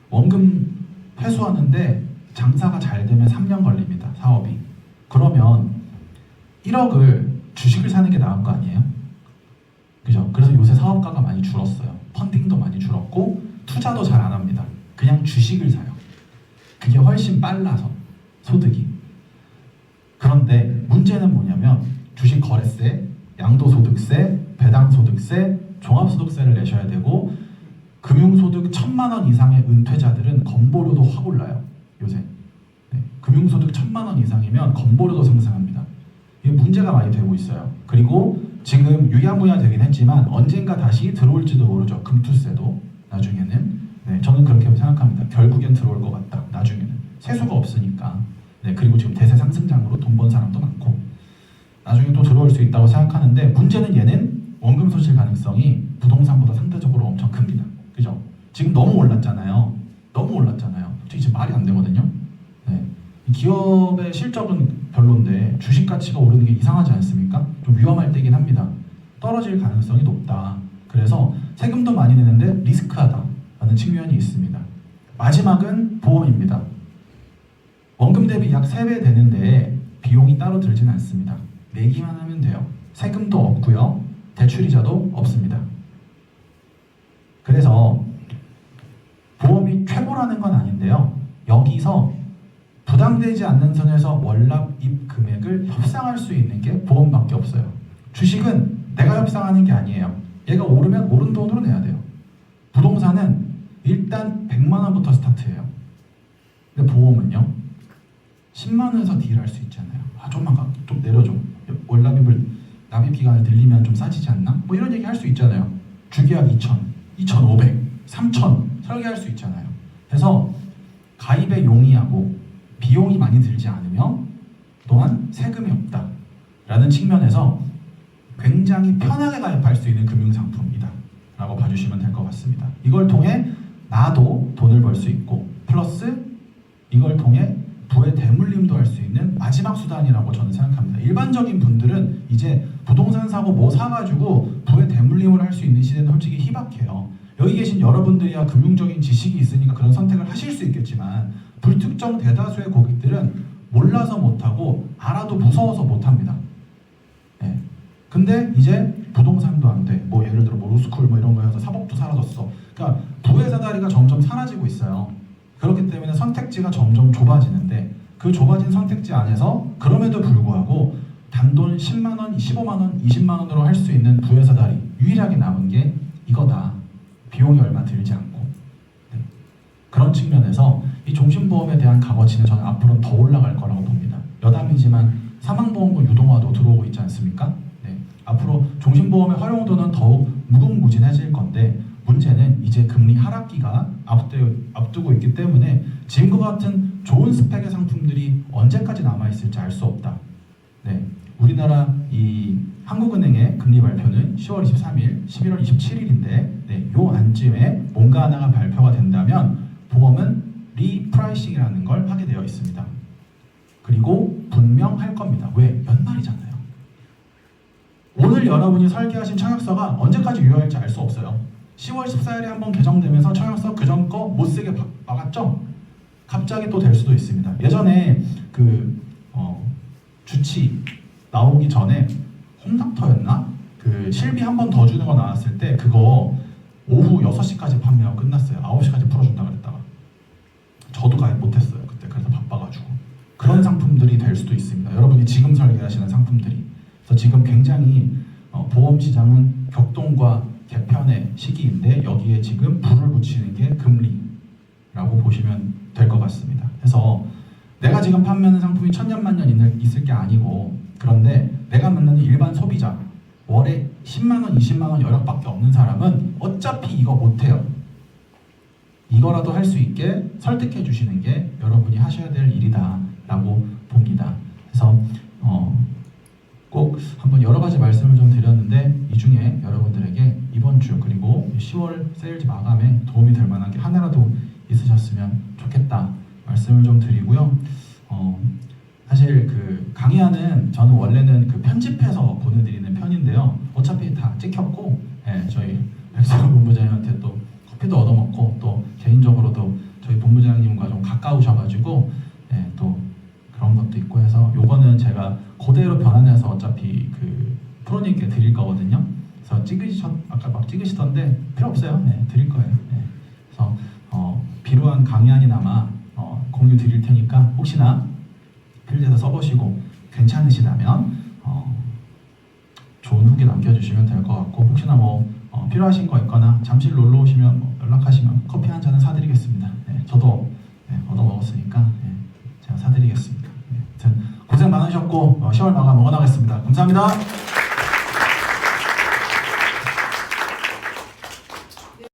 원금 회수하는데 장사가 잘 되면 3년 걸립니다. 사업이. 그러면 1억을 주식을 사는 게 나은 거 아니에요? 그죠? 그래서 요새 사업가가 많이 줄었어요. 펀딩도 많이 줄었고 투자도 잘 안 합니다. 그냥 주식을 사요. 그게 훨씬 빨라서 소득이. 그런데 문제는 뭐냐면 주식 거래세, 양도소득세, 배당소득세, 종합소득세를 내셔야 되고 금융소득 1,000만 원 이상의 은퇴자들은 건보료도 확 올라요. 요새. 네. 금융소득 1,000만 원 이상이면 건보료도 상승합니다. 이게 문제가 많이 되고 있어요. 그리고 지금 유야무야 되긴 했지만 언젠가 다시 들어올지도 모르죠. 금투세도 나중에는. 네, 저는 그렇게 생각합니다. 결국엔 들어올 것 같다. 나중에는. 세수가 없으니까. 네, 그리고 지금 대세 상승장으로 돈 번 사람도 많고 나중에 또 들어올 수 있다고 생각하는데 문제는 얘는 원금 손실 가능성이 부동산보다 상대적으로 엄청 큽니다. 그죠? 지금 너무 올랐잖아요. 솔직히 지금 말이 안 되거든요. 네. 기업의 실적은 별론데 주식 가치가 오르는 게 이상하지 않습니까? 좀 위험할 때긴 합니다. 떨어질 가능성이 높다. 그래서 세금도 많이 내는데 리스크하다라는 측면이 있습니다. 마지막은 보험입니다. 원금 대비 약 3배 되는데 비용이 따로 들진 않습니다. 내기만 하면 돼요. 세금도 없고요. 대출이자도 없습니다. 그래서 보험이 최고라는 건 아닌데요. 여기서 부담되지 않는 선에서 월납입 금액을 협상할 수 있는 게 보험밖에 없어요. 주식은 내가 협상하는 게 아니에요. 얘가 오르면 오른 돈으로 내야 돼요. 부동산은 일단 100만 원부터 스타트해요. 근데 보험은요? 10만 원에서 딜할 수 있잖아요. 좀만 좀 내려줘. 월납입을 납입 기간을 늘리면 좀 싸지지 않나? 뭐 이런 얘기 할 수 있잖아요. 주계약 2,000, 2,500, 3,000 설계할 수 있잖아요. 그래서 가입에 용이하고 비용이 많이 들지 않으며 또한 세금이 없다라는 측면에서 굉장히 편하게 가입할 수 있는 금융상품이다 라고 봐주시면 될 것 같습니다. 이걸 통해 나도 돈을 벌 수 있고 플러스 이걸 통해 부의 대물림도 할 수 있는 마지막 수단이라고 저는 생각합니다. 일반적인 분들은 이제 부동산 사고 뭐 사가지고 부의 대물림을 할 수 있는 시대는 솔직히 희박해요. 여기 계신 여러분들이야 금융적인 지식이 있으니까 그런 선택을 하실 수 있겠지만 불특정 대다수의 고객들은 몰라서 못하고 알아도 무서워서 못합니다. 네. 근데 이제 부동산도 안 돼. 뭐 예를 들어 뭐 로스쿨 뭐 이런 거 해서 사법도 사라졌어. 그러니까 부의 사다리가 점점 사라지고 있어요. 그렇기 때문에 선택지가 점점 좁아지는데 그 좁아진 선택지 안에서 그럼에도 불구하고 단돈 10만 원, 15만 원, 20만 원으로 할 수 있는 부의 사다리 유일하게 남은 게 이거다. 비용이 얼마 들지 않고. 네. 그런 측면에서 이 종신보험에 대한 값어치는 저는 앞으로 더 올라갈 거라고 봅니다. 여담이지만 사망보험금 유동화도 들어오고 있지 않습니까? 네. 앞으로 종신보험의 활용도는 더욱 무궁무진해질 건데 문제는 이제 금리 하락기가 앞두고 있기 때문에 지금과 같은 좋은 스펙의 상품들이 언제까지 남아있을지 알 수 없다. 네. 우리나라 이 한국은행의 금리 발표는 10월 23일, 11월 27일인데 네, 요 안쯤에 뭔가 하나가 발표가 된다면 보험은 리프라이싱이라는 걸 하게 되어 있습니다. 그리고 분명 할 겁니다. 왜? 연말이잖아요. 오늘 여러분이 설계하신 청약서가 언제까지 유효할지 알 수 없어요. 10월 14일에 한번 개정되면서 청약서 그전 거 못 쓰게 막았죠? 갑자기 또 될 수도 있습니다. 예전에 주치 나오기 전에 홈닥터였나? 그 실비 한 번 더 주는 거 나왔을 때 그거 오후 6시까지 판매하고 끝났어요. 9시까지 풀어준다 그랬다가 저도 가입 못했어요. 그때 그래서 바빠가지고 그런 상품들이 될 수도 있습니다. 여러분이 지금 설계하시는 상품들이. 그래서 지금 굉장히 보험 시장은 격동과 개편의 시기인데 여기에 지금 불을 붙이는 게 금리라고 보시면 될 것 같습니다. 그래서 내가 지금 판매하는 상품이 천년만년 있을 게 아니고 그런데 내가 만나는 일반 소비자 월에 10만 원, 20만 원 여력밖에 없는 사람은 어차피 이거 못해요. 이거라도 할 수 있게 설득해 주시는 게 여러분이 하셔야 될 일이다 라고 봅니다. 그래서 꼭 한번 여러 가지 말씀을 좀 드렸는데 이 중에 여러분들에게 이번 주 그리고 10월 세일즈 마감에 도움이 될 만한 게 하나라도 있으셨으면 좋겠다 말씀을 좀 드리고요. 사실 그 강의하는 저는 원래는 그 편집해서 보내드리는 편인데요. 어차피 다 찍혔고 저희 백성원 본부장님한테 또 커피도 얻어먹고 또 개인적으로도 저희 본부장님과 좀 가까우셔가지고 또 그런 것도 있고 해서 요거는 제가 그대로 변환해서 어차피 그 프로님께 드릴 거거든요. 그래서 아까 막 찍으시던데 필요 없어요. 드릴 거예요. 그래서 필요한 강의안이나마 공유 드릴 테니까 혹시나 필드에서 써보시고 괜찮으시다면 좋은 후기 남겨주시면 될 것 같고 혹시나 뭐 필요하신 거 있거나 잠실 놀러 오시면 뭐 연락하시면 커피 한 잔은 사드리겠습니다. 저도 얻어 먹었으니까 제가 사드리겠습니다. 고생 많으셨고 10월 마감 응원하겠습니다. 감사합니다.